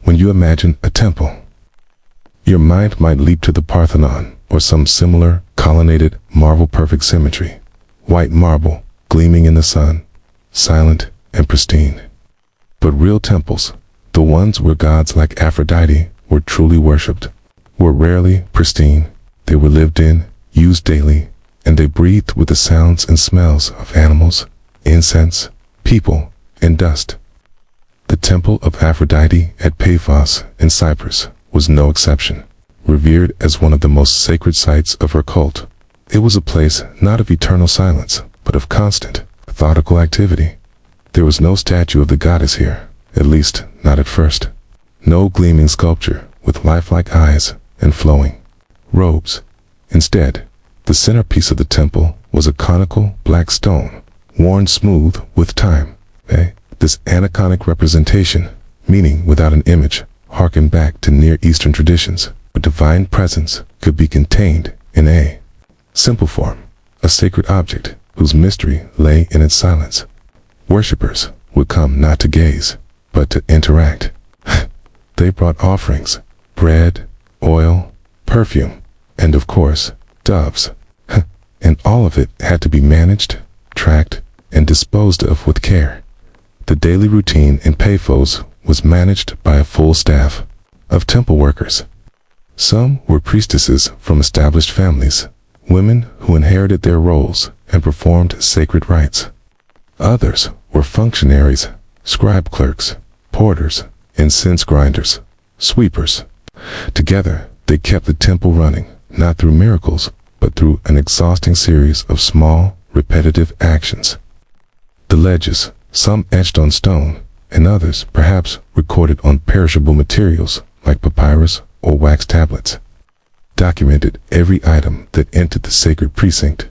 When you imagine a temple, your mind might leap to the Parthenon or some similar colonnaded marble-perfect symmetry. White marble, gleaming in the sun, silent and pristine. But real temples, the ones where gods like Aphrodite were truly worshipped, were rarely pristine. They were lived in, used daily, and they breathed with the sounds and smells of animals, incense, people, and dust. The temple of Aphrodite at Paphos in Cyprus was no exception. Revered as one of the most sacred sites of her cult, it was a place not of eternal silence, but of constant, methodical activity. There was no statue of the goddess here, at least not at first. No gleaming sculpture with lifelike eyes and flowing robes. Instead, the centerpiece of the temple was a conical black stone, worn smooth with time. This aniconic representation, meaning without an image, harkened back to Near Eastern traditions. A divine presence could be contained in a simple form, a sacred object whose mystery lay in its silence. Worshippers would come not to gaze, but to interact. They brought offerings, bread, oil, perfume, and of course, doves. And all of it had to be managed, tracked, and disposed of with care. The daily routine in Paphos was managed by a full staff of temple workers. Some were priestesses from established families, women who inherited their roles and performed sacred rites. Others were functionaries, scribe clerks, porters, incense grinders, sweepers. Together, they kept the temple running, not through miracles, but through an exhausting series of small, repetitive actions. The ledges, some etched on stone, and others perhaps recorded on perishable materials like papyrus or wax tablets, documented every item that entered the sacred precinct,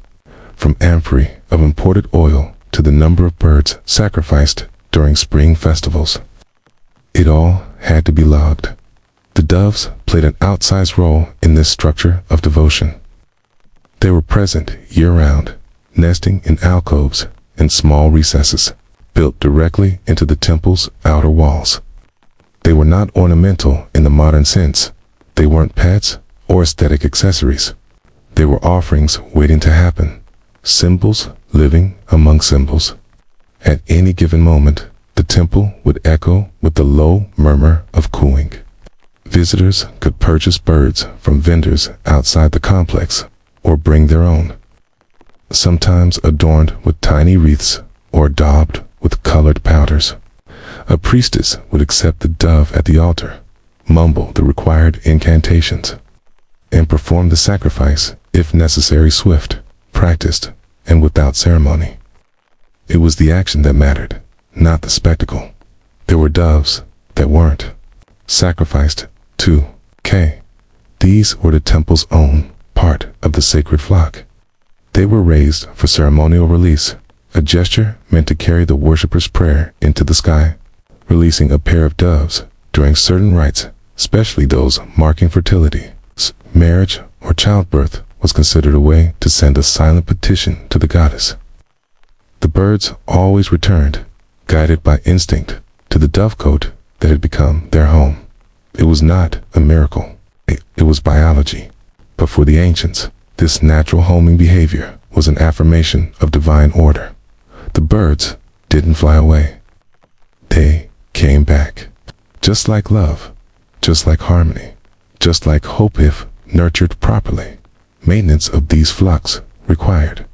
from amphorae of imported oil to the number of birds sacrificed during spring festivals. It all had to be logged. The doves played an outsized role in this structure of devotion. They were present year-round, nesting in alcoves and small recesses, built directly into the temple's outer walls. They were not ornamental in the modern sense. They weren't pets or aesthetic accessories. They were offerings waiting to happen, symbols living among symbols. At any given moment, the temple would echo with the low murmur of cooing. Visitors could purchase birds from vendors outside the complex or bring their own, sometimes adorned with tiny wreaths or daubed with colored powders. A priestess would accept the dove at the altar, mumble the required incantations, and perform the sacrifice, if necessary, swift, practiced, and without ceremony. It was the action that mattered, not the spectacle. There were doves that weren't sacrificed to K. These were the temple's own part of the sacred flock. They were raised for ceremonial release, a gesture meant to carry the worshipper's prayer into the sky. Releasing a pair of doves during certain rites, especially those marking fertility, marriage, or childbirth, was considered a way to send a silent petition to the goddess. The birds always returned, guided by instinct, to the dovecote that had become their home. It was not a miracle. It was biology. But for the ancients, this natural homing behavior was an affirmation of divine order. The birds didn't fly away. They came back. Just like love, just like harmony, just like hope if nurtured properly. Maintenance of these flocks required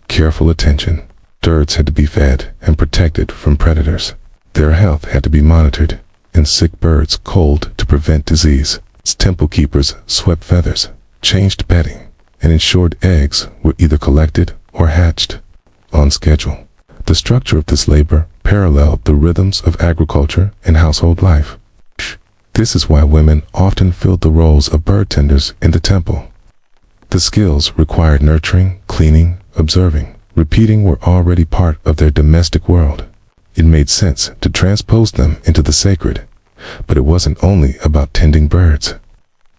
careful attention. Birds had to be fed and protected from predators. Their health had to be monitored, and sick birds culled to prevent disease. Temple keepers swept feathers, changed bedding, and ensured eggs were either collected or hatched on schedule. The structure of this labor paralleled the rhythms of agriculture and household life. This is why women often filled the roles of bird tenders in the temple. The skills required nurturing, cleaning, observing, repeating were already part of their domestic world. It made sense to transpose them into the sacred, but it wasn't only about tending birds.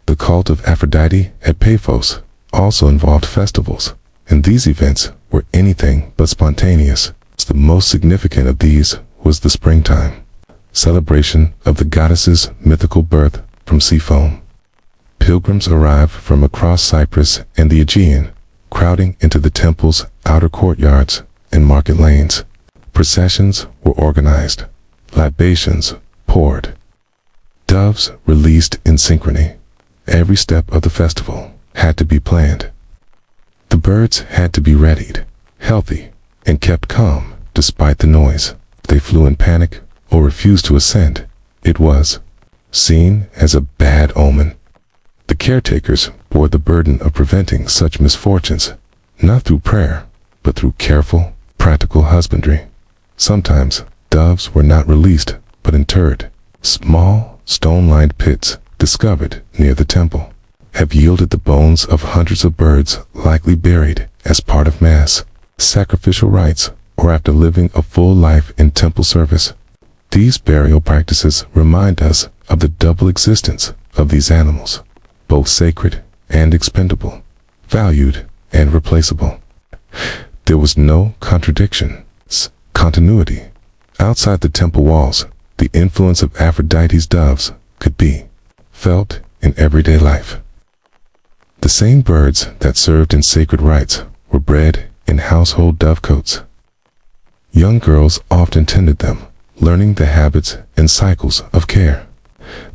The cult of Aphrodite at Paphos also involved festivals, and these events were anything but spontaneous. The most significant of these was the springtime. celebration of the goddess's mythical birth from sea foam. Pilgrims arrived from across Cyprus and the Aegean, crowding into the temple's outer courtyards and market lanes. Processions were organized, libations poured, doves released in synchrony. Every step of the festival had to be planned. The birds had to be readied, healthy, and kept calm despite the noise. They flew in panic or refused to ascend. It was seen as a bad omen. The caretakers bore the burden of preventing such misfortunes, not through prayer, but through careful, practical husbandry. Sometimes doves were not released, but interred. Small, stone-lined pits discovered near the temple have yielded the bones of hundreds of birds likely buried as part of mass sacrificial rites or after living a full life in temple service. These burial practices remind us of the double existence of these animals, both sacred and expendable, valued and replaceable. There was no contradiction, continuity. Outside the temple walls, the influence of Aphrodite's doves could be felt in everyday life. The same birds that served in sacred rites were bred in household dovecotes. Young girls often tended them, learning the habits and cycles of care.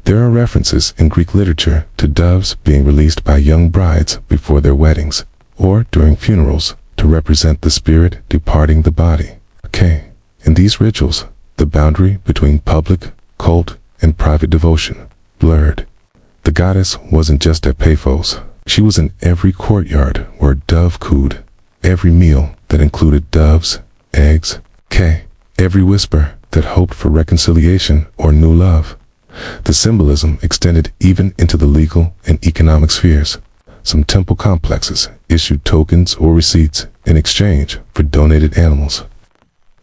There are references in Greek literature to doves being released by young brides before their weddings or during funerals to represent the spirit departing the body. In these rituals, the boundary between public, cult, and private devotion blurred. The goddess wasn't just at Paphos. She was in every courtyard where a dove cooed, every meal that included doves, eggs, every whisper that hoped for reconciliation or new love. The symbolism extended even into the legal and economic spheres. Some temple complexes issued tokens or receipts in exchange for donated animals.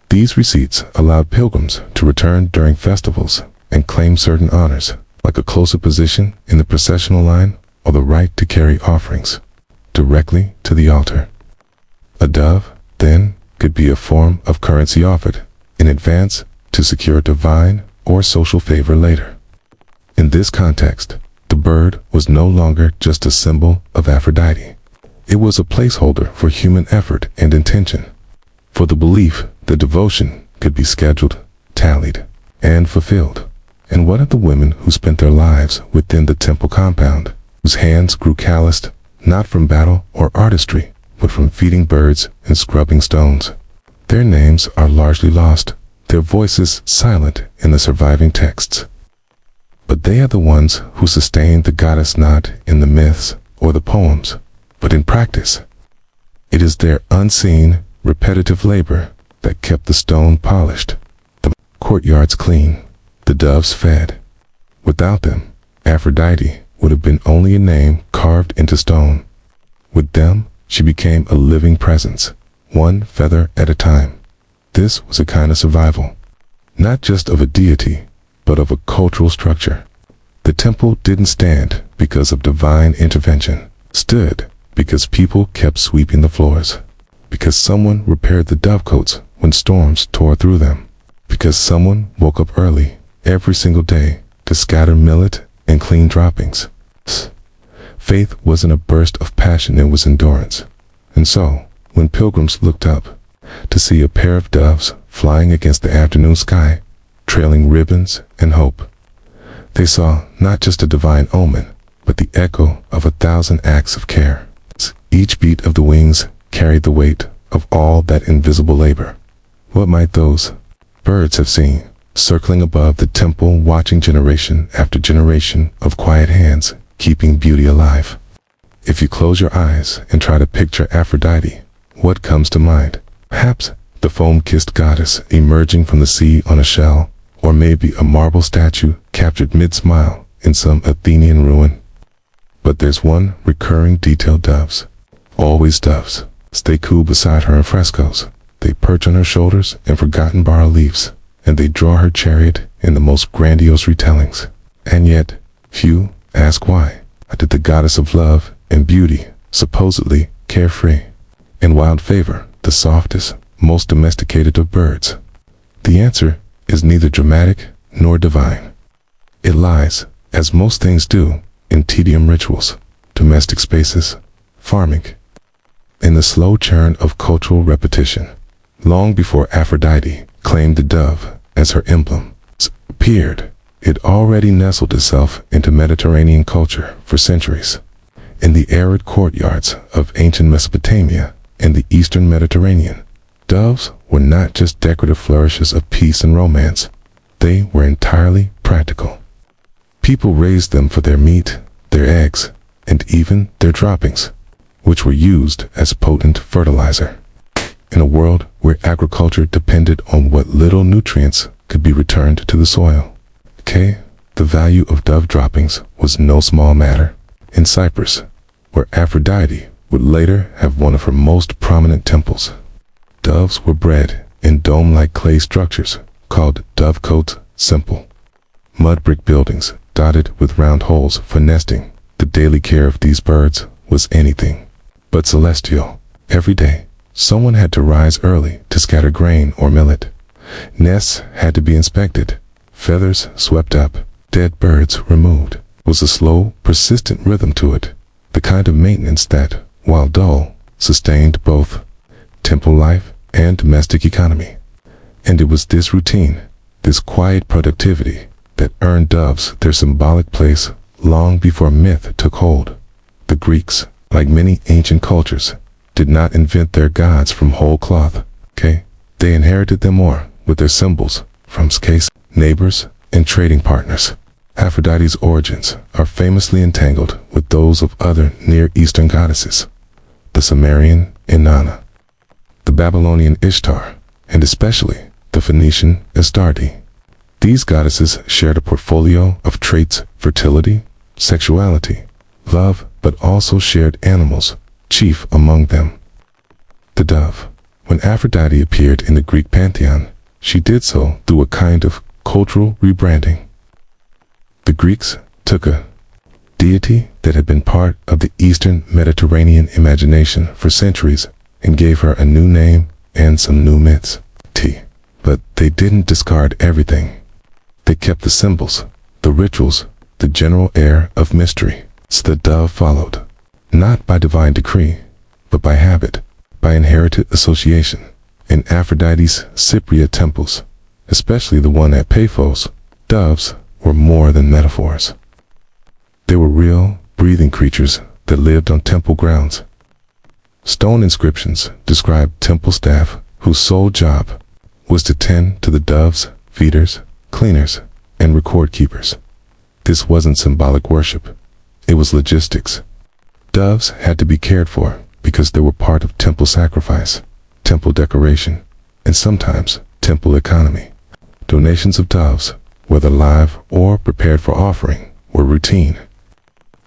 These receipts allowed pilgrims to return during festivals and claim certain honors, like a closer position in the processional line or the right to carry offerings directly to the altar. A dove, then, could be a form of currency offered in advance to secure divine or social favor later. In this context, the bird was no longer just a symbol of Aphrodite. It was a placeholder for human effort and intention, for the belief that devotion could be scheduled, tallied, and fulfilled. And what of the women who spent their lives within the temple compound, whose hands grew calloused, not from battle or artistry, but from feeding birds and scrubbing stones? Their names are largely lost, their voices silent in the surviving texts. But they are the ones who sustained the goddess not in the myths or the poems, but in practice. It is their unseen, repetitive labor that kept the stone polished, the courtyards clean, the doves fed. Without them, Aphrodite would have been only a name carved into stone. With them, she became a living presence, one feather at a time. This was a kind of survival, not just of a deity, but of a cultural structure. The temple didn't stand because of divine intervention, stood because people kept sweeping the floors, because someone repaired the dovecotes when storms tore through them, because someone woke up early every single day to scatter millet and clean droppings. Faith wasn't a burst of passion, it was endurance. And so, when pilgrims looked up to see a pair of doves flying against the afternoon sky, trailing ribbons and hope, they saw not just a divine omen, but the echo of 1,000 acts of care. Each beat of the wings carried the weight of all that invisible labor. What might those birds have seen, circling above the temple, watching generation after generation of quiet hands, keeping beauty alive? If you close your eyes and try to picture Aphrodite, what comes to mind? Perhaps the foam-kissed goddess emerging from the sea on a shell, or maybe a marble statue captured mid-smile in some Athenian ruin. But there's one recurring detail: doves. Always doves. They coo beside her in frescoes. They perch on her shoulders in forgotten bas-reliefs, and they draw her chariot in the most grandiose retellings. And yet, few ask why. Did the goddess of love and beauty, supposedly carefree, in wild favor, the softest, most domesticated of birds? The answer is neither dramatic nor divine. It lies, as most things do, in tedium rituals, domestic spaces, farming, in the slow churn of cultural repetition. Long before Aphrodite claimed the dove as her emblem appeared, it already nestled itself into Mediterranean culture for centuries. In the arid courtyards of ancient Mesopotamia and the eastern Mediterranean, doves were not just decorative flourishes of peace and romance. They were entirely practical. People raised them for their meat, their eggs, and even their droppings, which were used as potent fertilizer. In a world where agriculture depended on what little nutrients could be returned to the soil, the value of dove droppings was no small matter. In Cyprus, where Aphrodite would later have one of her most prominent temples, doves were bred in dome-like clay structures called dovecotes, simple mud brick buildings dotted with round holes for nesting. The daily care of these birds was anything but celestial. Every day, someone had to rise early to scatter grain or millet. Nests had to be inspected, feathers swept up, dead birds removed. It was a slow, persistent rhythm to it, the kind of maintenance that, while dull, sustained both temple life and domestic economy. And it was this routine, this quiet productivity, that earned doves their symbolic place long before myth took hold. The Greeks, like many ancient cultures, did not invent their gods from whole cloth. They inherited them more with their symbols from neighbors and trading partners. Aphrodite's origins are famously entangled with those of other Near Eastern goddesses, the Sumerian Inanna, the Babylonian Ishtar, and especially the Phoenician Astarte. These goddesses shared a portfolio of traits: fertility, sexuality, love, but also shared animals, chief among them the dove. When Aphrodite appeared in the Greek pantheon, she did so through a kind of cultural rebranding. The Greeks took a deity that had been part of the Eastern Mediterranean imagination for centuries and gave her a new name and some new myths. But they didn't discard everything. They kept the symbols, the rituals, the general air of mystery. So the dove followed, not by divine decree, but by habit, by inherited association. In Aphrodite's Cypriot temples, especially the one at Paphos, doves were more than metaphors. They were real, breathing creatures that lived on temple grounds. Stone inscriptions described temple staff whose sole job was to tend to the doves, feeders, cleaners, and record keepers. This wasn't symbolic worship. It was logistics. Doves had to be cared for because they were part of temple sacrifice, temple decoration, and sometimes temple economy. Donations of doves, whether live or prepared for offering, were routine.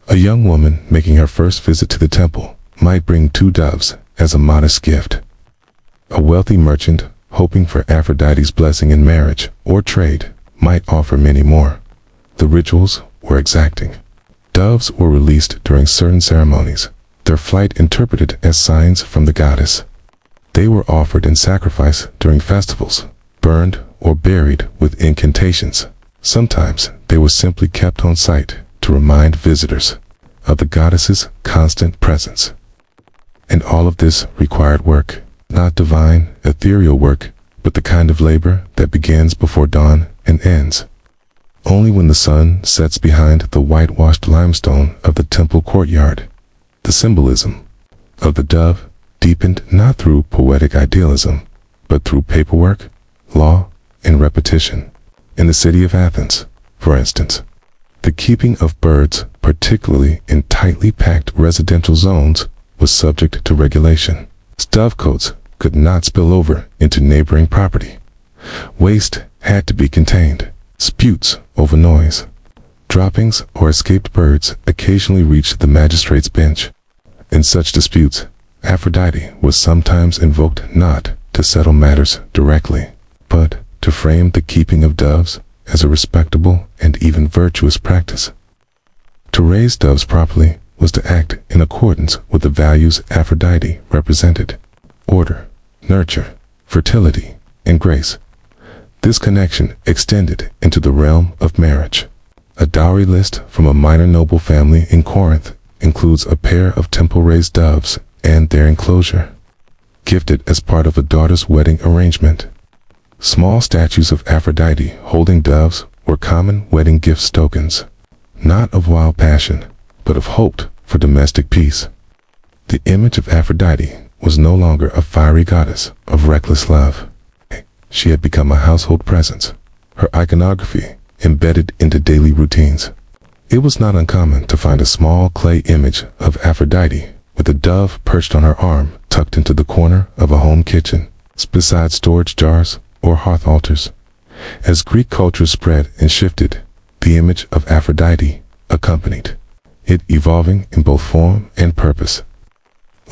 A young woman making her first visit to the temple might bring 2 doves as a modest gift. A wealthy merchant hoping for Aphrodite's blessing in marriage or trade might offer many more. The rituals were exacting. Doves were released during certain ceremonies, their flight interpreted as signs from the goddess. They were offered in sacrifice during festivals, burned or buried with incantations. Sometimes they were simply kept on site to remind visitors of the goddess's constant presence. And all of this required work, not divine, ethereal work, but the kind of labor that begins before dawn and ends only when the sun sets behind the whitewashed limestone of the temple courtyard. The symbolism of the dove deepened not through poetic idealism, but through paperwork, law, and repetition. In the city of Athens, for instance, the keeping of birds, particularly in tightly packed residential zones, was subject to regulation. Dovecotes could not spill over into neighboring property. Waste had to be contained. Disputes over noise, droppings, or escaped birds occasionally reached the magistrate's bench. In such disputes, Aphrodite was sometimes invoked not to settle matters directly, but to frame the keeping of doves as a respectable and even virtuous practice. To raise doves properly was to act in accordance with the values Aphrodite represented: order, nurture, fertility, and grace. This connection extended into the realm of marriage. A dowry list from a minor noble family in Corinth includes a pair of temple-raised doves and their enclosure, gifted as part of a daughter's wedding arrangement. Small statues of Aphrodite holding doves were common wedding gift tokens, not of wild passion, but of hope for domestic peace. The image of Aphrodite was no longer a fiery goddess of reckless love. She had become a household presence, her iconography embedded into daily routines. It was not uncommon to find a small clay image of Aphrodite with a dove perched on her arm tucked into the corner of a home kitchen, beside storage jars or hearth altars. As Greek culture spread and shifted, the image of Aphrodite accompanied it, evolving in both form and purpose.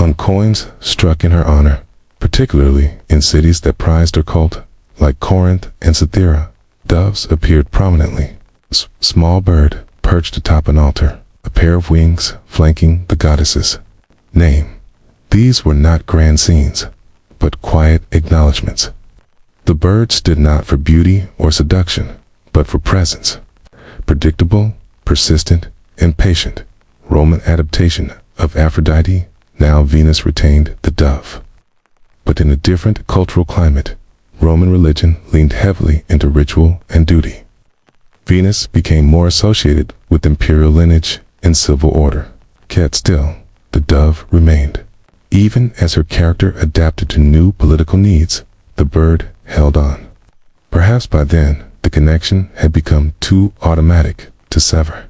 On coins struck in her honor, particularly in cities that prized her cult, like Corinth and Cythera, doves appeared prominently. Small bird perched atop an altar, a pair of wings flanking the goddess's name. These were not grand scenes, but quiet acknowledgments. The bird stood not for beauty or seduction, but for presence. Predictable, persistent, and patient. Roman adaptation of Aphrodite, now Venus retained the dove. But in a different cultural climate, Roman religion leaned heavily into ritual and duty. Venus became more associated with imperial lineage and civil order. Yet still, the dove remained. Even as her character adapted to new political needs, the bird held on. Perhaps by then, the connection had become too automatic to sever.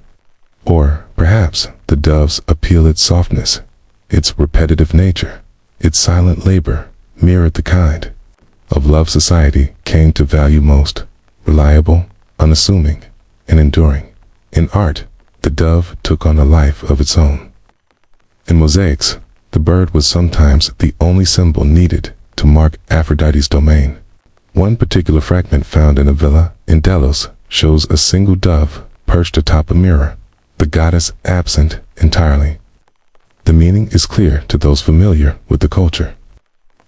Or perhaps the dove's appeal, its softness, its repetitive nature, its silent labor, mirrored the kind of love society came to value most: reliable, unassuming, and enduring. In art, the dove took on a life of its own. In mosaics, the bird was sometimes the only symbol needed to mark Aphrodite's domain. One particular fragment found in a villa in Delos shows a single dove perched atop a mirror, the goddess absent entirely. The meaning is clear to those familiar with the culture.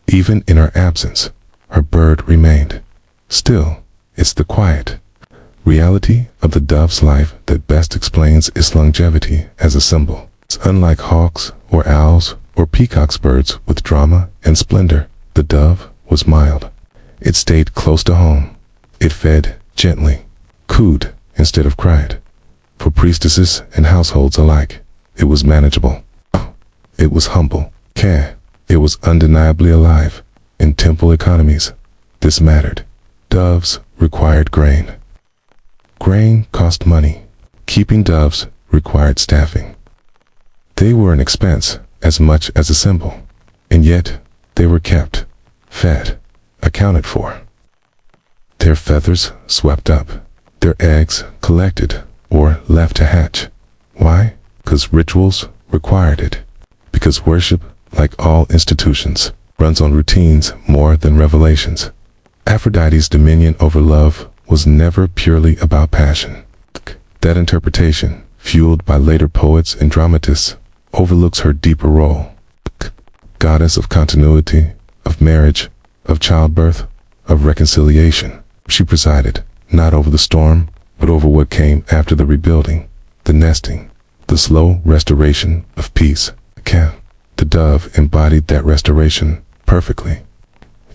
Even in her absence, her bird remained. Still, it's the quiet reality of the dove's life that best explains its longevity as a symbol. It's unlike hawks or owls or peacock's birds with drama and splendor, the dove was mild. It stayed close to home. It fed gently, cooed instead of cried. For priestesses and households alike, it was manageable. It was humble. It was undeniably alive. In temple economies, this mattered. Doves required grain. Grain cost money. Keeping doves required staffing. They were an expense as much as a symbol, and yet they were kept, fed, accounted for. Their feathers swept up, their eggs collected or left to hatch. Why? Because rituals required it. Because worship, like all institutions, runs on routines more than revelations. Aphrodite's dominion over love was never purely about passion. That interpretation, fueled by later poets and dramatists, overlooks her deeper role. Goddess of continuity, of marriage, of childbirth, of reconciliation. She presided, not over the storm, but over what came after the rebuilding, the nesting, the slow restoration of peace. The dove embodied that restoration perfectly.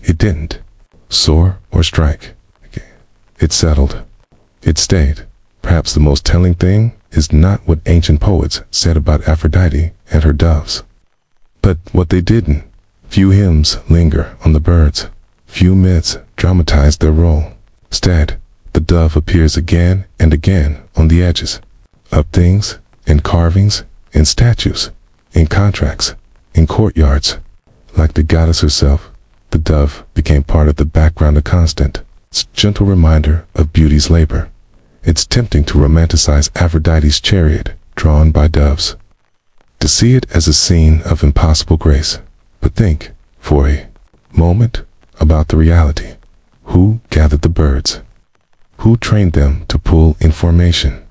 It didn't soar or strike. It settled. It stayed. Perhaps the most telling thing is not what ancient poets said about Aphrodite and her doves, but what they didn't. Few hymns linger on the birds. Few myths dramatize their role. Instead, the dove appears again and again on the edges of things, in carvings, in statues, in contracts, in courtyards. Like the goddess herself, the dove became part of the background, a constant, gentle reminder of beauty's labor. It's tempting to romanticize Aphrodite's chariot drawn by doves, to see it as a scene of impossible grace. But think, for a moment, about the reality. Who gathered the birds? Who trained them to pull in formation?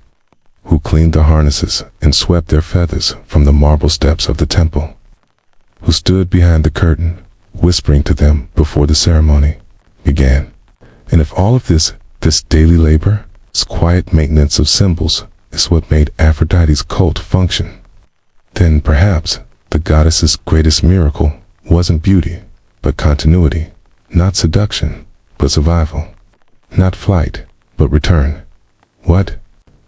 Who cleaned their harnesses and swept their feathers from the marble steps of the temple? Who stood behind the curtain, whispering to them before the ceremony began? And if all of this daily labor, this quiet maintenance of symbols, is what made Aphrodite's cult function, then perhaps the goddess's greatest miracle wasn't beauty, but continuity, not seduction, but survival, not flight, but return. What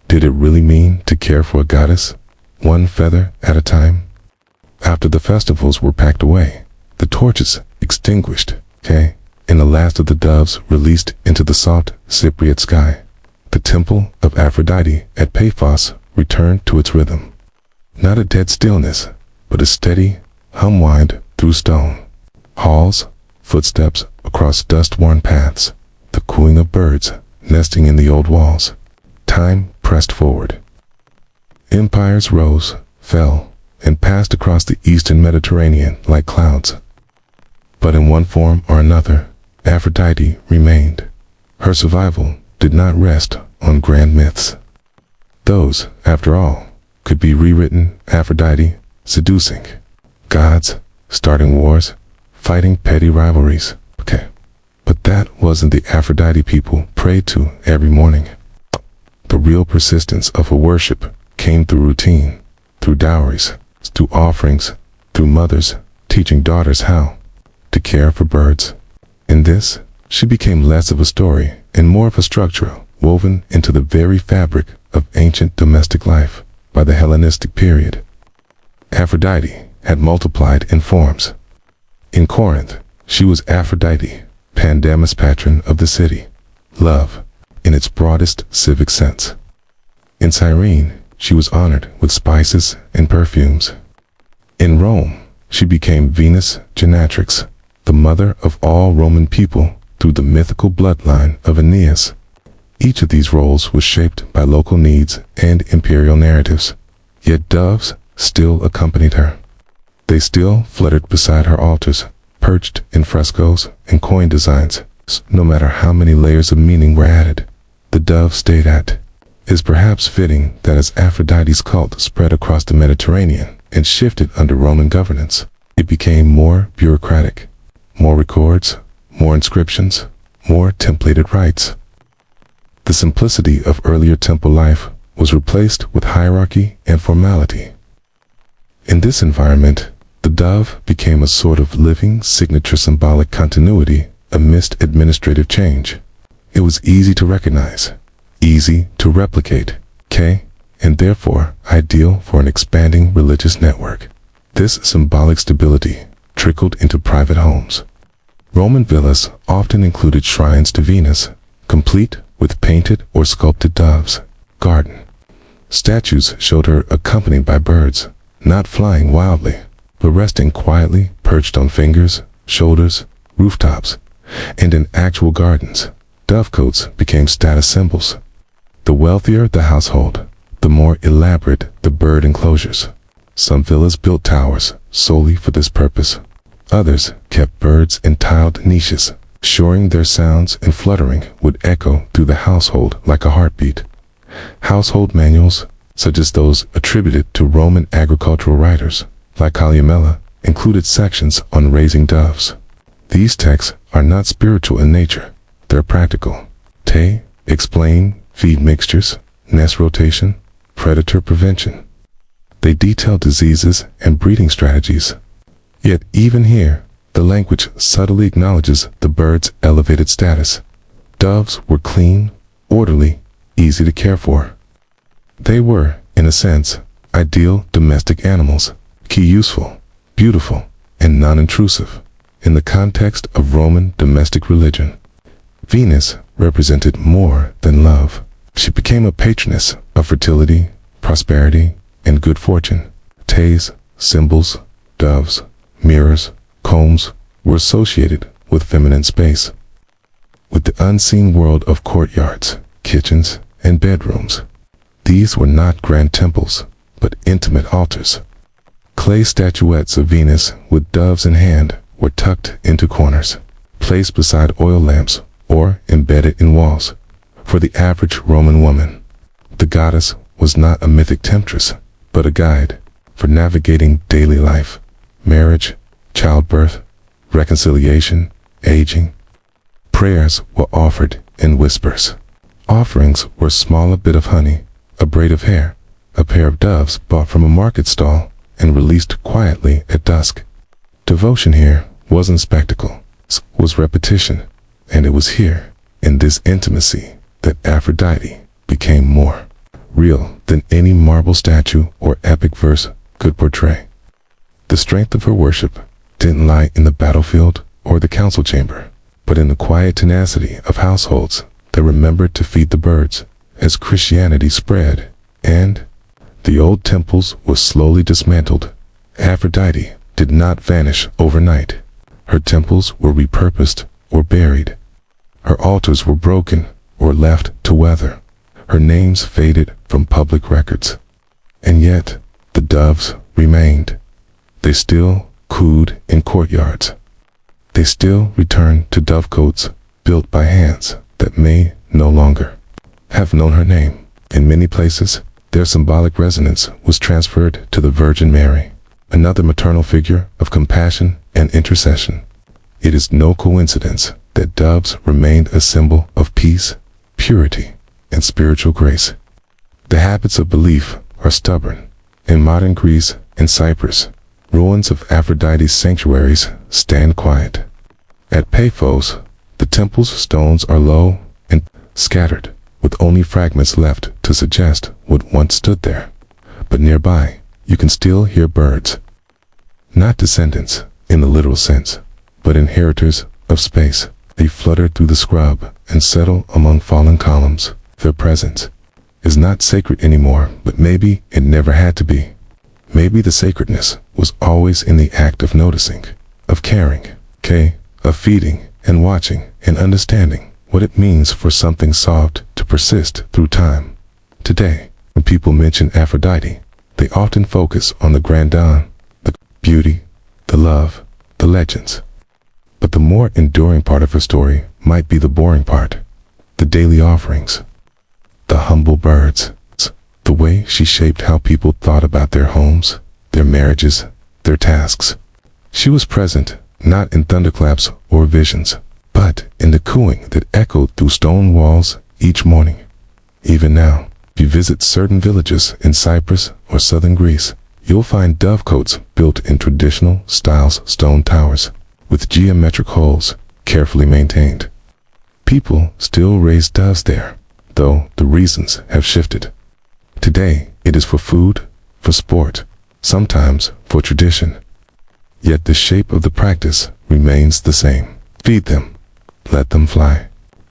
did it really mean to care for a goddess, one feather at a time? After the festivals were packed away, the torches extinguished, and the last of the doves released into the soft Cypriot sky, the temple of Aphrodite at Paphos returned to its rhythm. Not a dead stillness, but a steady hum wind through stone halls, footsteps across dust-worn paths, the cooing of birds nesting in the old walls. Time pressed forward. Empires rose, fell, and passed across the eastern Mediterranean like clouds. But in one form or another, Aphrodite remained. Her survival did not rest on grand myths. Those, after all, could be rewritten. Aphrodite seducing gods, starting wars, fighting petty rivalries. But that wasn't the Aphrodite people prayed to every morning. The real persistence of her worship came through routine, through dowries, through offerings, through mothers teaching daughters how to care for birds. In this, she became less of a story and more of a structure woven into the very fabric of ancient domestic life by the Hellenistic period. Aphrodite had multiplied in forms. In Corinth, she was Aphrodite, Pandamus, patron of the city, love, in its broadest civic sense. In Cyrene, she was honored with spices and perfumes. In Rome, she became Venus Genatrix, the mother of all Roman people through the mythical bloodline of Aeneas. Each of these roles was shaped by local needs and imperial narratives, yet doves still accompanied her. They still fluttered beside her altars, perched in frescoes and coin designs. No matter how many layers of meaning were added, the dove stayed at. It is perhaps fitting that as Aphrodite's cult spread across the Mediterranean and shifted under Roman governance, it became more bureaucratic, more records, more inscriptions, more templated rites. The simplicity of earlier temple life was replaced with hierarchy and formality. In this environment, the dove became a sort of living signature, symbolic continuity amidst administrative change. It was easy to recognize, easy to replicate, and therefore ideal for an expanding religious network. This symbolic stability trickled into private homes. Roman villas often included shrines to Venus, complete with painted or sculpted doves. Garden statues showed her accompanied by birds, not flying wildly, but resting quietly, perched on fingers, shoulders, rooftops, and in actual gardens. Dovecotes became status symbols. The wealthier the household, the more elaborate the bird enclosures. Some villas built towers solely for this purpose. Others kept birds in tiled niches, assuring their sounds and fluttering would echo through the household like a heartbeat. Household manuals, such as those attributed to Roman agricultural writers, like Columella, included sections on raising doves. These texts are not spiritual in nature, they're practical. Explain feed mixtures, nest rotation, predator prevention. They detail diseases and breeding strategies. Yet even here, the language subtly acknowledges the bird's elevated status. Doves were clean, orderly, easy to care for. They were, in a sense, ideal domestic animals, useful, beautiful, and non-intrusive. In the context of Roman domestic religion, Venus represented more than love. She became a patroness of fertility, prosperity, and good fortune. Symbols, doves, mirrors, combs were associated with feminine space, with the unseen world of courtyards, kitchens, and bedrooms. These were not grand temples, but intimate altars. Clay statuettes of Venus with doves in hand were tucked into corners, placed beside oil lamps, or embedded in walls. For the average Roman woman, the goddess was not a mythic temptress, but a guide for navigating daily life, marriage, childbirth, reconciliation, aging. Prayers were offered in whispers. Offerings were small, a bit of honey, a braid of hair, a pair of doves bought from a market stall and released quietly at dusk. Devotion here wasn't spectacle, it was repetition, and it was here, in this intimacy, that Aphrodite became more real than any marble statue or epic verse could portray. The strength of her worship didn't lie in the battlefield or the council chamber, but in the quiet tenacity of households that remembered to feed the birds as Christianity spread, and the old temples were slowly dismantled. Aphrodite did not vanish overnight. Her temples were repurposed or buried. Her altars were broken or left to weather. Her names faded from public records. And yet, the doves remained. They still cooed in courtyards. They still returned to dovecotes built by hands that may no longer have known her name. In many places, their symbolic resonance was transferred to the Virgin Mary, another maternal figure of compassion and intercession. It is no coincidence that doves remained a symbol of peace, purity, and spiritual grace. The habits of belief are stubborn. In modern Greece and Cyprus, ruins of Aphrodite's sanctuaries stand quiet. At Paphos, the temple's stones are low and scattered, with only fragments left to suggest what once stood there. But nearby, you can still hear birds. Not descendants, in the literal sense, but inheritors of space. They flutter through the scrub and settle among fallen columns. Their presence is not sacred anymore, but maybe it never had to be. Maybe the sacredness was always in the act of noticing, of caring, of feeding and watching and understanding what it means for something soft to persist through time. Today, when people mention Aphrodite, they often focus on the grandeur, the beauty, the love, the legends. But the more enduring part of her story might be the boring part, the daily offerings, the humble birds, the way she shaped how people thought about their homes, their marriages, their tasks. She was present not in thunderclaps or visions, but in the cooing that echoed through stone walls each morning. Even now, if you visit certain villages in Cyprus or southern Greece, you'll find dovecotes built in traditional styles stone towers, with geometric holes carefully maintained. People still raise doves there, though the reasons have shifted. Today, it is for food, for sport, sometimes for tradition. Yet the shape of the practice remains the same. Feed them, let them fly,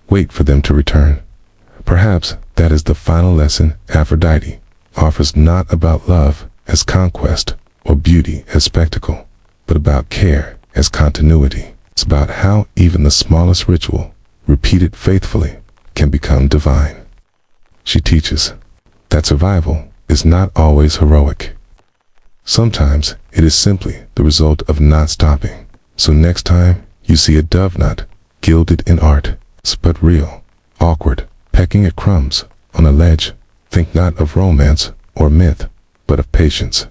wait for them to return. Perhaps that is the final lesson Aphrodite offers, not about love as conquest or beauty as spectacle, but about care as continuity. It's about how even the smallest ritual, repeated faithfully, can become divine. She teaches that survival is not always heroic. Sometimes it is simply the result of not stopping. So next time you see a dove not gilded in art, but real, awkward, pecking at crumbs on a ledge, think not of romance or myth, but of patience,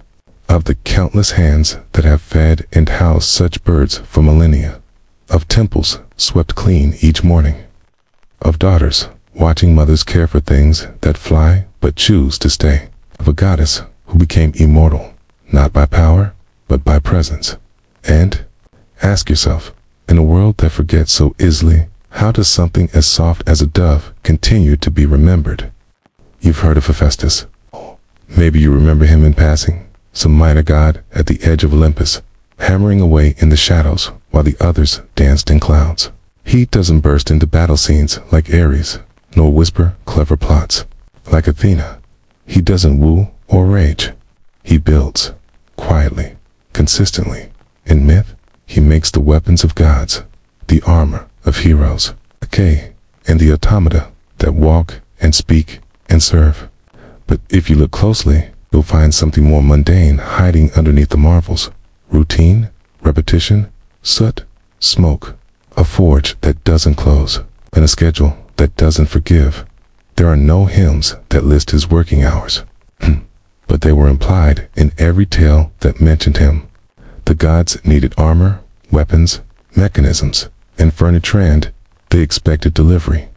of the countless hands that have fed and housed such birds for millennia, of temples swept clean each morning, of daughters watching mothers care for things that fly but choose to stay, of a goddess who became immortal, not by power, but by presence. And ask yourself, in a world that forgets so easily, how does something as soft as a dove continue to be remembered? You've heard of Hephaestus. Maybe you remember him in passing, some minor god at the edge of Olympus, hammering away in the shadows while the others danced in clouds. He doesn't burst into battle scenes like Ares, nor whisper clever plots like Athena. He doesn't woo or rage. He builds, quietly, consistently. In myth, he makes the weapons of gods, the armor of heroes, and the automata that walk and speak and serve. But if you look closely, you'll find something more mundane hiding underneath the marvels. Routine, repetition, soot, smoke, a forge that doesn't close, and a schedule that doesn't forgive. There are no hymns that list his working hours, but they were implied in every tale that mentioned him. The gods needed armor, weapons, mechanisms, and furniture, and They expected delivery.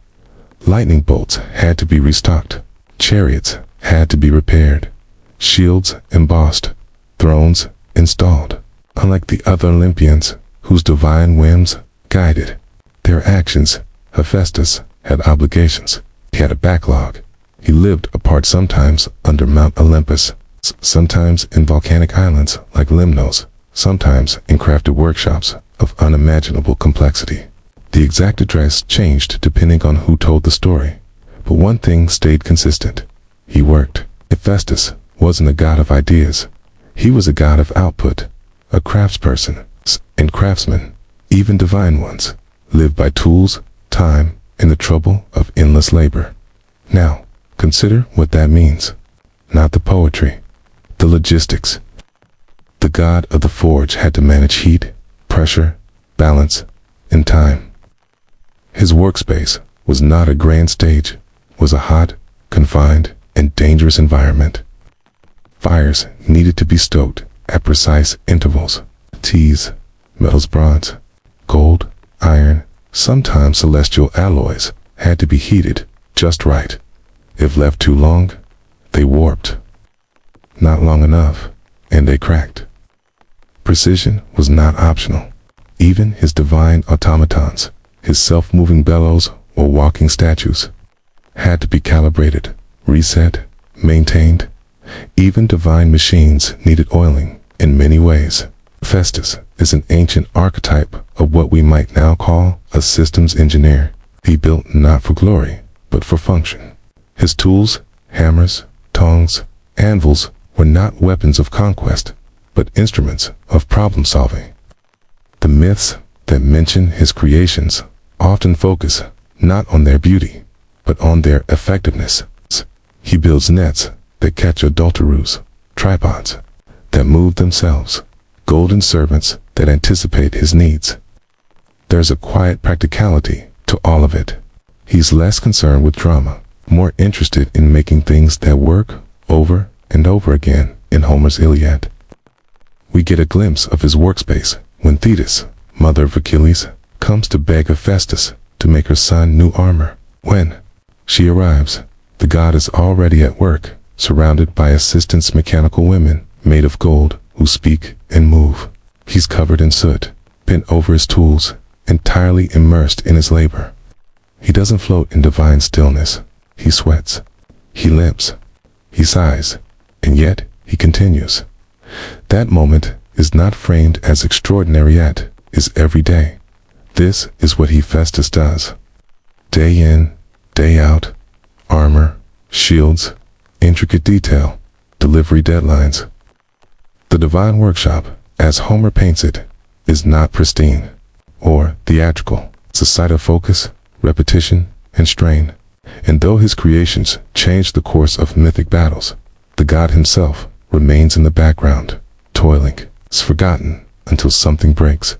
Lightning bolts had to be restocked. Chariots had to be repaired. Shields embossed. Thrones installed. Unlike the other Olympians, whose divine whims guided their actions, Hephaestus had obligations. He had a backlog. He lived apart, sometimes under Mount Olympus, sometimes in volcanic islands like Lemnos, sometimes in crafted workshops of unimaginable complexity. The exact address changed depending on who told the story, but one thing stayed consistent. He worked. Hephaestus wasn't a god of ideas. He was a god of output, a craftsperson, and craftsmen, even divine ones, live by tools, time, and the trouble of endless labor. Now, consider what that means. Not the poetry, the logistics. The god of the forge had to manage heat, pressure, balance, and time. His workspace was not a grand stage, was a hot, confined, and dangerous environment. Fires needed to be stoked at precise intervals. Teas, metals, bronze, gold, iron, sometimes celestial alloys had to be heated just right. If left too long, they warped. Not long enough, and they cracked. Precision was not optional. Even his divine automatons, his self-moving bellows or walking statues, had to be calibrated, reset, maintained. Even divine machines needed oiling in many ways. Hephaestus is an ancient archetype of what we might now call a systems engineer. He built not for glory, but for function. His tools, hammers, tongs, anvils, were not weapons of conquest, but instruments of problem solving. The myths that mention his creations often focus not on their beauty, but on their effectiveness. He builds nets that catch adulterers, tripods that move themselves, golden servants that anticipate his needs. There's a quiet practicality to all of it. He's less concerned with drama, more interested in making things that work over and over again. In Homer's Iliad, we get a glimpse of his workspace when Thetis, mother of Achilles, comes to beg Hephaestus to make her son new armor. When she arrives, the god is already at work, surrounded by assistants, mechanical women made of gold who speak and move. He's covered in soot, bent over his tools, entirely immersed in his labor. He doesn't float in divine stillness. He sweats. He limps. He sighs. And yet, he continues. That moment is not framed as extraordinary yet, is every day. This is what Hephaestus does. Day in, day out, armor, shields, intricate detail, delivery deadlines. The divine workshop, as Homer paints it, is not pristine or theatrical. It's a site of focus, repetition, and strain. And though his creations change the course of mythic battles, the god himself remains in the background, toiling. It's forgotten until something breaks.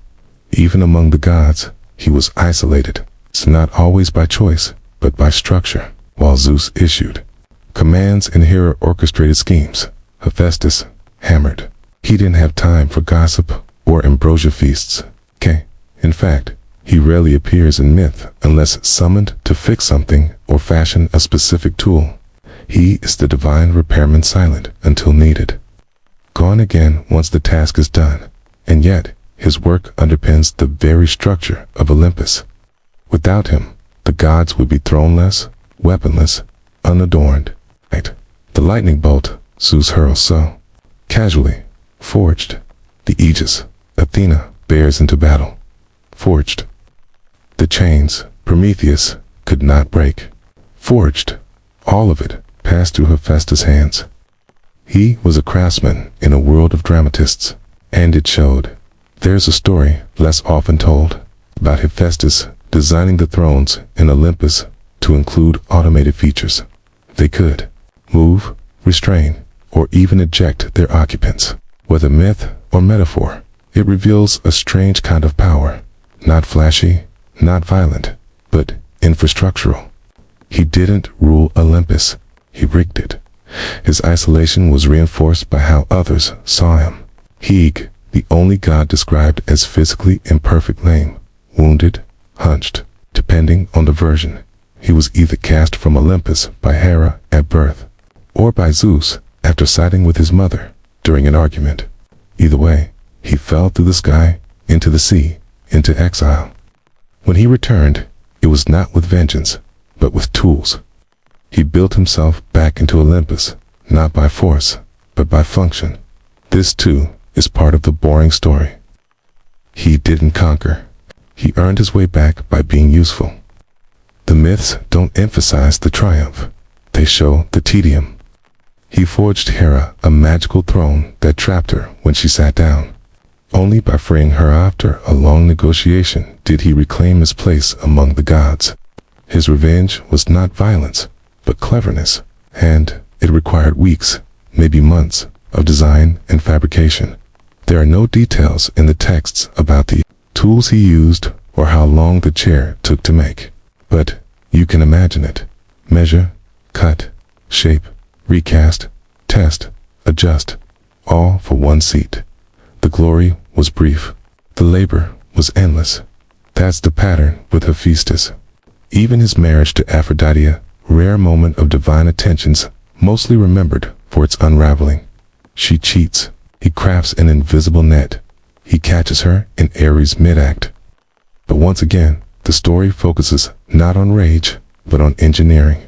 Even among the gods, he was isolated. It's not always by choice, but by structure. While Zeus issued commands and Hera orchestrated schemes, Hephaestus hammered. He didn't have time for gossip or ambrosia feasts. In fact, he rarely appears in myth unless summoned to fix something or fashion a specific tool. He is the divine repairman, silent until needed, gone again once the task is done, and yet his work underpins the very structure of Olympus. Without him, the gods would be throneless, weaponless, unadorned. The lightning bolt Zeus hurls so casually, forged. The aegis Athena bears into battle, forged. The chains Prometheus could not break, forged. All of it passed through Hephaestus' hands. He was a craftsman in a world of dramatists, and it showed. There's a story, less often told, about Hephaestus designing the thrones in Olympus to include automated features. They could move, restrain, or even eject their occupants. Whether myth or metaphor, it reveals a strange kind of power, not flashy, not violent, but infrastructural. He didn't rule Olympus, he rigged it. His isolation was reinforced by how others saw him. Hege, the only god described as physically imperfect, lame, wounded, hunched, Depending on the version, he was either cast from Olympus by Hera at birth, or by Zeus after siding with his mother during an argument. Either way, he fell through the sky, into the sea, into exile. When he returned, it was not with vengeance, but with tools. He built himself back into Olympus, not by force, but by function. This too is part of the boring story. He didn't conquer. He earned his way back by being useful. The myths don't emphasize the triumph. They show the tedium. He forged Hera a magical throne that trapped her when she sat down. Only by freeing her after a long negotiation did he reclaim his place among the gods. His revenge was not violence, but cleverness, and it required weeks, maybe months, of design and fabrication. There are no details in the texts about the tools he used or how long the chair took to make. But you can imagine it. Measure, cut, shape, recast, test, adjust, all for one seat. The glory was brief. The labor was endless. That's the pattern with Hephaestus. Even his marriage to Aphrodite, rare moment of divine attentions, mostly remembered for its unraveling. She cheats. He crafts an invisible net. He catches her in Ares' mid-act. But once again, the story focuses not on rage, but on engineering.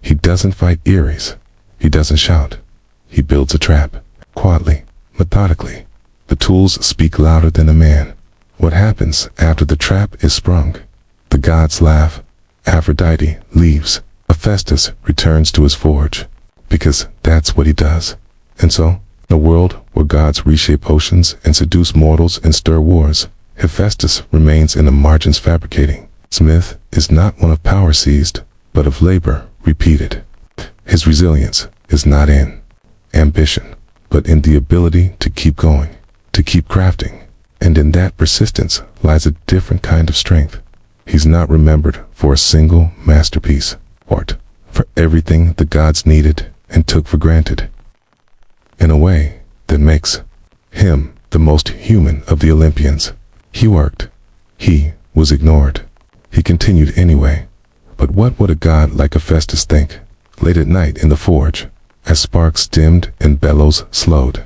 He doesn't fight Ares. He doesn't shout. He builds a trap, quietly, methodically. The tools speak louder than a man. What happens after the trap is sprung? The gods laugh. Aphrodite leaves. Hephaestus returns to his forge, because that's what he does. And so, in a world where gods reshape oceans and seduce mortals and stir wars, Hephaestus remains in the margins fabricating. Smith is not one of power seized, but of labor repeated. His resilience is not in ambition, but in the ability to keep going, to keep crafting. And in that persistence lies a different kind of strength. He's not remembered for a single masterpiece, art, for everything the gods needed and took for granted. In a way that makes him the most human of the Olympians. He worked. He was ignored. He continued anyway. But what would a god like Hephaestus think, late at night in the forge, as sparks dimmed and bellows slowed?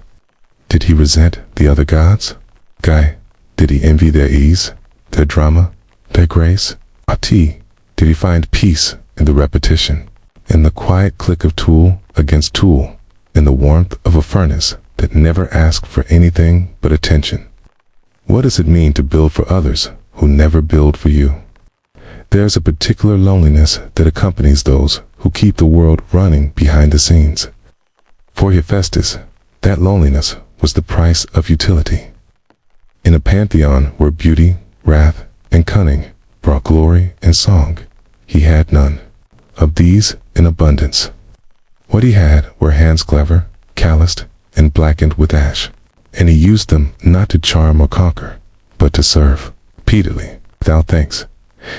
Did he resent the other gods? Did he envy their ease, their drama, their grace? Did he find peace in the repetition, in the quiet click of tool against tool, in the warmth of a furnace that never asked for anything but attention? What does it mean to build for others who never build for you? There's a particular loneliness that accompanies those who keep the world running behind the scenes. For Hephaestus, that loneliness was the price of utility. In a pantheon where beauty, wrath, and cunning brought glory and song, he had none of these in abundance. What he had were hands clever, calloused, and blackened with ash, and he used them not to charm or conquer, but to serve, repeatedly, without thanks.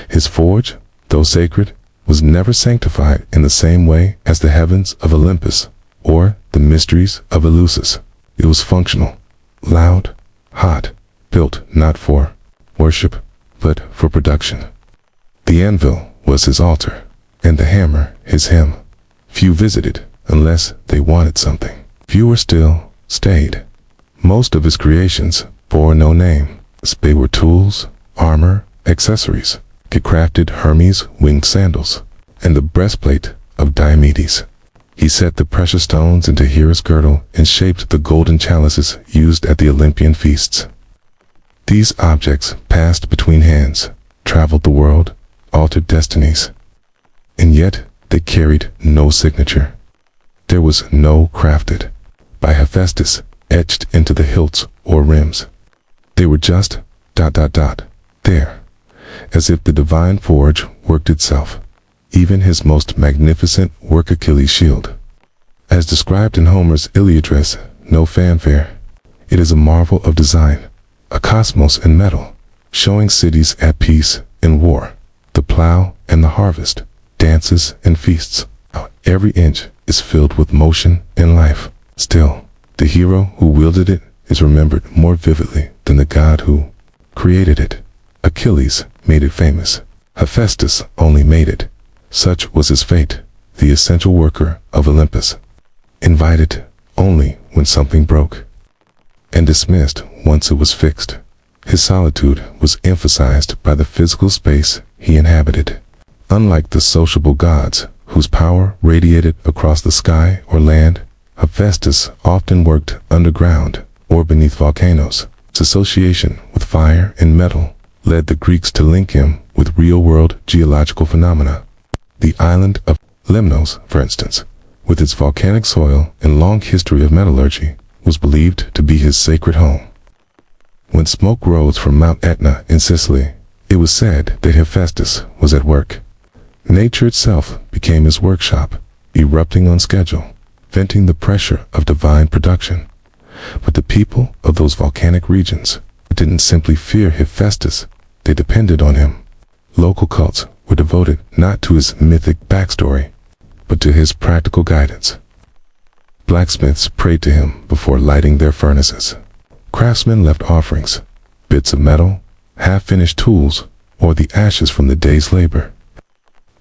His forge, though sacred, was never sanctified in the same way as the heavens of Olympus or the mysteries of Eleusis. It was functional, loud, hot, built not for worship, but for production. The anvil was his altar, and the hammer his hymn. Few visited unless they wanted something. Fewer still stayed. Most of his creations bore no name. They were tools, armor, accessories. He crafted Hermes' winged sandals and the breastplate of Diomedes. He set the precious stones into Hera's girdle and shaped the golden chalices used at the Olympian feasts. These objects passed between hands, traveled the world, altered destinies. And yet they carried no signature. There was no crafted by Hephaestus etched into the hilts or rims. They were just ... there, as if the divine forge worked itself. Even his most magnificent work, Achilles' shield, as described in Homer's Iliad, no fanfare. It is a marvel of design, a cosmos in metal, showing cities at peace and war, the plow and the harvest, dances and feasts. Every inch is filled with motion and life. Still, the hero who wielded it is remembered more vividly than the god who created it. Achilles made it famous. Hephaestus only made it. Such was his fate, the essential worker of Olympus, invited only when something broke, and dismissed once it was fixed. His solitude was emphasized by the physical space he inhabited. Unlike the sociable gods, whose power radiated across the sky or land, Hephaestus often worked underground or beneath volcanoes. His association with fire and metal led the Greeks to link him with real-world geological phenomena. The island of Lemnos, for instance, with its volcanic soil and long history of metallurgy, was believed to be his sacred home. When smoke rose from Mount Etna in Sicily, it was said that Hephaestus was at work. Nature itself became his workshop, erupting on schedule, venting the pressure of divine production. But the people of those volcanic regions didn't simply fear Hephaestus, they depended on him. Local cults were devoted not to his mythic backstory, but to his practical guidance. Blacksmiths prayed to him before lighting their furnaces. Craftsmen left offerings, bits of metal, half-finished tools, or the ashes from the day's labor.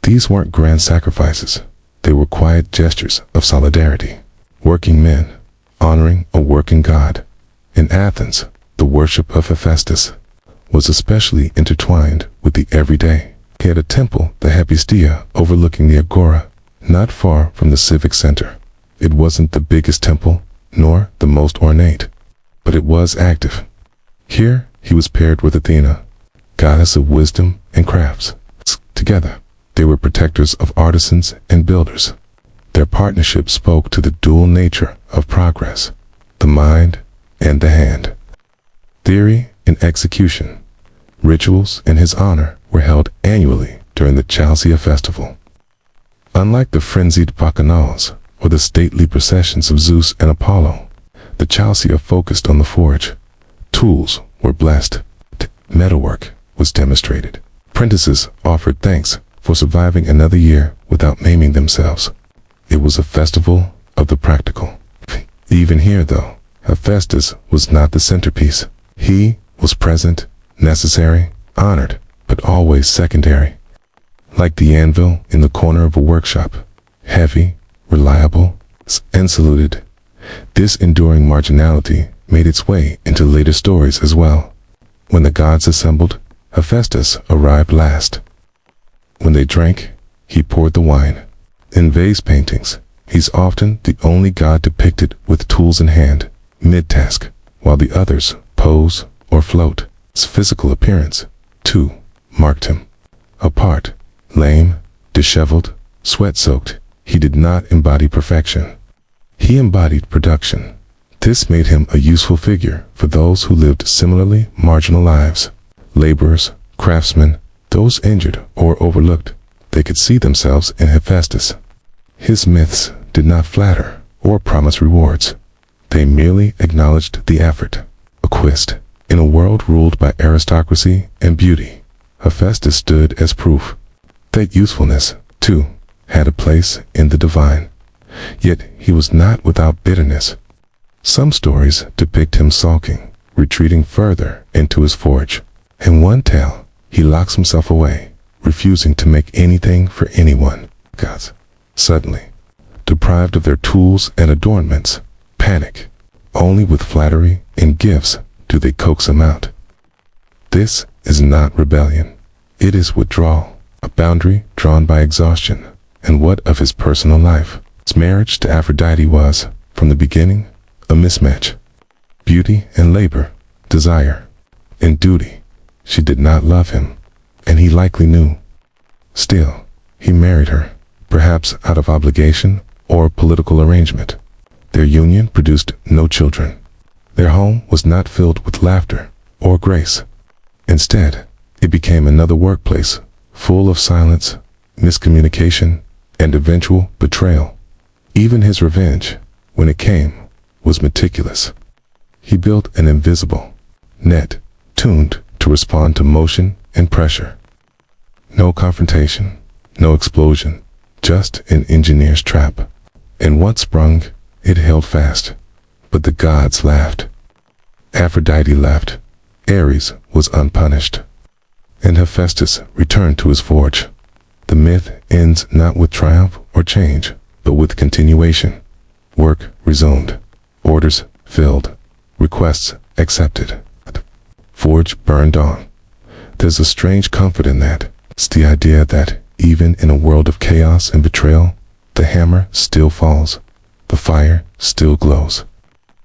These weren't grand sacrifices, they were quiet gestures of solidarity. Working men, honoring a working god. In Athens, the worship of Hephaestus was especially intertwined with the everyday. He had a temple, the Hephaestia, overlooking the agora, not far from the civic center. It wasn't the biggest temple, nor the most ornate, but it was active. Here, he was paired with Athena, goddess of wisdom and crafts. Together, they were protectors of artisans and builders. Their partnership spoke to the dual nature of progress, the mind and the hand. Theory and execution. Rituals in his honor were held annually during the Chalcea festival. Unlike the frenzied bacchanals or the stately processions of Zeus and Apollo, the Chalcea focused on the forge. Tools were blessed. Metalwork was demonstrated. Apprentices offered thanks for surviving another year without maiming themselves. It was a festival of the practical. Even here, though, Hephaestus was not the centerpiece. He was present, necessary, honored, but always secondary. Like the anvil in the corner of a workshop, heavy, reliable, and saluted. This enduring marginality made its way into later stories as well. When the gods assembled, Hephaestus arrived last. When they drank, he poured the wine. In vase paintings, he's often the only god depicted with tools in hand, mid-task, while the others pose or float. His physical appearance, too, marked him. Apart, lame, disheveled, sweat-soaked, he did not embody perfection. He embodied production. This made him a useful figure for those who lived similarly marginal lives. Laborers, craftsmen, those injured or overlooked, they could see themselves in Hephaestus. His myths did not flatter or promise rewards. They merely acknowledged the effort. A quest. In a world ruled by aristocracy and beauty, Hephaestus stood as proof that usefulness, too, had a place in the divine. Yet he was not without bitterness. Some stories depict him sulking, retreating further into his forge. In one tale, he locks himself away, refusing to make anything for anyone. Gods, suddenly, deprived of their tools and adornments, panic. Only with flattery and gifts do they coax him out. This is not rebellion. It is withdrawal, a boundary drawn by exhaustion. And what of his personal life? His marriage to Aphrodite was, from the beginning, a mismatch. Beauty and labor, desire and duty. She did not love him, and he likely knew. Still, he married her, perhaps out of obligation or political arrangement. Their union produced no children. Their home was not filled with laughter or grace. Instead, it became another workplace, full of silence, miscommunication, and eventual betrayal. Even his revenge, when it came, was meticulous. He built an invisible net, tuned to respond to motion and pressure. No confrontation, no explosion, just an engineer's trap. And once sprung, it held fast. But the gods laughed. Aphrodite laughed. Ares was unpunished. And Hephaestus returned to his forge. The myth ends not with triumph or change, but with continuation. Work resumed, orders filled, requests accepted. Forge burned on. There's a strange comfort in that. It's the idea that, even in a world of chaos and betrayal, the hammer still falls, the fire still glows,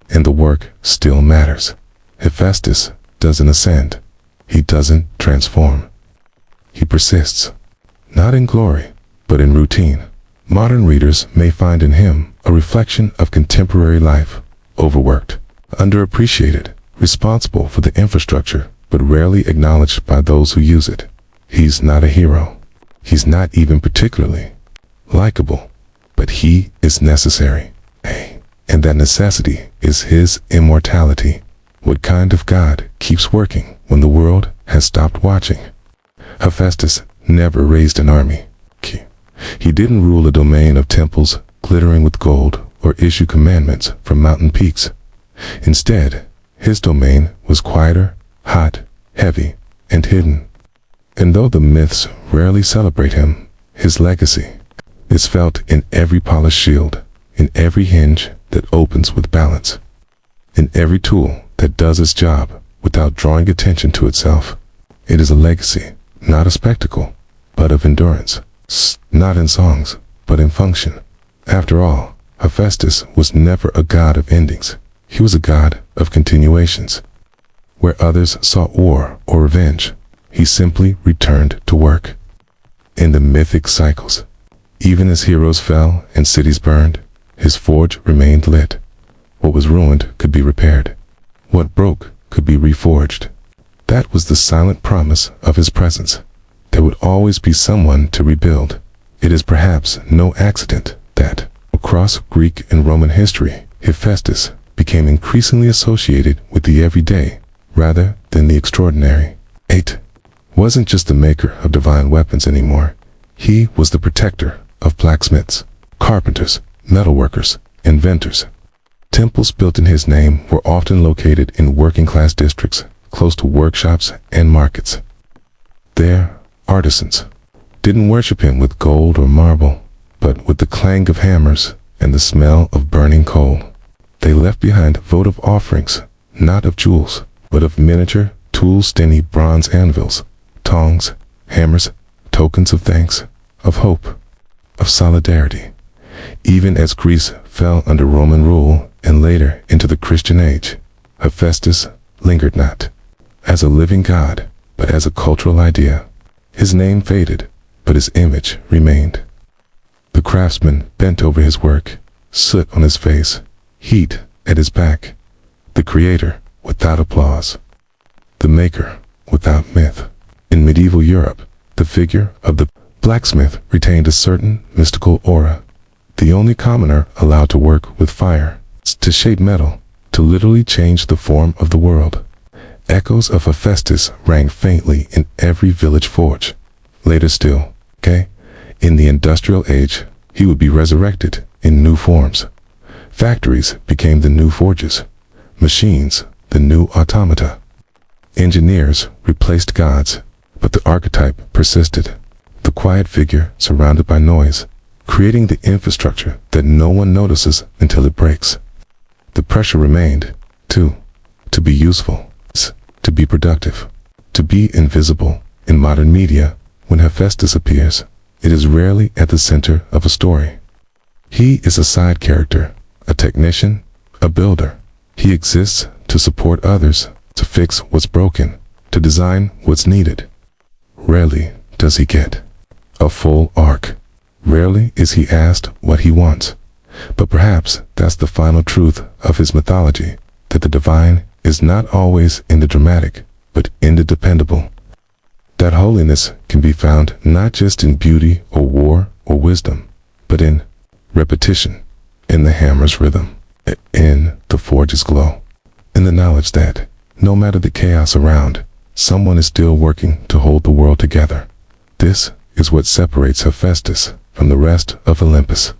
and the work still matters. Hephaestus doesn't ascend. He doesn't transform. He persists, not in glory, but in routine. Modern readers may find in him a reflection of contemporary life, overworked, underappreciated, responsible for the infrastructure, but rarely acknowledged by those who use it. He's not a hero. He's not even particularly likable, but he is necessary. And that necessity is his immortality. What kind of God keeps working when the world has stopped watching? Hephaestus never raised an army. He didn't rule a domain of temples glittering with gold or issue commandments from mountain peaks. Instead, his domain was quieter, hot, heavy, and hidden. And though the myths rarely celebrate him, his legacy is felt in every polished shield, in every hinge that opens with balance, in every tool that does its job without drawing attention to itself. It is a legacy, not a spectacle, but of endurance, not in songs, but in function. After all, Hephaestus was never a god of endings. He was a god of continuations. Where others sought war or revenge, he simply returned to work. In the mythic cycles, even as heroes fell and cities burned, his forge remained lit. What was ruined could be repaired. What broke could be reforged. That was the silent promise of his presence. There would always be someone to rebuild. It is perhaps no accident that, across Greek and Roman history, Hephaestus became increasingly associated with the everyday rather than the extraordinary. 8. Wasn't just the maker of divine weapons anymore. He was the protector of blacksmiths, carpenters, metalworkers, inventors. Temples built in his name were often located in working-class districts, close to workshops and markets. There, artisans didn't worship him with gold or marble, but with the clang of hammers and the smell of burning coal. They left behind votive offerings, not of jewels, but of miniature, tool-stinny bronze anvils, tongs, hammers, tokens of thanks, of hope, of solidarity. Even as Greece fell under Roman rule and later into the Christian age, Hephaestus lingered not as a living god, but as a cultural idea. His name faded, but his image remained. The craftsman bent over his work, soot on his face, heat at his back. The creator without applause. The maker without myth. In medieval Europe, the figure of the blacksmith retained a certain mystical aura. The only commoner allowed to work with fire, to shape metal, to literally change the form of the world. Echoes of Hephaestus rang faintly in every village forge. Later still, in the industrial age, he would be resurrected in new forms. Factories became the new forges, machines the new automata. Engineers replaced gods, but the archetype persisted. The quiet figure surrounded by noise, creating the infrastructure that no one notices until it breaks. The pressure remained, to be useful, to be productive, to be invisible. In modern media, when Hephaestus appears, it is rarely at the center of a story. He is a side character, a technician, a builder. He exists to support others, to fix what's broken, to design what's needed. Rarely does he get a full arc. Rarely is he asked what he wants. But perhaps that's the final truth of his mythology, that the divine is not always in the dramatic, but in the dependable. That holiness can be found not just in beauty or war or wisdom, but in repetition, in the hammer's rhythm, in the forge's glow, in the knowledge that, no matter the chaos around, someone is still working to hold the world together. This is what separates Hephaestus from the rest of Olympus.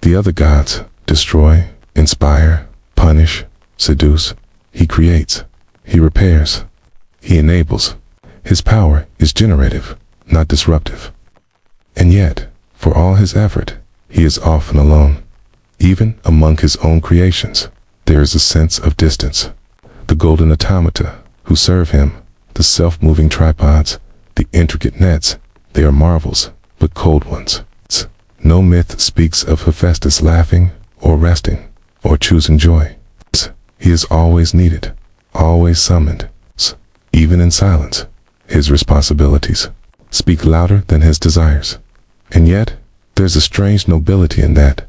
The other gods destroy, inspire, punish, seduce. He creates, he repairs, he enables, His power is generative, not disruptive. And yet, for all his effort, he is often alone. Even among his own creations, there is a sense of distance. The golden automata who serve him, the self-moving tripods, the intricate nets, they are marvels, but cold ones. No myth speaks of Hephaestus laughing, or resting, or choosing joy. He is always needed, always summoned. Even in silence, his responsibilities speak louder than his desires. And yet, there's a strange nobility in that.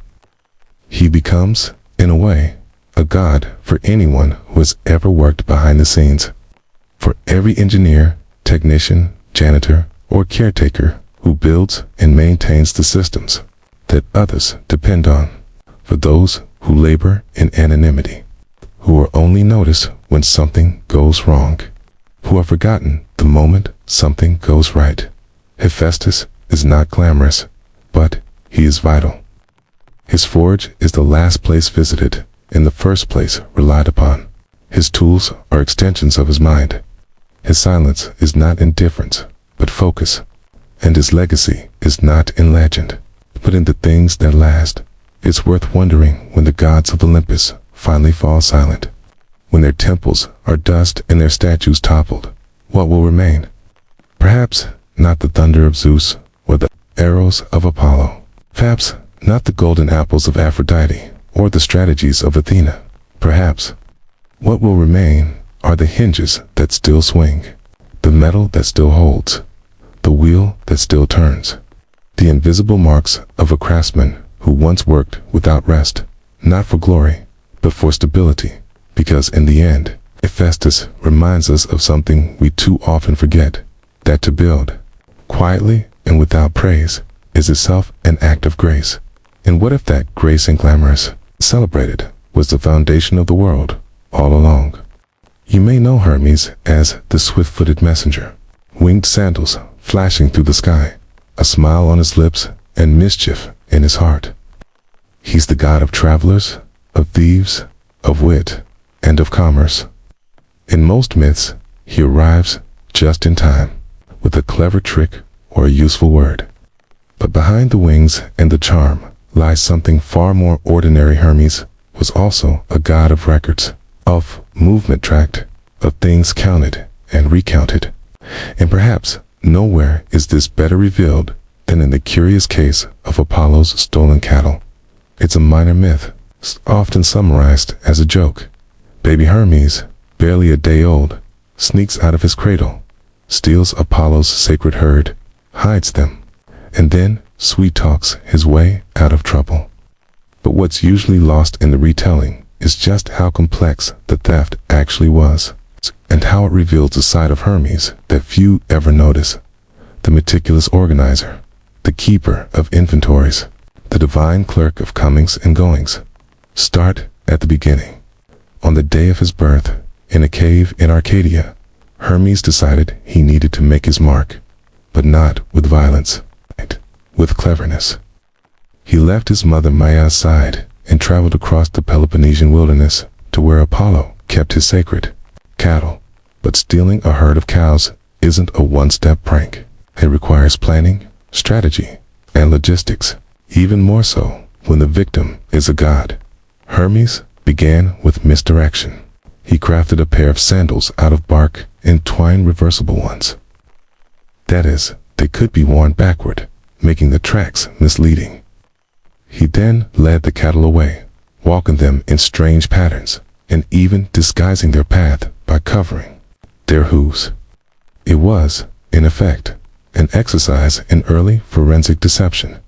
He becomes, in a way, a god for anyone who has ever worked behind the scenes. For every engineer, technician, janitor, or caretaker who builds and maintains the systems that others depend on. For those who labor in anonymity, who are only noticed when something goes wrong, who are forgotten the moment something goes right. Hephaestus is not glamorous, but he is vital. His forge is the last place visited, in the first place relied upon. His tools are extensions of his mind. His silence is not indifference, but focus. And his legacy is not in legend, but in the things that last. It's worth wondering when the gods of Olympus finally fall silent, when their temples are dust and their statues toppled, what will remain? Perhaps not the thunder of Zeus or the arrows of Apollo. Perhaps not the golden apples of Aphrodite or the strategies of Athena. Perhaps what will remain are the hinges that still swing, the metal that still holds, the wheel that still turns, the invisible marks of a craftsman who once worked without rest, not for glory, but for stability, because in the end, Hephaestus reminds us of something we too often forget, that to build, quietly and without praise, is itself an act of grace. And what if that grace and glamorous, celebrated, was the foundation of the world, all along? You may know Hermes as the swift-footed messenger, winged sandals flashing through the sky, a smile on his lips and mischief in his heart. He's the god of travelers, of thieves, of wit, and of commerce. In most myths, he arrives just in time, with a clever trick or a useful word. But behind the wings and the charm lies something far more ordinary. Hermes was also a god of records, of movement tracked, of things counted and recounted. And perhaps nowhere is this better revealed than in the curious case of Apollo's stolen cattle. It's a minor myth, often summarized as a joke. Baby Hermes, barely a day old, sneaks out of his cradle, steals Apollo's sacred herd, hides them, and then sweet-talks his way out of trouble. But what's usually lost in the retelling is just how complex the theft actually was, and how it reveals a side of Hermes that few ever notice. The meticulous organizer, the keeper of inventories, the divine clerk of comings and goings. Start at the beginning. On the day of his birth, in a cave in Arcadia, Hermes decided he needed to make his mark, but not with violence, with cleverness. He left his mother Maia's side and traveled across the Peloponnesian wilderness to where Apollo kept his sacred cattle. But stealing a herd of cows isn't a one-step prank. It requires planning, strategy, and logistics, even more so when the victim is a god. Hermes began with misdirection. He crafted a pair of sandals out of bark and twined reversible ones. That is, they could be worn backward, making the tracks misleading. He then led the cattle away, walking them in strange patterns, and even disguising their path by covering their hooves. It was, in effect, an exercise in early forensic deception.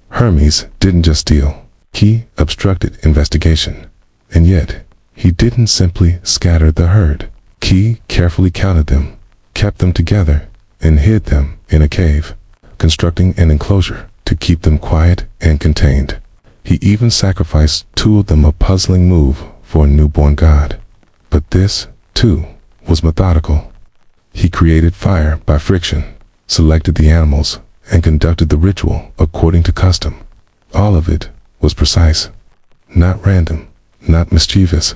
Hermes didn't just steal, he obstructed investigation. And yet, he didn't simply scatter the herd. He carefully counted them, kept them together, and hid them in a cave, constructing an enclosure to keep them quiet and contained. He even sacrificed two of them, a puzzling move for a newborn god. But this, too, was methodical. He created fire by friction, selected the animals, and conducted the ritual according to custom. All of it was precise, not random, not mischievous,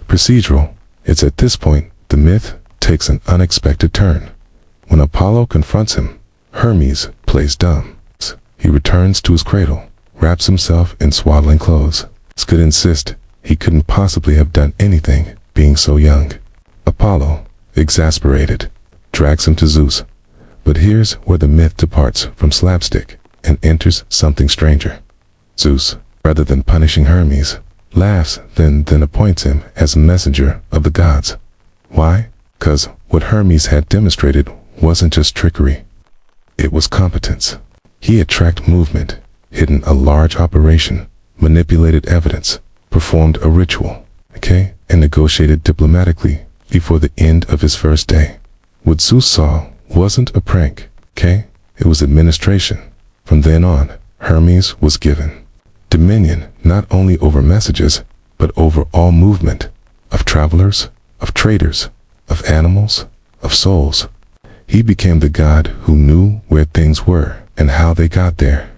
procedural. It's at this point the myth takes an unexpected turn. When Apollo confronts him, Hermes plays dumb. He returns to his cradle, wraps himself in swaddling clothes. Could insist he couldn't possibly have done anything, being so young. Apollo, exasperated, drags him to Zeus. But here's where the myth departs from slapstick and enters something stranger. Zeus, rather than punishing Hermes, laughs, then appoints him as a messenger of the gods. Why? 'Cause what Hermes had demonstrated wasn't just trickery. It was competence. He had tracked movement, hidden a large operation, manipulated evidence, performed a ritual, and negotiated diplomatically before the end of his first day. What Zeus saw wasn't a prank, it was administration. From then on, Hermes was given dominion not only over messages, but over all movement, of travelers, of traders, of animals, of souls. He became the god who knew where things were and how they got there.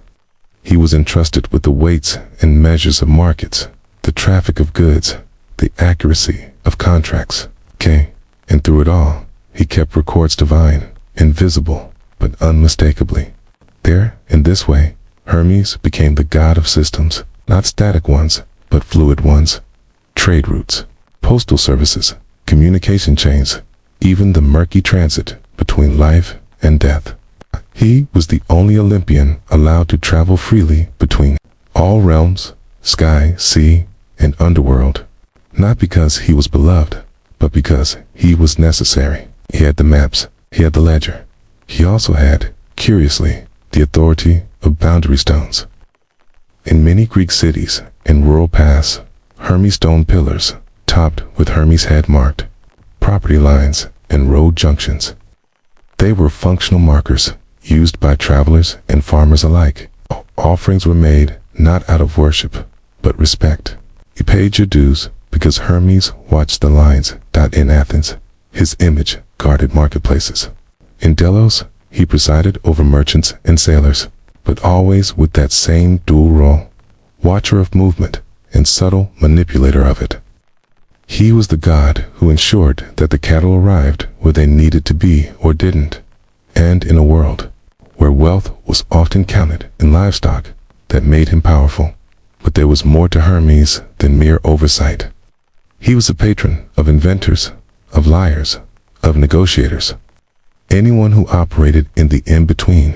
He was entrusted with the weights and measures of markets, the traffic of goods, the accuracy of contracts, and through it all, he kept records divine, invisible, but unmistakably there. In this way, Hermes became the god of systems, not static ones, but fluid ones. Trade routes, postal services, communication chains, even the murky transit between life and death. He was the only Olympian allowed to travel freely between all realms, sky, sea, and underworld. Not because he was beloved, but because he was necessary. He had the maps, he had the ledger. He also had, curiously, the authority of boundary stones. In many Greek cities and rural paths, Hermes stone pillars, topped with Hermes' head marked property lines and road junctions. They were functional markers used by travelers and farmers alike. Offerings were made not out of worship, but respect. You paid your dues because Hermes watched the lines. In Athens, his image guarded marketplaces. In Delos, he presided over merchants and sailors, but always with that same dual role, watcher of movement and subtle manipulator of it. He was the god who ensured that the cattle arrived where they needed to be or didn't. And in a world where wealth was often counted in livestock, that made him powerful. But there was more to Hermes than mere oversight. He was a patron of inventors, of liars, of negotiators. Anyone who operated in the in-between,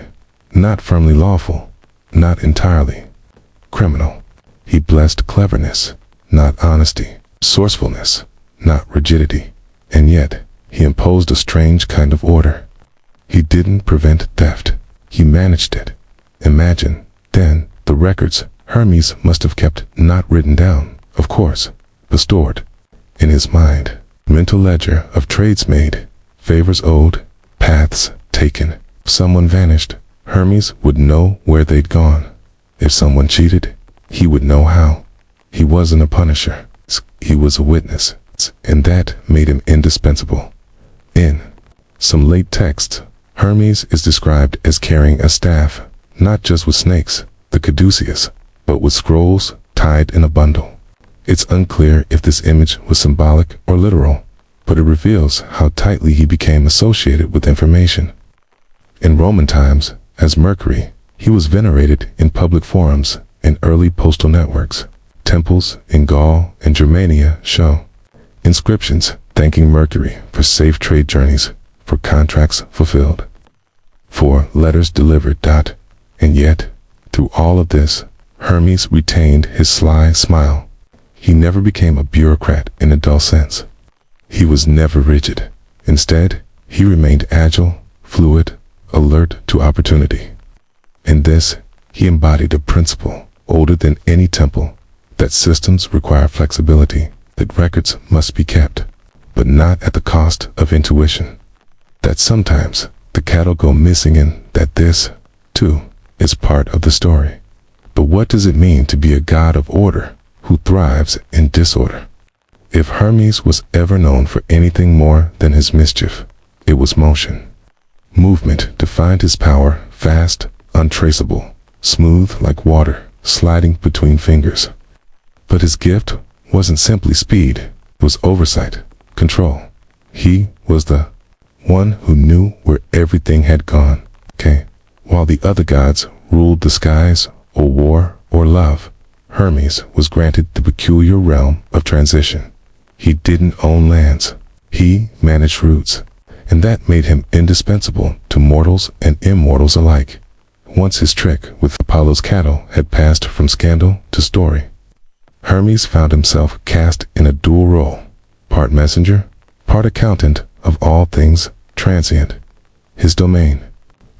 not firmly lawful, not entirely criminal. He blessed cleverness, not honesty, resourcefulness, not rigidity. And yet, he imposed a strange kind of order. He didn't prevent theft, he managed it. Imagine, then, the records Hermes must have kept, not written down, of course, but stored in his mind. Mental ledger of trades made, favors owed, paths taken. If someone vanished, Hermes would know where they'd gone. If someone cheated, he would know how. He wasn't a punisher, he was a witness, and that made him indispensable. In some late texts, Hermes is described as carrying a staff, not just with snakes, the caduceus, but with scrolls tied in a bundle. It's unclear if this image was symbolic or literal, but it reveals how tightly he became associated with information. In Roman times, as Mercury, he was venerated in public forums and early postal networks. Temples in Gaul and Germania show inscriptions thanking Mercury for safe trade journeys, for contracts fulfilled, for letters delivered. And yet, through all of this, Hermes retained his sly smile. He never became a bureaucrat in a dull sense. He was never rigid. Instead, he remained agile, fluid, alert to opportunity. In this, he embodied a principle older than any temple, that systems require flexibility, that records must be kept, but not at the cost of intuition. That sometimes the cattle go missing, and that this, too, is part of the story. But what does it mean to be a god of order who thrives in disorder? If Hermes was ever known for anything more than his mischief, it was motion. Movement defined his power, fast, untraceable, smooth like water, sliding between fingers. But his gift wasn't simply speed, it was oversight, control. He was the one who knew where everything had gone. Okay. While the other gods ruled the skies, or war, or love, Hermes was granted the peculiar realm of transition. He didn't own lands. He managed roots, and that made him indispensable to mortals and immortals alike. Once his trick with Apollo's cattle had passed from scandal to story, Hermes found himself cast in a dual role, part messenger, part accountant of all things transient. His domain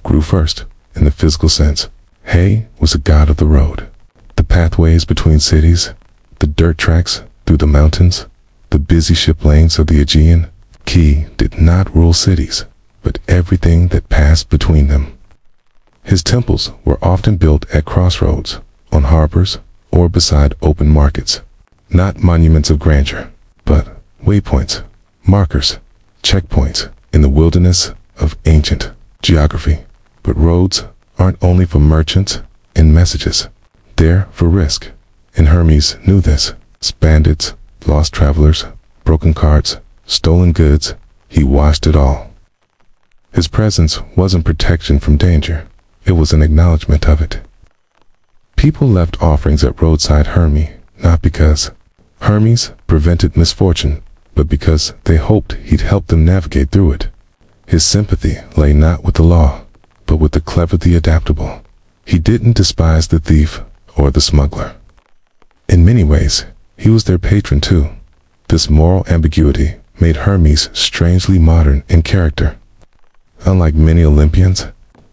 grew first in the physical sense. He was a god of the road, the pathways between cities, the dirt tracks through the mountains, the busy ship lanes of the Aegean. He did not rule cities, but everything that passed between them. His temples were often built at crossroads, on harbors, or beside open markets. Not monuments of grandeur, but waypoints, markers, checkpoints in the wilderness of ancient geography. But roads aren't only for merchants and messages. They're for risk, and Hermes knew this. Bandits, lost travelers, broken carts, stolen goods, he watched it all. His presence wasn't protection from danger. It was an acknowledgement of it. People left offerings at roadside Hermes, not because Hermes prevented misfortune, but because they hoped he'd help them navigate through it. His sympathy lay not with the law, but with the clever, the adaptable. He didn't despise the thief or the smuggler. In many ways, he was their patron too. This moral ambiguity made Hermes strangely modern in character. Unlike many Olympians,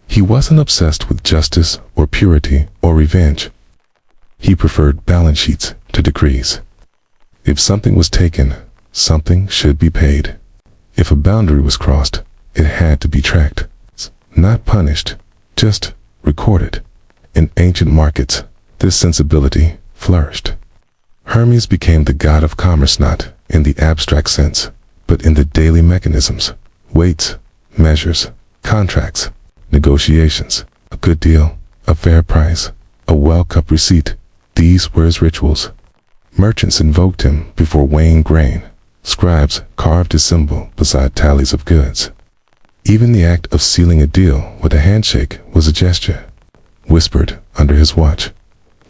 he wasn't obsessed with justice or purity or revenge. He preferred balance sheets to decrees. If something was taken, something should be paid. If a boundary was crossed, it had to be tracked. Not punished, just recorded. In ancient markets, this sensibility flourished. Hermes became the god of commerce not in the abstract sense, but in the daily mechanisms, weights, measures, contracts, negotiations, a good deal, a fair price, a well-kept receipt. These were his rituals. Merchants invoked him before weighing grain. Scribes carved his symbol beside tallies of goods. Even the act of sealing a deal with a handshake was a gesture, whispered under his watch.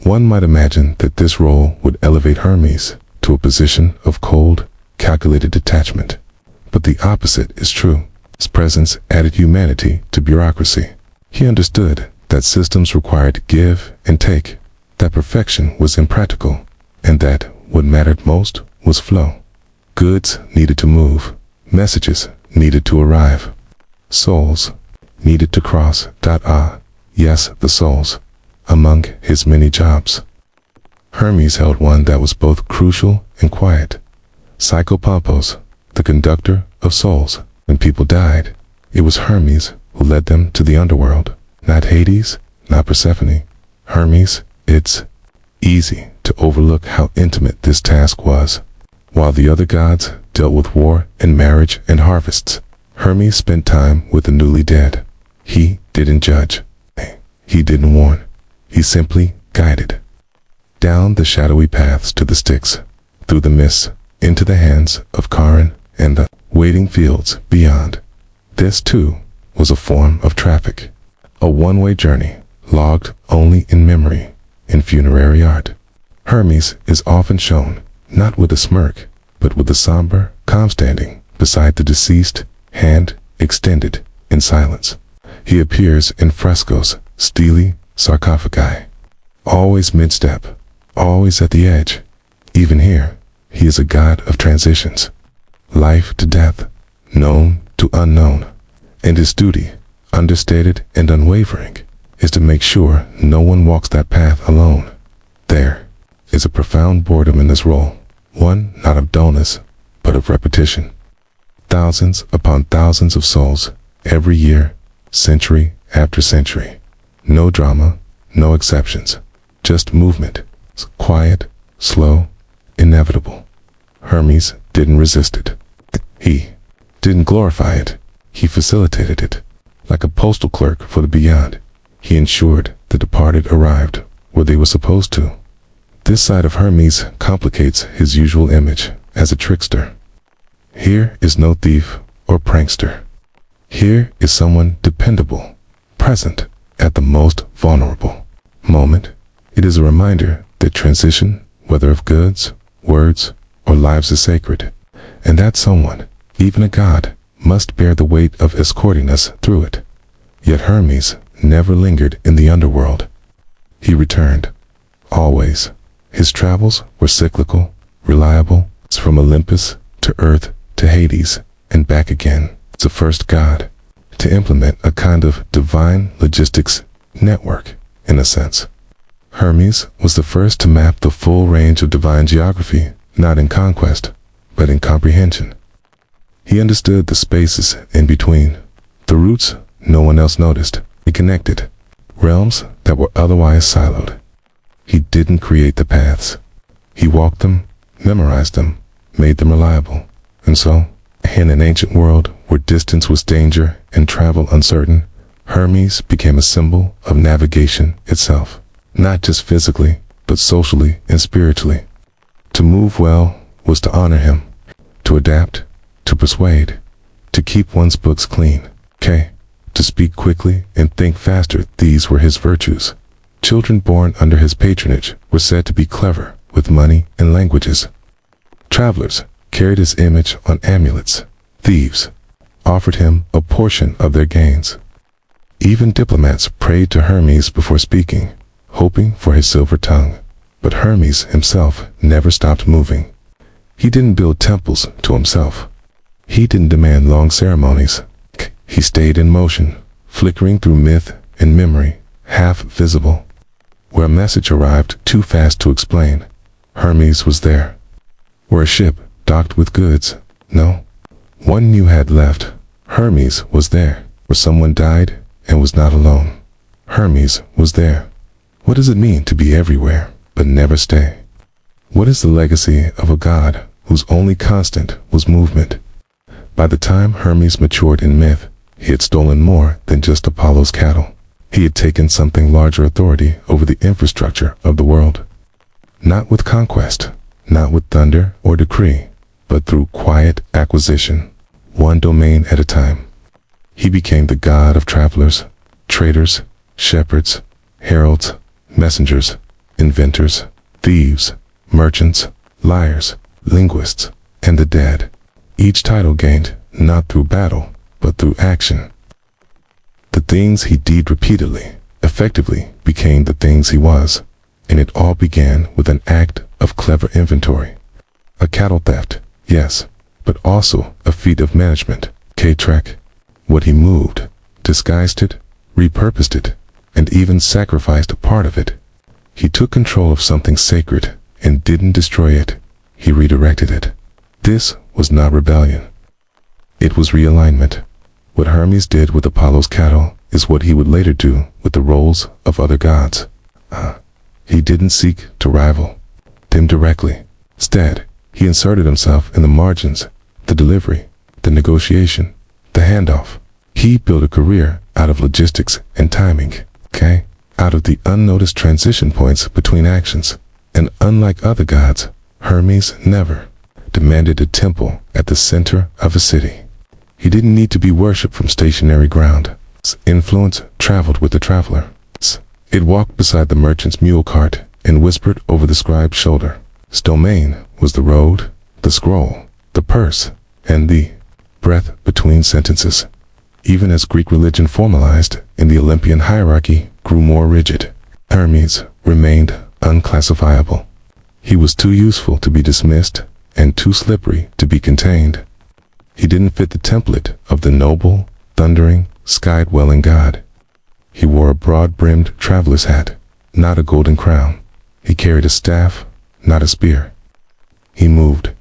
One might imagine that this role would elevate Hermes to a position of cold, calculated detachment. But the opposite is true. His presence added humanity to bureaucracy. He understood that systems required give and take, that perfection was impractical, and that what mattered most was flow. Goods needed to move, messages needed to arrive, souls needed to cross. Yes, the souls, among his many jobs. Hermes held one that was both crucial and quiet. Psychopompos, the conductor of souls. When people died, it was Hermes who led them to the underworld. Not Hades, not Persephone. Hermes. It's easy to overlook how intimate this task was. While the other gods dealt with war and marriage and harvests, Hermes spent time with the newly dead. He didn't judge. He didn't warn. He simply guided. Down the shadowy paths to the Styx, through the mists, into the hands of Charon and the waiting fields beyond. This, too, was a form of traffic. A one-way journey, logged only in memory, in funerary art. Hermes is often shown, not with a smirk, but with a somber calm standing beside the deceased, hand extended in silence. He appears in frescoes, steely sarcophagi. Always mid-step, always at the edge. Even here, he is a god of transitions. Life to death, known to unknown. And his duty, understated and unwavering, is to make sure no one walks that path alone. There is a profound boredom in this role, one not of dullness, but of repetition. Thousands upon thousands of souls, every year, century after century. No drama, no exceptions, just movement, quiet, slow, inevitable. Hermes didn't resist it. He didn't glorify it. He facilitated it. Like a postal clerk for the beyond, he ensured the departed arrived where they were supposed to. This side of Hermes complicates his usual image as a trickster. Here is no thief or prankster. Here is someone dependable, present at the most vulnerable moment. It is a reminder that transition, whether of goods, words, or lives, is sacred, and that someone, even a god, must bear the weight of escorting us through it. Yet Hermes never lingered in the underworld. He returned, always. His travels were cyclical, reliable, from Olympus to Earth to Hades and back again. As the first god to implement a kind of divine logistics network, in a sense. Hermes was the first to map the full range of divine geography, not in conquest, but in comprehension. He understood the spaces in between, the routes no one else noticed. He connected realms that were otherwise siloed. He didn't create the paths. He walked them, memorized them, made them reliable. And so, in an ancient world where distance was danger and travel uncertain, Hermes became a symbol of navigation itself, not just physically, but socially and spiritually. To move well was to honor him, to adapt, to persuade, to keep one's books clean, to speak quickly and think faster. These were his virtues. Children born under his patronage were said to be clever with money and languages. Travelers carried his image on amulets. Thieves offered him a portion of their gains. Even diplomats prayed to Hermes before speaking, hoping for his silver tongue. But Hermes himself never stopped moving. He didn't build temples to himself. He didn't demand long ceremonies. He stayed in motion, flickering through myth and memory, half visible. Where a message arrived too fast to explain, Hermes was there. Where a ship docked with goods, no one knew had left, Hermes was there. Where someone died and was not alone, Hermes was there. What does it mean to be everywhere, but never stay? What is the legacy of a god whose only constant was movement? By the time Hermes matured in myth, he had stolen more than just Apollo's cattle. He had taken something larger, authority over the infrastructure of the world. Not with conquest, not with thunder or decree, but through quiet acquisition, one domain at a time. He became the god of travelers, traders, shepherds, heralds, messengers, inventors, thieves, merchants, liars, linguists, and the dead. Each title gained not through battle, but through action. The things he did repeatedly, effectively, became the things he was, and it all began with an act of clever inventory. A cattle theft, yes, but also a feat of management. K-Trek. What he moved, disguised it, repurposed it, and even sacrificed a part of it. He took control of something sacred and didn't destroy it. He redirected it. This was not rebellion. It was realignment. What Hermes did with Apollo's cattle is what he would later do with the roles of other gods. He didn't seek to rival them directly. Instead, he inserted himself in the margins, the delivery, the negotiation, the handoff. He built a career out of logistics and timing, out of the unnoticed transition points between actions. And unlike other gods, Hermes never demanded a temple at the center of a city. He didn't need to be worshipped from stationary ground. His influence traveled with the traveler. It walked beside the merchant's mule cart and whispered over the scribe's shoulder. His domain was the road, the scroll, the purse, and the breath between sentences. Even as Greek religion formalized and the Olympian hierarchy grew more rigid, Hermes remained unclassifiable. He was too useful to be dismissed and too slippery to be contained. He didn't fit the template of the noble, thundering, sky-dwelling god. He wore a broad-brimmed traveler's hat, not a golden crown. He carried a staff, not a spear. He moved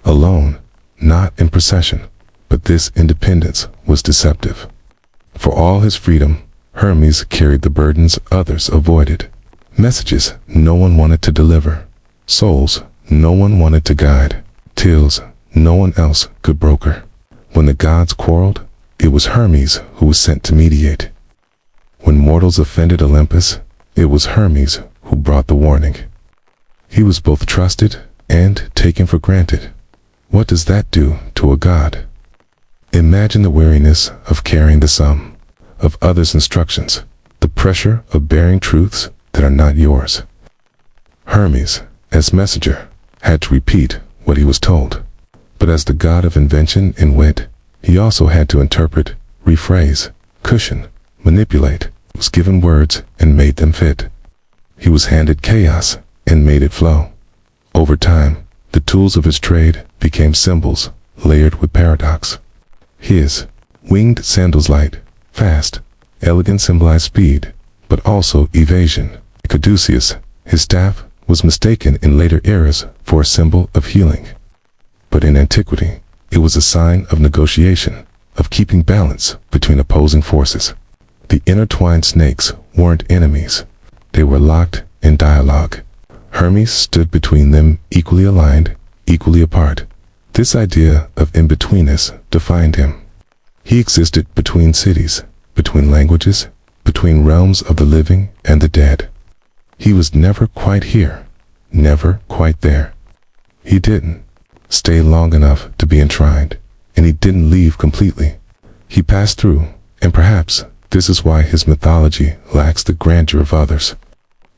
alone, not in procession, but this independence was deceptive. For all his freedom, Hermes carried the burdens others avoided. Messages no one wanted to deliver. Souls no one wanted to guide. Tales no one else could broker. When the gods quarreled, it was Hermes who was sent to mediate. When mortals offended Olympus, it was Hermes who brought the warning. He was both trusted and taken for granted. What does that do to a god? Imagine the weariness of carrying the sum of others' instructions, the pressure of bearing truths that are not yours. Hermes, as messenger, had to repeat what he was told. But as the god of invention and wit, he also had to interpret, rephrase, cushion, manipulate. He was given words and made them fit. He was handed chaos and made it flow. Over time, the tools of his trade became symbols layered with paradox. His winged sandals light, fast, elegant symbolized speed, but also evasion. Like Odysseus, his staff was mistaken in later eras for a symbol of healing. But in antiquity, it was a sign of negotiation, of keeping balance between opposing forces. The intertwined snakes weren't enemies. They were locked in dialogue. Hermes stood between them, equally aligned, equally apart. This idea of in-betweenness defined him. He existed between cities, between languages, between realms of the living and the dead. He was never quite here, never quite there. He didn't stay long enough to be enshrined, and he didn't leave completely. He passed through, and perhaps this is why his mythology lacks the grandeur of others.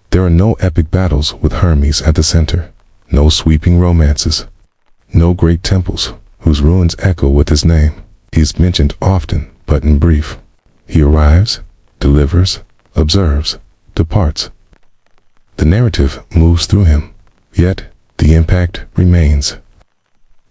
There are no epic battles with Hermes at the center, no sweeping romances, no great temples whose ruins echo with his name. He's mentioned often, but in brief. He arrives, delivers, observes, departs. The narrative moves through him, yet the impact remains.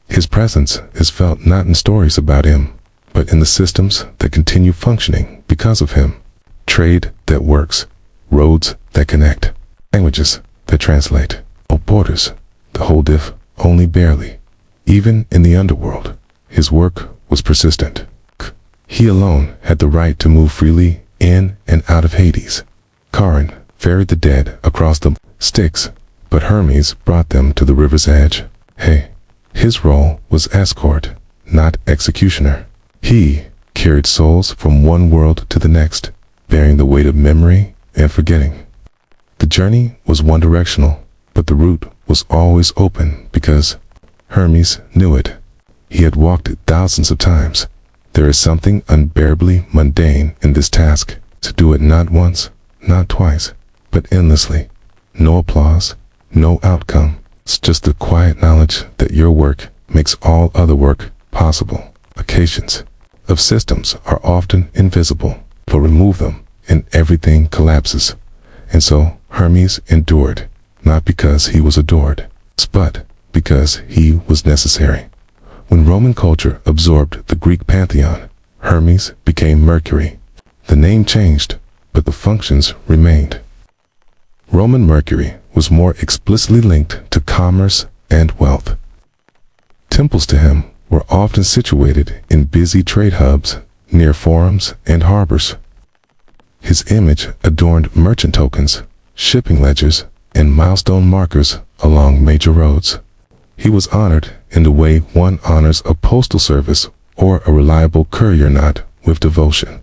His presence is felt not in stories about him, but in the systems that continue functioning because of him. Trade that works, roads that connect, languages that translate. No borders that hold if only barely. Even in the underworld, his work was persistent. He alone had the right to move freely in and out of Hades. Charon ferried the dead across the Styx, but Hermes brought them to the river's edge. His role was escort, not executioner. He carried souls from one world to the next, bearing the weight of memory and forgetting. The journey was one-directional, but the route was always open because Hermes knew it. He had walked it thousands of times. There is something unbearably mundane in this task, to do it not once, not twice, but endlessly. No applause, no outcome. It's just the quiet knowledge that your work makes all other work possible. Occasions of systems are often invisible, but remove them and everything collapses. And so Hermes endured, not because he was adored, but because he was necessary. When Roman culture absorbed the Greek pantheon, Hermes became Mercury. The name changed, but the functions remained. Roman Mercury was more explicitly linked to commerce and wealth. Temples to him were often situated in busy trade hubs, near forums and harbors. His image adorned merchant tokens, shipping ledgers, and milestone markers along major roads. He was honored in the way one honors a postal service or a reliable courier, not with devotion,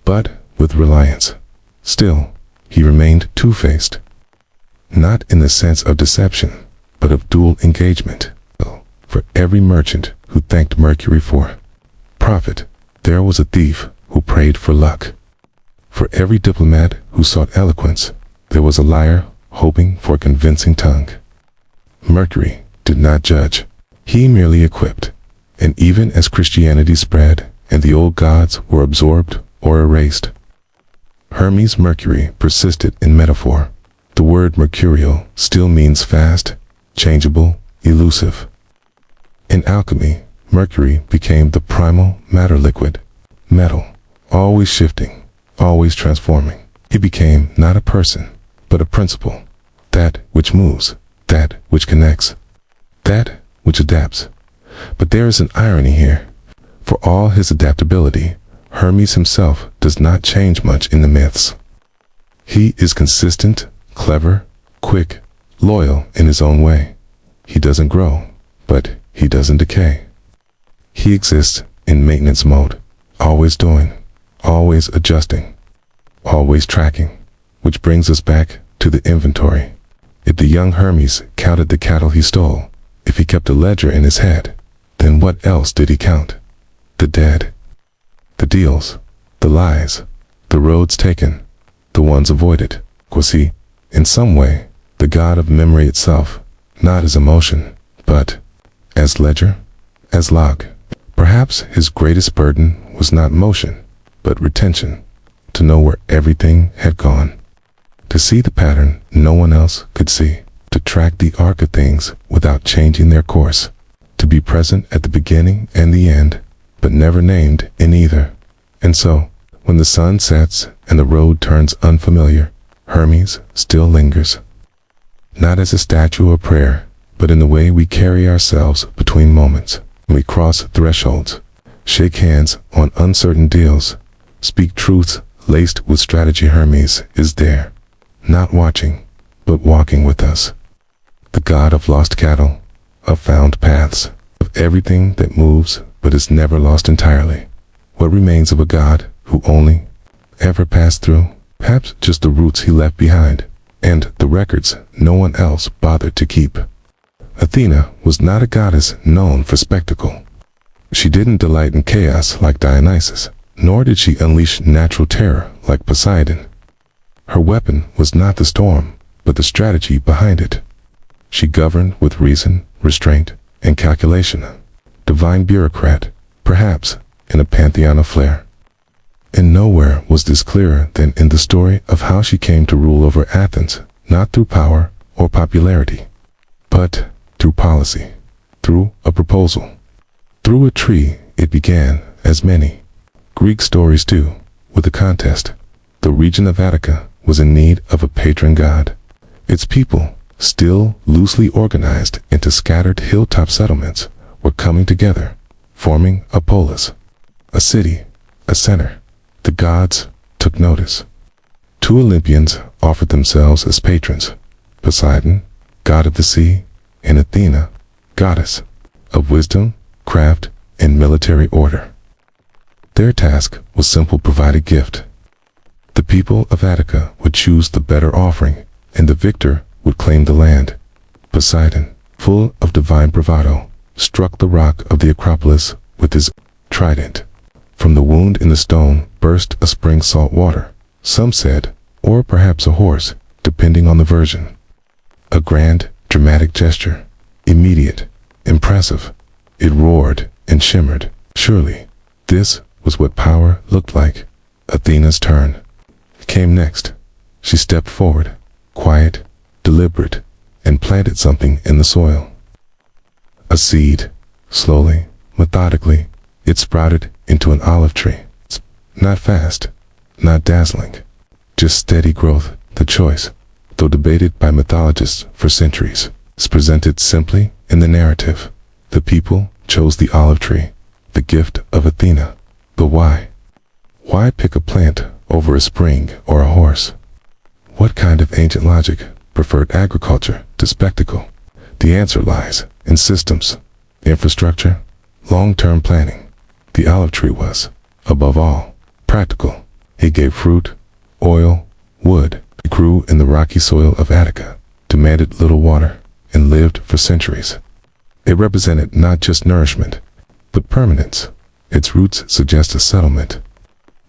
but with reliance. Still, he remained two-faced, not in the sense of deception, but of dual engagement. For every merchant who thanked Mercury for profit, there was a thief who prayed for luck. For every diplomat who sought eloquence, there was a liar hoping for a convincing tongue. Mercury did not judge. He merely equipped. And even as Christianity spread and the old gods were absorbed or erased, Hermes Mercury persisted in metaphor. The word mercurial still means fast, changeable, elusive. In alchemy, Mercury became the primal matter liquid, metal, always shifting, always transforming. He became not a person, but a principle, that which moves, that which connects, that which adapts. But there is an irony here. For all his adaptability, Hermes himself does not change much in the myths. He is consistent, clever, quick, loyal in his own way. He doesn't grow, but he doesn't decay. He exists in maintenance mode, always doing, always adjusting, always tracking, which brings us back to the inventory. If the young Hermes counted the cattle he stole, if he kept a ledger in his head, then what else did he count? the dead, the deals, the lies, the roads taken, the ones avoided. Was he, in some way, the god of memory itself, not as emotion, but as ledger, as log? Perhaps his greatest burden was not motion, but retention, to know where everything had gone, to see the pattern no one else could see, to track the arc of things without changing their course, to be present at the beginning and the end, but never named in either. And so, when the sun sets and the road turns unfamiliar, Hermes still lingers, not as a statue or prayer, but in the way we carry ourselves between moments. We cross thresholds, shake hands on uncertain deals, speak truths laced with strategy. Hermes is there, not watching, but walking with us. The god of lost cattle, of found paths, of everything that moves but is never lost entirely. What remains of a god who only ever passed through? Perhaps just the roots he left behind, and the records no one else bothered to keep. Athena was not a goddess known for spectacle. She didn't delight in chaos like Dionysus, nor did she unleash natural terror like Poseidon. Her weapon was not the storm, but the strategy behind it. She governed with reason, restraint, and calculation. Divine bureaucrat, perhaps, in a pantheon of flair. And nowhere was this clearer than in the story of how she came to rule over Athens, not through power or popularity, but through policy, through a proposal. Through a tree it began, as many Greek stories do, with a contest. The region of Attica was in need of a patron god. Its people, still loosely organized into scattered hilltop settlements, were coming together, forming a polis, a city, a center. The gods took notice. 2 Olympians offered themselves as patrons: Poseidon, god of the sea, and Athena, goddess of wisdom, craft, and military order. Their task was simple: provide a gift. The people of Attica would choose the better offering, and the victor would claim the land. Poseidon, full of divine bravado, struck the rock of the Acropolis with his trident. From the wound in the stone burst a spring salt water, some said, or perhaps a horse, depending on the version. A grand, dramatic gesture, immediate, impressive. It roared and shimmered. Surely, this was what power looked like. Athena's turn came next. She stepped forward, quiet, deliberate, and planted something in the soil. A seed. Slowly, methodically, it sprouted into an olive tree. Not fast, not dazzling, just steady growth. The choice, though debated by mythologists for centuries, is presented simply in the narrative. The people chose the olive tree, the gift of Athena. But why? Why pick a plant over a spring or a horse? What kind of ancient logic preferred agriculture to spectacle? The answer lies in systems, infrastructure, long-term planning. The olive tree was, above all, practical. It gave fruit, oil, wood. It grew in the rocky soil of Attica, demanded little water, and lived for centuries. It represented not just nourishment, but permanence. Its roots suggest a settlement.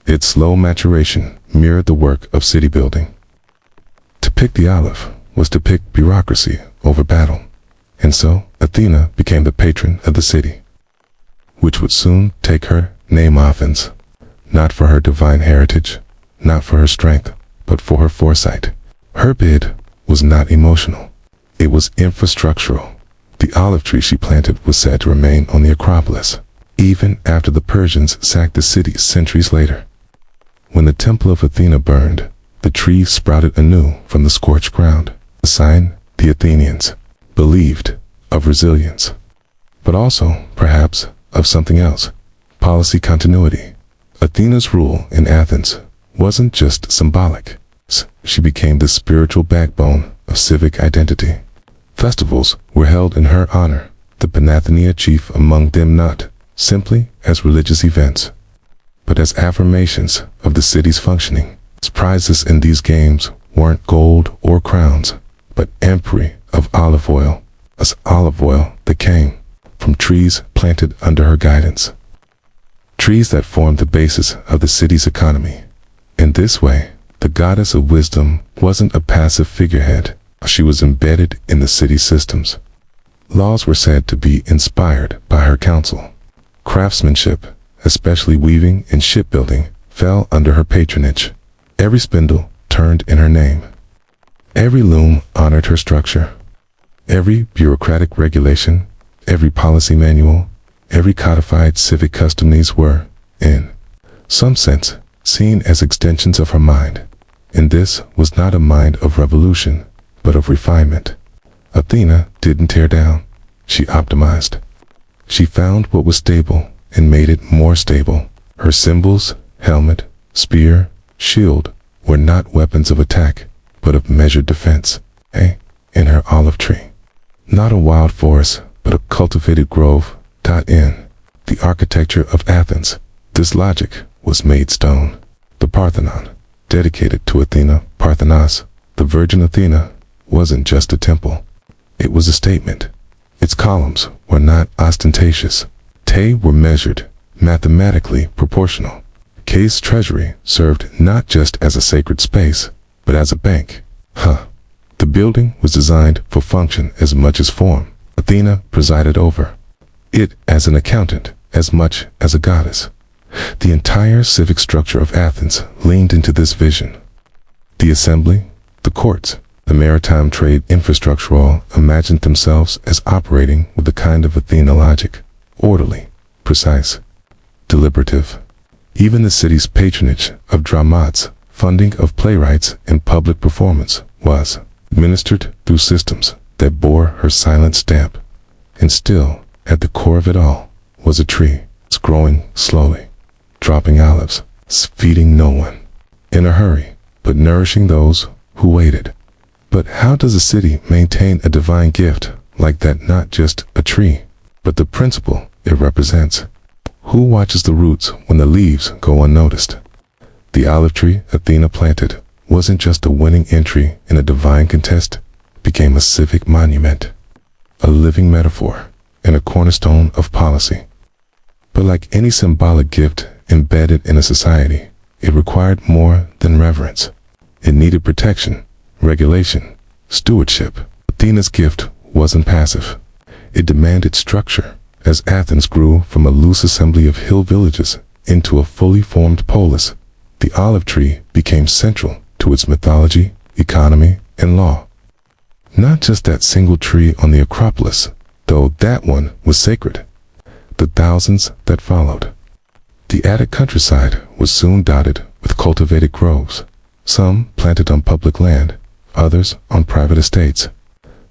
Its slow maturation mirrored the work of city building. To pick the olive was to pick bureaucracy over battle, and so Athena became the patron of the city, which would soon take her name Athens, not for her divine heritage, not for her strength, but for her foresight. Her bid was not emotional. It was infrastructural. The olive tree she planted was said to remain on the Acropolis, even after the Persians sacked the city centuries later. When the temple of Athena burned, the tree sprouted anew from the scorched ground, a sign the Athenians believed of resilience, but also, perhaps, of something else: policy continuity. Athena's rule in Athens wasn't just symbolic. She became the spiritual backbone of civic identity. Festivals were held in her honor, the Panathenea chief among them, not simply as religious events, but as affirmations of the city's functioning. Prizes in these games weren't gold or crowns, but empery of olive oil, as olive oil that came from trees planted under her guidance. trees that formed the basis of the city's economy. In this way, the goddess of wisdom wasn't a passive figurehead. She was embedded in the city's systems. Laws were said to be inspired by her counsel. Craftsmanship, especially weaving and shipbuilding, fell under her patronage. Every spindle turned in her name. Every loom honored her structure. Every bureaucratic regulation, every policy manual, every codified civic custom, these were, in some sense, seen as extensions of her mind. And this was not a mind of revolution, but of refinement. Athena didn't tear down, she optimized. She found what was stable and made it more stable. Her symbols, helmet, spear, shield, were not weapons of attack, but of measured defense. In her olive tree. Not a wild forest, but a cultivated grove. In the architecture of Athens, this logic was made stone. The Parthenon, dedicated to Athena, Parthenos, the Virgin Athena, wasn't just a temple. It was a statement. Its columns were not ostentatious. They were measured, mathematically proportional. K's treasury served not just as a sacred space, but as a bank. The building was designed for function as much as form. Athena presided over it as an accountant, as much as a goddess. The entire civic structure of Athens leaned into this vision. The assembly, the courts, the maritime trade infrastructure all imagined themselves as operating with the kind of Athena logic, orderly, precise, deliberative. Even the city's patronage of dramatis, funding of playwrights and public performance, was administered through systems that bore her silent stamp. And still, at the core of it all, was a tree, growing slowly, dropping olives, feeding no one in a hurry, but nourishing those who waited. But how does a city maintain a divine gift like that? Not just a tree, but the principle it represents. Who watches the roots when the leaves go unnoticed? The olive tree Athena planted wasn't just a winning entry in a divine contest, it became a civic monument, a living metaphor, and a cornerstone of policy. But like any symbolic gift embedded in a society, it required more than reverence. It needed protection, regulation, stewardship. Athena's gift wasn't passive. It demanded structure. As Athens grew from a loose assembly of hill villages into a fully formed polis, the olive tree became central to its mythology, economy, and law. Not just that single tree on the Acropolis, though that one was sacred. The thousands that followed. The Attic countryside was soon dotted with cultivated groves, some planted on public land, others on private estates.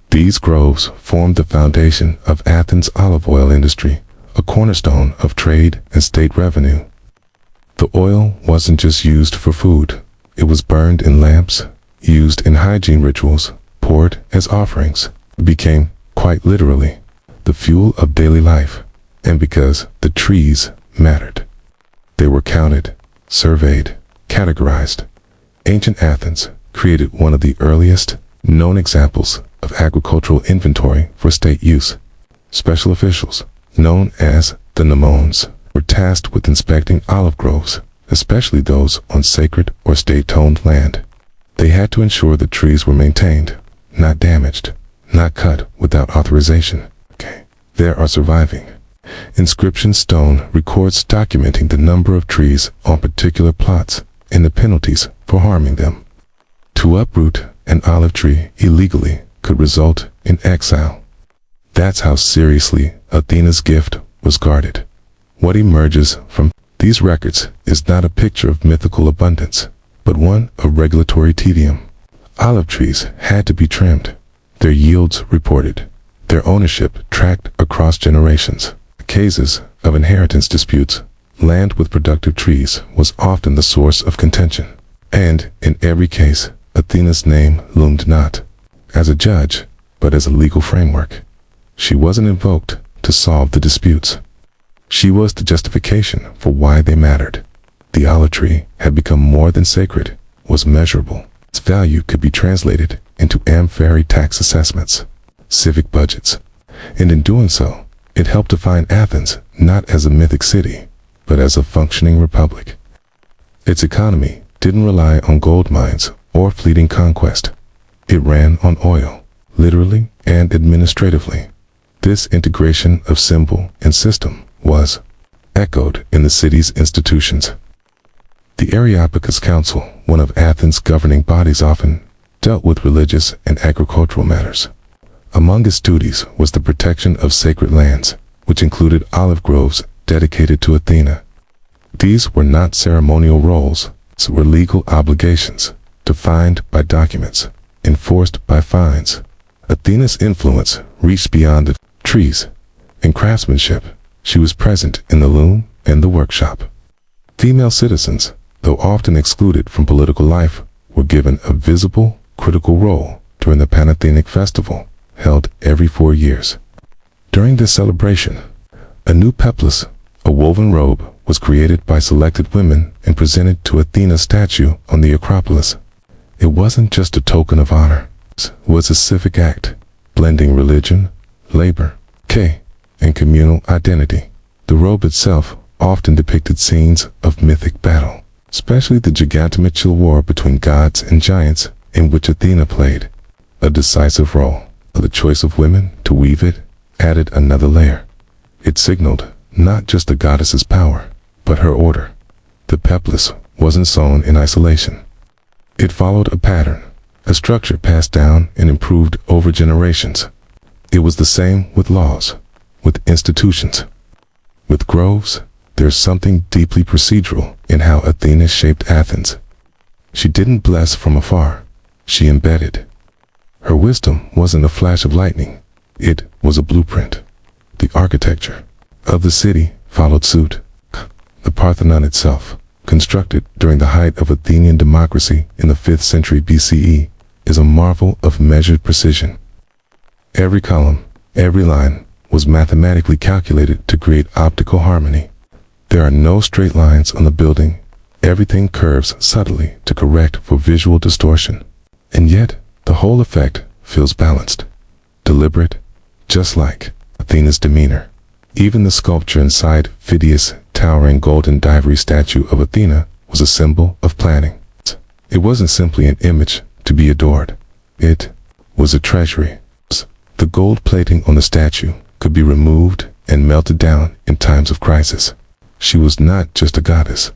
These groves formed the foundation of Athens' olive oil industry, a cornerstone of trade and state revenue. The oil wasn't just used for food. It was burned in lamps, used in hygiene rituals, poured as offerings. It became, quite literally, the fuel of daily life. And because the trees mattered, they were counted, surveyed, categorized. Ancient Athens created one of the earliest known examples of agricultural inventory for state use. Special officials, known as the mnemones, were tasked with inspecting olive groves, especially those on sacred or state-owned land. They had to ensure the trees were maintained, not damaged, not cut without authorization. There are surviving inscription stone records documenting the number of trees on particular plots and the penalties for harming them. To uproot an olive tree illegally could result in exile. That's how seriously Athena's gift was guarded. What emerges from these records is not a picture of mythical abundance, but one of regulatory tedium. Olive trees had to be trimmed, their yields reported, their ownership tracked across generations. Cases of inheritance disputes, land with productive trees was often the source of contention. And in every case, Athena's name loomed not as a judge, but as a legal framework. She wasn't invoked to solve the disputes. She was the justification for why they mattered. The olive tree had become more than sacred, was measurable. Its value could be translated into amphory tax assessments, civic budgets, and in doing so, it helped define Athens not as a mythic city, but as a functioning republic. Its economy didn't rely on gold mines or fleeting conquest. It ran on oil, literally and administratively. This integration of symbol and system was echoed in the city's institutions. The Areopagus Council, one of Athens' governing bodies, often dealt with religious and agricultural matters. Among its duties was the protection of sacred lands, which included olive groves dedicated to Athena. These were not ceremonial roles, but were legal obligations, defined by documents, enforced by fines. Athena's influence reached beyond the trees. In craftsmanship, she was present in the loom and the workshop. Female citizens, though often excluded from political life, were given a visible, critical role during the Panathenaic festival, held every 4 years. During this celebration, a new peplus, a woven robe, was created by selected women and presented to Athena's statue on the Acropolis. It wasn't just a token of honor. It was a civic act, blending religion, labor, and communal identity. The robe itself often depicted scenes of mythic battle, especially the gigantomachal war between gods and giants, in which Athena played a decisive role. The choice of women to weave it added another layer. It signaled not just the goddess's power, but her order. The peplus wasn't sewn in isolation. It followed a pattern, a structure passed down and improved over generations. It was the same with laws, with institutions. With groves, there's something deeply procedural in how Athena shaped Athens. She didn't bless from afar, she embedded. Her wisdom wasn't a flash of lightning, it was a blueprint. The architecture of the city followed suit. The Parthenon itself, constructed during the height of Athenian democracy in the 5th century BCE, is a marvel of measured precision. Every column, every line, was mathematically calculated to create optical harmony. There are no straight lines on the building. Everything curves subtly to correct for visual distortion. And yet, the whole effect feels balanced, deliberate, just like Athena's demeanor. Even the sculpture inside Phidias' towering golden ivory statue of Athena was a symbol of planning. It wasn't simply an image to be adored. It was a treasury. The gold plating on the statue could be removed and melted down in times of crisis. She was not just a goddess.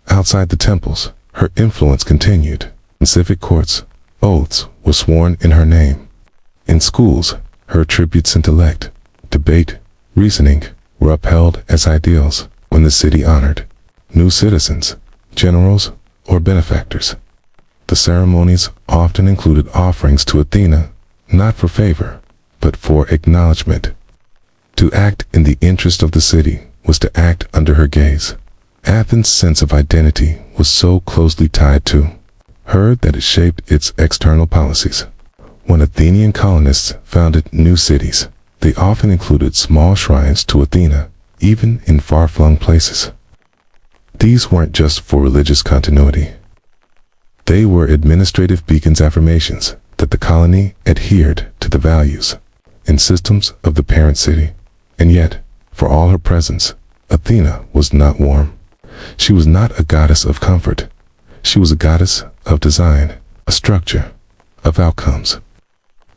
Outside the temples, her influence continued. In civic courts, oaths were sworn in her name. In schools, her attributes intellect, debate, reasoning were upheld as ideals. When the city honored new citizens, generals, or benefactors, the ceremonies often included offerings to Athena, not for favor, but for acknowledgement. To act in the interest of the city was to act under her gaze. Athens' sense of identity was so closely tied to her that it shaped its external policies. When Athenian colonists founded new cities, they often included small shrines to Athena, even in far-flung places. These weren't just for religious continuity. They were administrative beacons, affirmations that the colony adhered to the values and systems of the parent city. And yet, for all her presence, Athena was not warm. She was not a goddess of comfort. She was a goddess of design, a structure, of outcomes.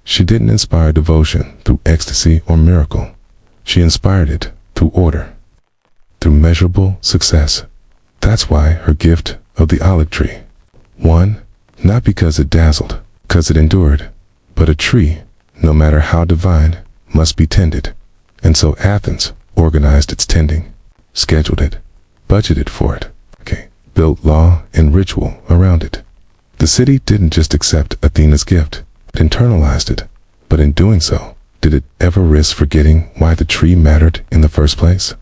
She didn't inspire devotion through ecstasy or miracle. She inspired it through order, through measurable success. That's why her gift of the olive tree won, not because it dazzled, because it endured, but a tree, no matter how divine, must be tended. And so Athens organized its tending, scheduled it, budgeted for it, built law and ritual around it. The city didn't just accept Athena's gift, it internalized it. But in doing so, did it ever risk forgetting why the tree mattered in the first place?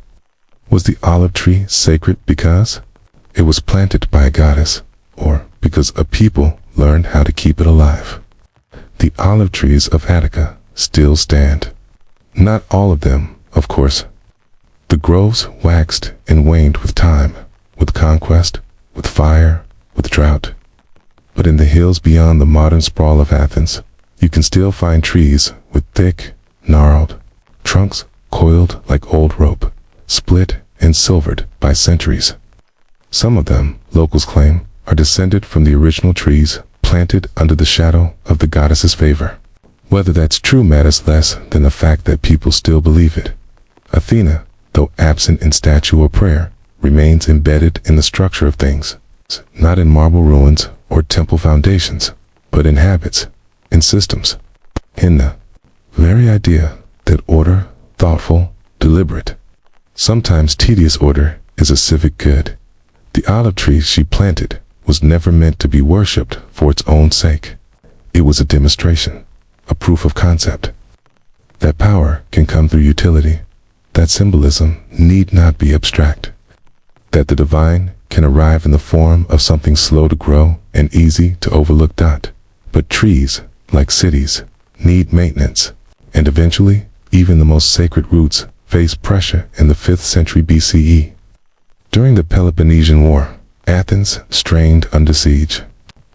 Was the olive tree sacred because it was planted by a goddess, or because a people learned how to keep it alive? The olive trees of Attica still stand. Not all of them, of course. The groves waxed and waned with time, with conquest, with fire, with drought. But in the hills beyond the modern sprawl of Athens, you can still find trees with thick, gnarled trunks coiled like old rope, split and silvered by centuries. Some of them, locals claim, are descended from the original trees planted under the shadow of the goddess's favor. Whether that's true matters less than the fact that people still believe it. Athena, though absent in statue or prayer, remains embedded in the structure of things, not in marble ruins or temple foundations, but in habits, in systems, in the very idea that order, thoughtful, deliberate, sometimes tedious order, is a civic good. The olive tree she planted was never meant to be worshipped for its own sake. It was a demonstration, a proof of concept. That power can come through utility, that symbolism need not be abstract, that the divine can arrive in the form of something slow to grow and easy to overlook. But trees, like cities, need maintenance, and eventually, even the most sacred roots face pressure in the 5th century BCE. During the Peloponnesian War, Athens strained under siege.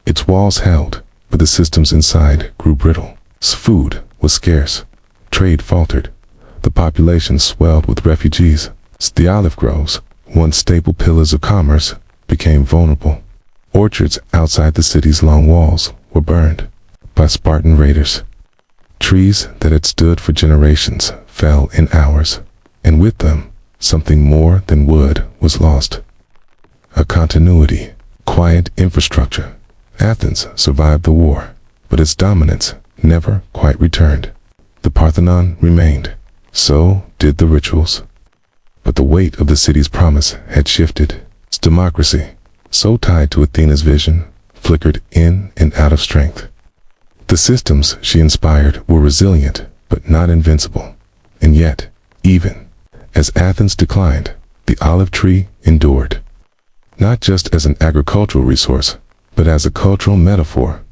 Its walls held, but the systems inside grew brittle. Food was scarce, trade faltered, the population swelled with refugees. The olive groves, once staple pillars of commerce, became vulnerable. Orchards outside the city's long walls were burned by Spartan raiders. Trees that had stood for generations fell in hours, and with them, something more than wood was lost. A continuity, quiet infrastructure. Athens survived the war, but its dominance never quite returned. The Parthenon remained. So did the rituals. But the weight of the city's promise had shifted. Its democracy, so tied to Athena's vision, flickered in and out of strength. The systems she inspired were resilient, but not invincible. And yet, even as Athens declined, the olive tree endured. Not just as an agricultural resource, but as a cultural metaphor.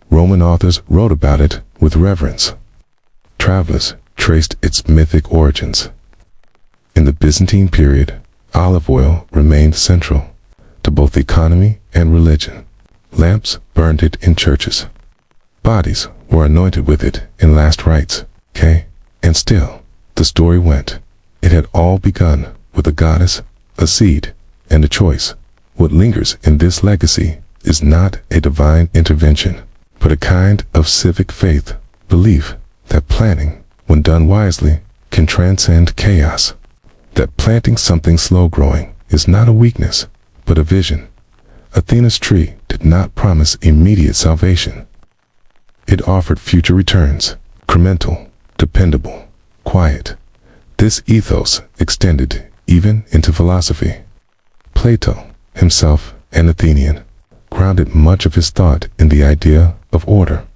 Roman authors wrote about it with reverence. Travelers traced its mythic origins. In the Byzantine period, olive oil remained central to both economy and religion. Lamps burned it in churches. Bodies were anointed with it in last rites. And still, the story went. It had all begun with a goddess, a seed, and a choice. What lingers in this legacy is not a divine intervention, but a kind of civic faith, belief that planning, when done wisely, can transcend chaos. That planting something slow-growing is not a weakness, but a vision. Athena's tree did not promise immediate salvation. It offered future returns, incremental, dependable, quiet. This ethos extended even into philosophy. Plato, himself an Athenian, grounded much of his thought in the idea of order.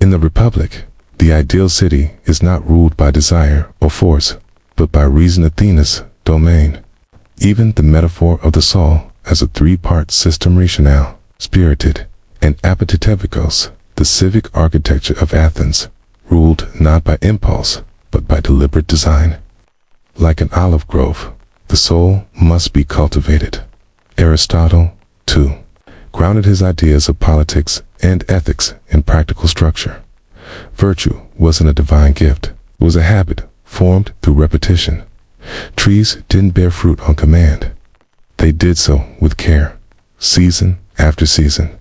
In the Republic, the ideal city is not ruled by desire or force, but by reason. Athena's domain. Even the metaphor of the soul as a three-part system, rationale, spirited, and appetitevicos, the civic architecture of Athens, ruled not by impulse, but by deliberate design. Like an olive grove, the soul must be cultivated. Aristotle, too, grounded his ideas of politics and ethics in practical structure. Virtue wasn't a divine gift, it was a habit formed through repetition. Trees didn't bear fruit on command. They did so with care, season after season.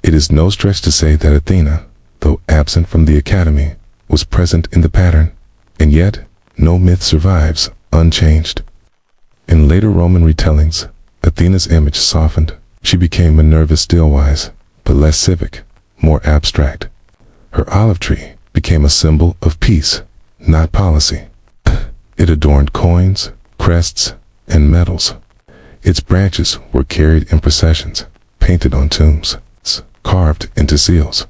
It is no stretch to say that Athena, though absent from the academy, was present in the pattern, and yet no myth survives unchanged. In later Roman retellings, Athena's image softened. She became Minerva Stillwise, but less civic, more abstract. Her olive tree became a symbol of peace, not policy. It adorned coins, crests, and medals. Its branches were carried in processions, painted on tombs, carved into seals.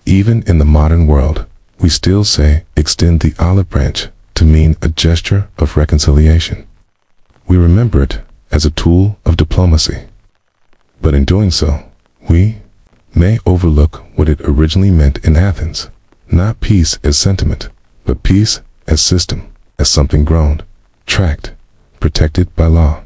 Even in the modern world, we still say extend the olive branch to mean a gesture of reconciliation. We remember it as a tool of diplomacy. But in doing so, we may overlook what it originally meant in Athens. Not peace as sentiment, but peace as system, as something grown, tracked, protected by law.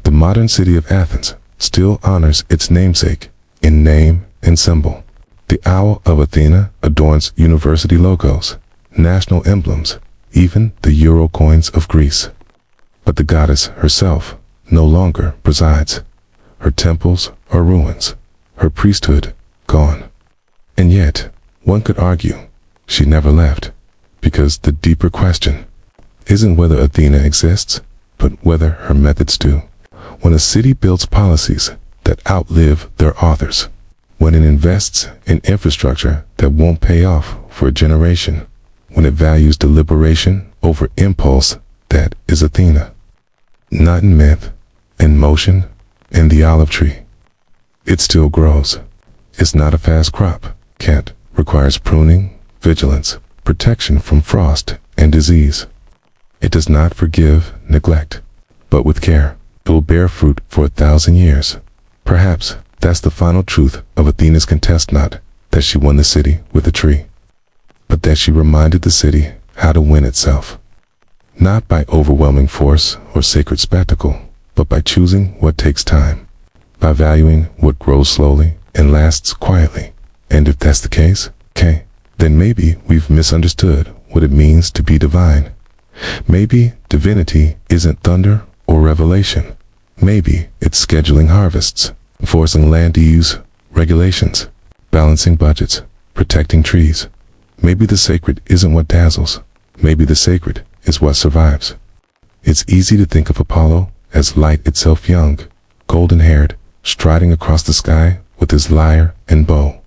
The modern city of Athens still honors its namesake in name and symbol. The owl of Athena adorns university logos, national emblems, even the euro coins of Greece. But the goddess herself no longer presides. Her temples are ruins, her priesthood gone. And yet, one could argue, she never left, because the deeper question isn't whether Athena exists, but whether her methods do. When a city builds policies that outlive their authors, when it invests in infrastructure that won't pay off for a generation, when it values deliberation over impulse, that is Athena. Not in myth, in motion, in the olive tree. It still grows. It's not a fast crop. Can't. Requires pruning, vigilance, protection from frost and disease. It does not forgive neglect, but with care, it will bear fruit for 1,000 years. Perhaps that's the final truth of Athena's contest, not that she won the city with a tree, but that she reminded the city how to win itself. Not by overwhelming force or sacred spectacle, but by choosing what takes time, by valuing what grows slowly and lasts quietly. And if that's the case, then maybe we've misunderstood what it means to be divine. Maybe divinity isn't thunder or revelation. Maybe it's scheduling harvests, enforcing land use regulations, balancing budgets, protecting trees. Maybe the sacred isn't what dazzles. Maybe the sacred is what survives. It's easy to think of Apollo as light itself, young, golden-haired, striding across the sky with his lyre and bow.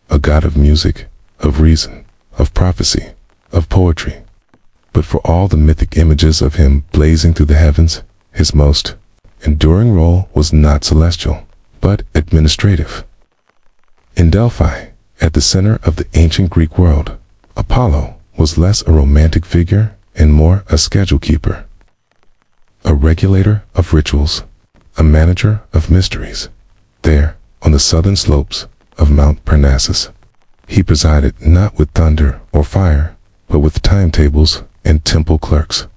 A god of music, of reason, of prophecy, of poetry. But for all the mythic images of him blazing through the heavens, his most enduring role was not celestial, but administrative. In Delphi, at the center of the ancient Greek world, Apollo was less a romantic figure and more a schedule keeper. A regulator of rituals, a manager of mysteries. There, on the southern slopes of Mount Parnassus, he presided not with thunder or fire, but with timetables and temple clerks.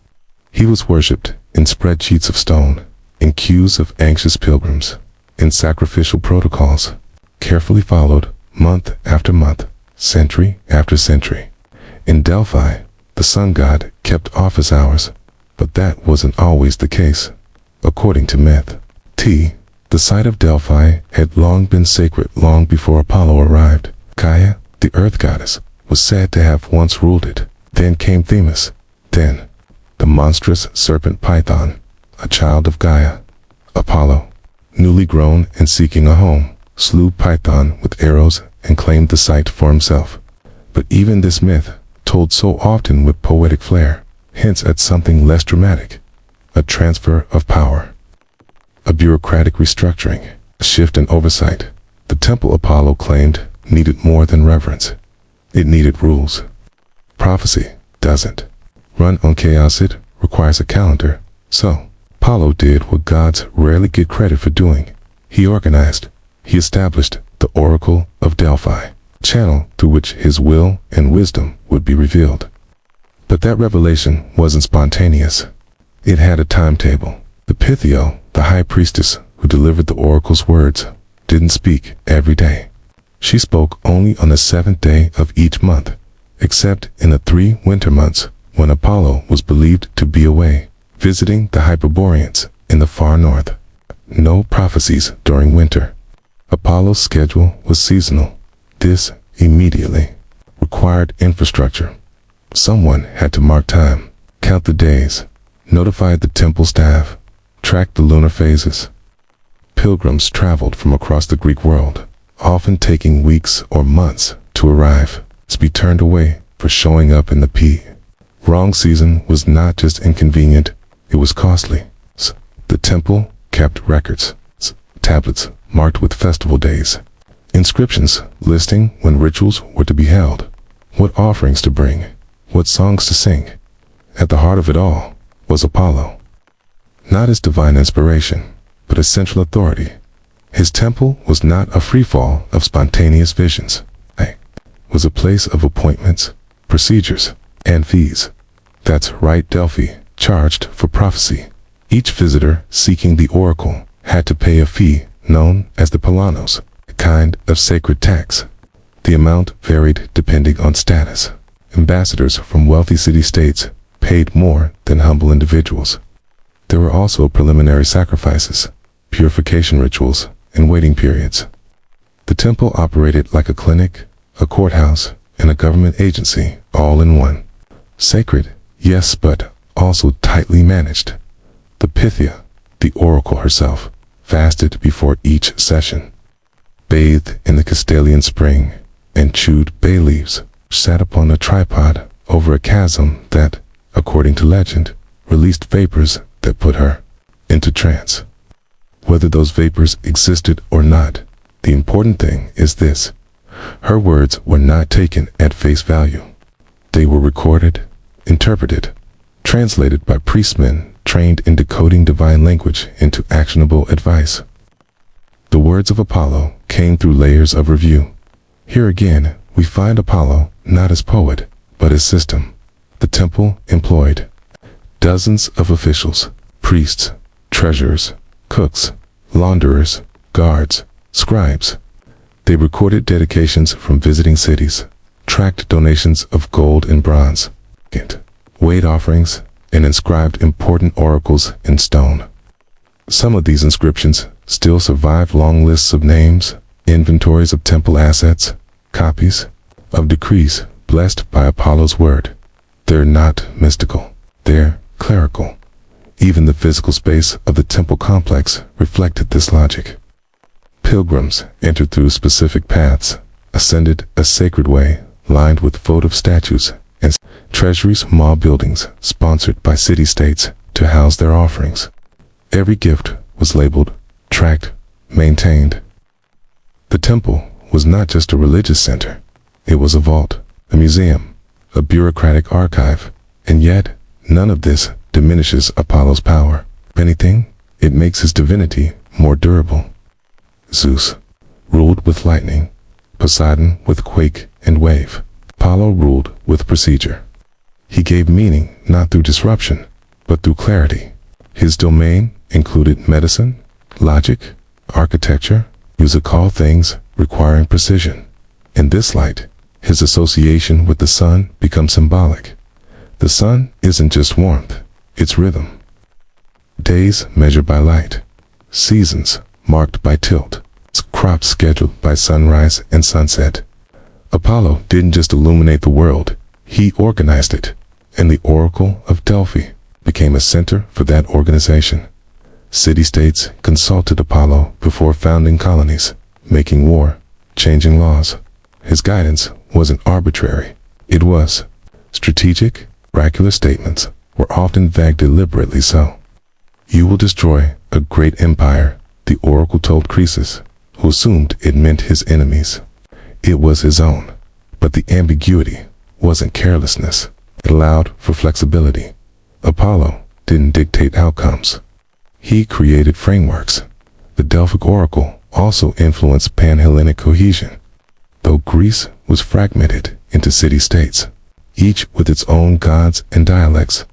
He was worshipped in spreadsheets of stone, in queues of anxious pilgrims, in sacrificial protocols, carefully followed month after month, century after century. In Delphi, the sun god kept office hours, but that wasn't always the case. According to myth, the site of Delphi had long been sacred long before Apollo arrived. Gaia, the earth goddess, was said to have once ruled it. Then came Themis. Then, the monstrous serpent Python, a child of Gaia. Apollo, newly grown and seeking a home, slew Python with arrows and claimed the site for himself. But even this myth, told so often with poetic flair, hints at something less dramatic. A transfer of power. A bureaucratic restructuring, a shift in oversight. The temple Apollo claimed needed more than reverence. It needed rules. Prophecy doesn't run on chaos, it requires a calendar. So, Apollo did what gods rarely get credit for doing. He organized. He established the Oracle of Delphi, a channel through which his will and wisdom would be revealed. But that revelation wasn't spontaneous. It had a timetable. The Pythio, the high priestess who delivered the oracle's words, didn't speak every day. She spoke only on the 7th day of each month, except in the 3 winter months when Apollo was believed to be away, visiting the Hyperboreans in the far north. No prophecies during winter. Apollo's schedule was seasonal. This immediately required infrastructure. Someone had to mark time, count the days, notify the temple staff, track the lunar phases. Pilgrims traveled from across the Greek world, often taking weeks or months to arrive, to be turned away for showing up in the wrong season was not just inconvenient, it was costly. The temple kept records, tablets marked with festival days, inscriptions listing when rituals were to be held, what offerings to bring, what songs to sing. At the heart of it all was Apollo. Not his divine inspiration, but his central authority. His temple was not a free-fall of spontaneous visions. It was a place of appointments, procedures, and fees. That's right, Delphi charged for prophecy. Each visitor seeking the oracle had to pay a fee known as the palanos, a kind of sacred tax. The amount varied depending on status. Ambassadors from wealthy city-states paid more than humble individuals. There were also preliminary sacrifices, purification rituals, and waiting periods. The temple operated like a clinic, a courthouse, and a government agency, all in one. Sacred, yes, but also tightly managed. The Pythia, the oracle herself, fasted before each session, bathed in the Castalian spring, and chewed bay leaves, sat upon a tripod over a chasm that, according to legend, released vapors that put her into trance. Whether those vapors existed or not, the important thing is this: her words were not taken at face value. They were recorded, interpreted, translated by priestmen trained in decoding divine language into actionable advice. The words of Apollo came through layers of review. Here again, we find Apollo not as poet, but as system. The temple employed dozens of officials, priests, treasurers, cooks, launderers, guards, scribes. They recorded dedications from visiting cities, tracked donations of gold and bronze, weighed offerings, and inscribed important oracles in stone. Some of these inscriptions still survive: long lists of names, inventories of temple assets, copies of decrees blessed by Apollo's word. They're not mystical, they're clerical. Even the physical space of the temple complex reflected this logic. Pilgrims entered through specific paths, ascended a sacred way lined with votive statues, and treasuries, small buildings sponsored by city-states to house their offerings. Every gift was labeled, tracked, maintained. The temple was not just a religious center. It was a vault, a museum, a bureaucratic archive, and yet none of this diminishes Apollo's power. If anything, it makes his divinity more durable. Zeus ruled with lightning, Poseidon with quake and wave. Apollo ruled with procedure. He gave meaning not through disruption, but through clarity. His domain included medicine, logic, architecture, music, all things requiring precision. In this light, his association with the sun becomes symbolic. The sun isn't just warmth, it's rhythm. Days measured by light, seasons marked by tilt, crops scheduled by sunrise and sunset. Apollo didn't just illuminate the world, he organized it, and the Oracle of Delphi became a center for that organization. City-states consulted Apollo before founding colonies, making war, changing laws. His guidance wasn't arbitrary, it was strategic. Oracular statements were often vague, deliberately so. You will destroy a great empire, the oracle told Croesus, who assumed it meant his enemies. It was his own. But the ambiguity wasn't carelessness. It allowed for flexibility. Apollo didn't dictate outcomes. He created frameworks. The Delphic oracle also influenced pan-Hellenic cohesion. Though Greece was fragmented into city-states, each with its own gods and dialects,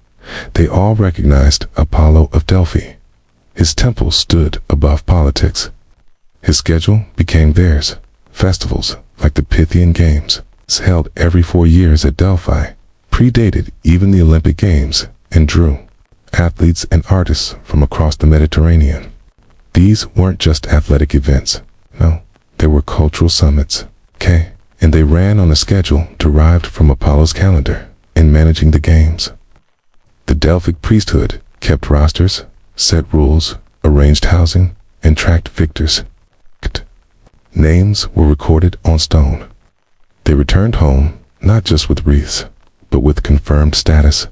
they all recognized Apollo of Delphi. His temple stood above politics. His schedule became theirs. Festivals, like the Pythian Games, held every 4 years at Delphi, predated even the Olympic Games, and drew athletes and artists from across the Mediterranean. These weren't just athletic events. No, they were cultural summits. And they ran on a schedule derived from Apollo's calendar in managing the games. The Delphic priesthood kept rosters, set rules, arranged housing, and tracked victors. Names were recorded on stone. They returned home not just with wreaths, but with confirmed status.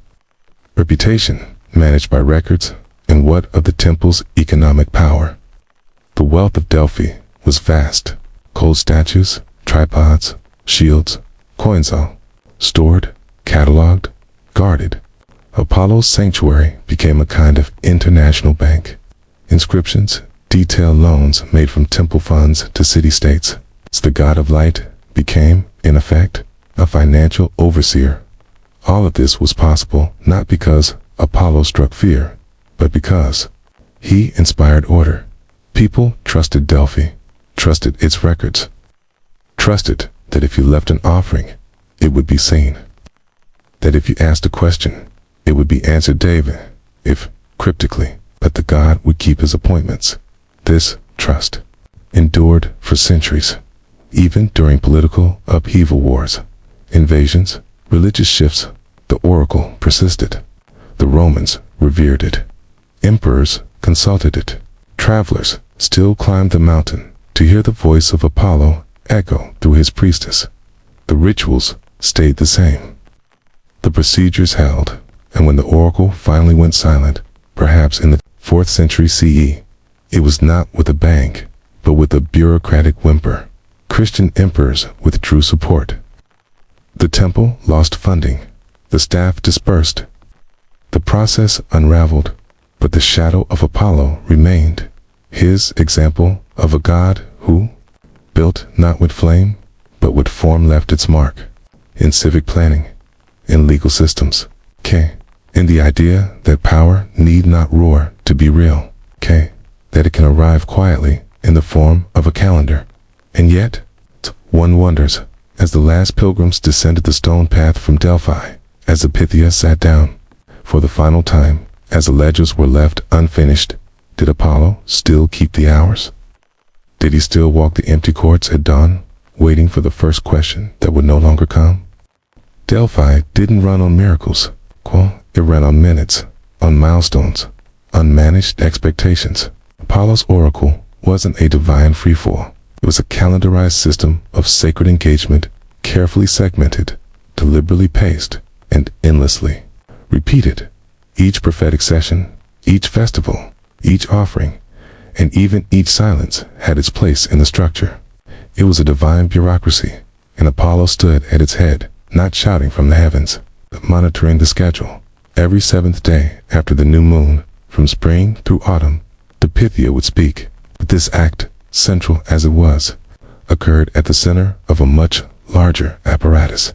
Reputation managed by records, and what of the temple's economic power? The wealth of Delphi was vast. Cold statues, tripods, shields, coins, all stored, cataloged, guarded. Apollo's sanctuary became a kind of international bank. Inscriptions detail loans made from temple funds to city-states. The god of light became, in effect, a financial overseer. All of this was possible not because Apollo struck fear, but because he inspired order. People trusted Delphi, trusted its records, trusted that if you left an offering, it would be seen. That if you asked a question, it would be answered. David, if cryptically, that the god would keep his appointments. This trust endured for centuries, even during political upheaval, wars, invasions, religious shifts. The oracle persisted. The Romans revered it. Emperors consulted it. Travelers still climbed the mountain to hear the voice of Apollo echo through his priestess. The rituals stayed the same. The procedures held, and when the oracle finally went silent, perhaps in the 4th century CE, it was not with a bang, but with a bureaucratic whimper. Christian emperors withdrew support. The temple lost funding. The staff dispersed. The process unraveled, but the shadow of Apollo remained. His example of a god who built not with flame, but with form left its mark. In civic planning, in legal systems, in the idea that power need not roar to be real, that it can arrive quietly in the form of a calendar. And yet, one wonders, as the last pilgrims descended the stone path from Delphi, as the Pythia sat down for the final time, as the ledgers were left unfinished, did Apollo still keep the hours? Did he still walk the empty courts at dawn, waiting for the first question that would no longer come? Delphi didn't run on miracles. It ran on minutes, on milestones, on managed expectations. Apollo's oracle wasn't a divine freefall. It was a calendarized system of sacred engagement, carefully segmented, deliberately paced, and endlessly repeated. Each prophetic session, each festival, each offering, and even each silence had its place in the structure. It was a divine bureaucracy, and Apollo stood at its head, not shouting from the heavens, but monitoring the schedule. Every 7th day after the new moon, from spring through autumn, the Pythia would speak. But this act, central as it was, occurred at the center of a much larger apparatus.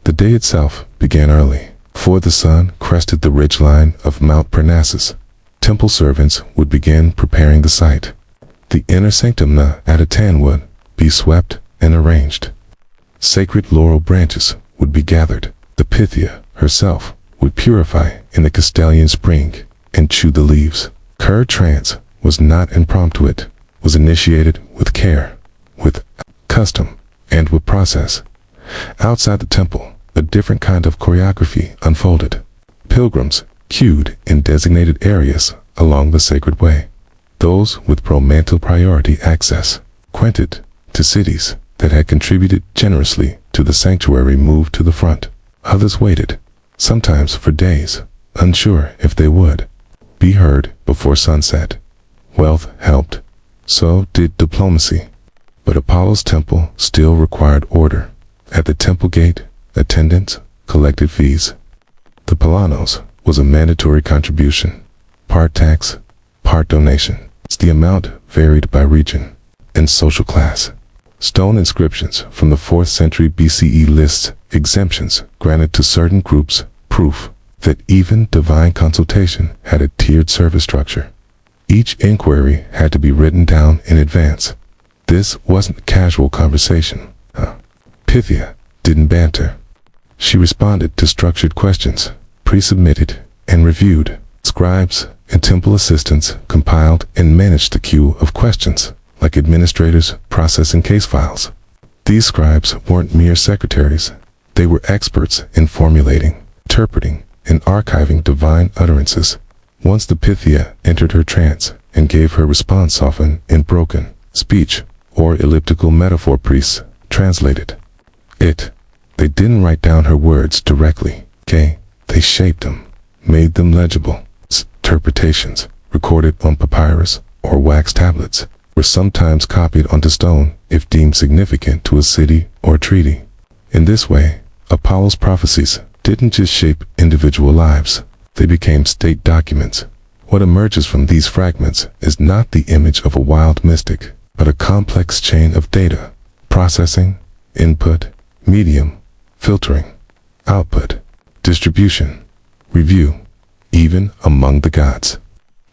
The day itself began early. Before the sun crested the ridgeline of Mount Parnassus, temple servants would begin preparing the site. The inner sanctum at a tan would be swept and arranged. Sacred laurel branches would be gathered. The Pythia herself would purify in the Castalian spring and chew the leaves. Her trance was not impromptu. It was initiated with care, with custom, and with process. Outside the temple, a different kind of choreography unfolded. Pilgrims queued in designated areas along the sacred way. Those with pro-mantle priority access, acquainted to cities that had contributed generously to the sanctuary, moved to the front. Others waited, sometimes for days, unsure if they would be heard before sunset. Wealth helped. So did diplomacy. But Apollo's temple still required order. At the temple gate, attendants collected fees. The Palanos was a mandatory contribution, part tax, part donation. The amount varied by region and social class. Stone inscriptions from the 4th century BCE lists exemptions granted to certain groups, proof that even divine consultation had a tiered service structure. Each inquiry had to be written down in advance. This wasn't casual conversation. Pythia didn't banter. She responded to structured questions, pre-submitted and reviewed. Scribes and temple assistants compiled and managed the queue of questions, like administrators processing case files. These scribes weren't mere secretaries. They were experts in formulating, interpreting, and archiving divine utterances. Once the Pythia entered her trance and gave her response, often in broken speech or elliptical metaphor, priests translated it. They didn't write down her words directly, They shaped them, made them legible. Interpretations, recorded on papyrus or wax tablets, were sometimes copied onto stone if deemed significant to a city or treaty. In this way, Apollo's prophecies didn't just shape individual lives, they became state documents. What emerges from these fragments is not the image of a wild mystic, but a complex chain of data, processing, input, medium, filtering, output, distribution, review, even among the gods.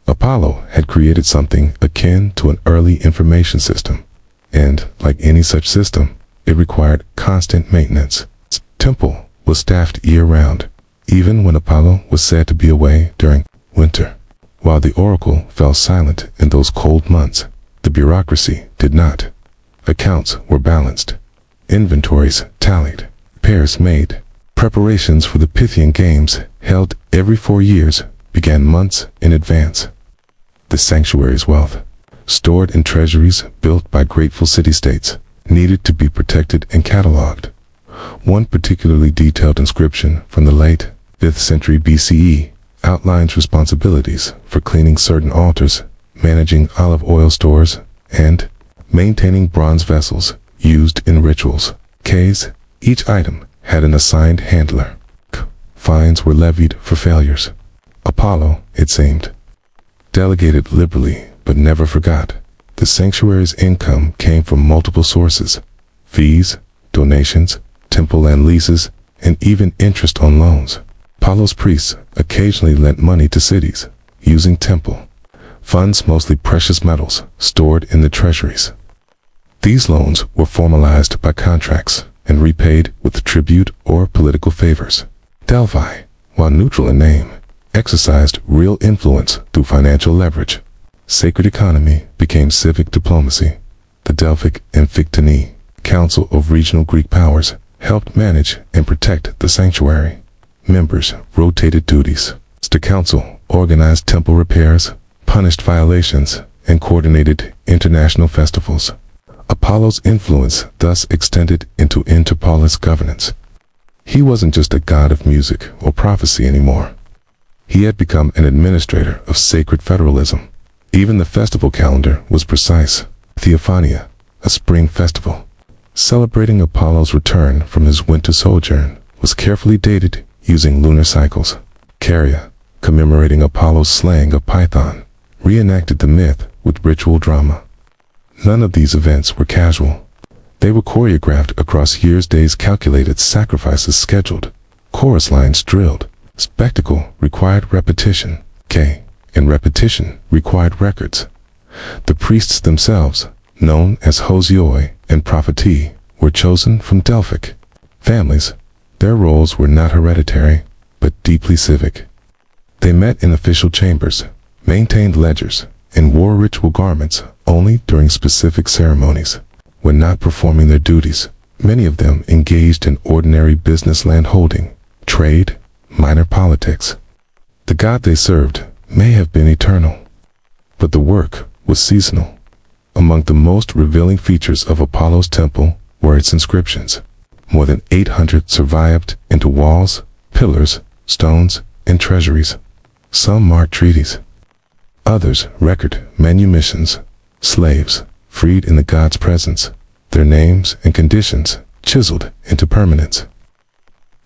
Apollo had created something akin to an early information system, and, like any such system, it required constant maintenance. Its temple was staffed year-round, even when Apollo was said to be away during winter. While the oracle fell silent in those cold months, the bureaucracy did not. Accounts were balanced, inventories tallied, repairs made. Preparations for the Pythian Games, held every 4 years, began months in advance. The sanctuary's wealth, stored in treasuries built by grateful city-states, needed to be protected and catalogued. One particularly detailed inscription from the late 5th century BCE outlines responsibilities for cleaning certain altars, managing olive oil stores, and maintaining bronze vessels used in rituals. Each item had an assigned handler. Fines were levied for failures. Apollo, it seemed, delegated liberally but never forgot. The sanctuary's income came from multiple sources: fees, donations, temple land leases, and even interest on loans. Apollo's priests occasionally lent money to cities, using temple funds, mostly precious metals, stored in the treasuries. These loans were formalized by contracts and repaid with tribute or political favors. Delphi, while neutral in name, exercised real influence through financial leverage. Sacred economy became civic diplomacy. The Delphic Amphictyony, Council of Regional Greek Powers, helped manage and protect the sanctuary. Members rotated duties. The council organized temple repairs, punished violations, and coordinated international festivals. Apollo's influence thus extended into interpolis governance. He wasn't just a god of music or prophecy anymore. He had become an administrator of sacred federalism. Even the festival calendar was precise. Theophania, a spring festival, celebrating Apollo's return from his winter sojourn, was carefully dated using lunar cycles. Caria, commemorating Apollo's slaying of Python, reenacted the myth with ritual drama. None of these events were casual. They were choreographed across years, days calculated, sacrifices scheduled, chorus lines drilled. Spectacle required repetition, and repetition required records. The priests themselves, known as hosioi and prophetai, were chosen from Delphic families. Their roles were not hereditary, but deeply civic. They met in official chambers, maintained ledgers, and wore ritual garments only during specific ceremonies. When not performing their duties, many of them engaged in ordinary business, landholding, trade, minor politics. The god they served may have been eternal, but the work was seasonal. Among the most revealing features of Apollo's temple were its inscriptions. More than 800 survived into walls, pillars, stones, and treasuries. Some marked treaties. Others record manumissions, slaves freed in the god's presence, their names and conditions chiseled into permanence.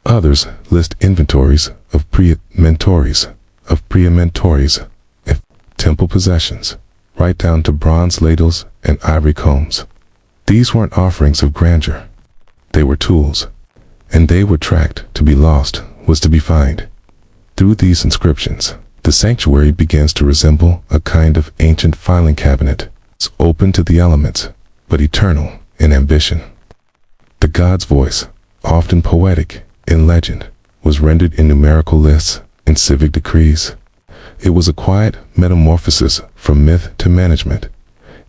Others list inventories of prementories, temple possessions, right down to bronze ladles and ivory combs. These weren't offerings of grandeur. They were tools, and they were tracked. To be lost was to be found. Through these inscriptions, the sanctuary begins to resemble a kind of ancient filing cabinet. It's open to the elements, but eternal in ambition. The god's voice, often poetic in legend, was rendered in numerical lists and civic decrees. It was a quiet metamorphosis from myth to management.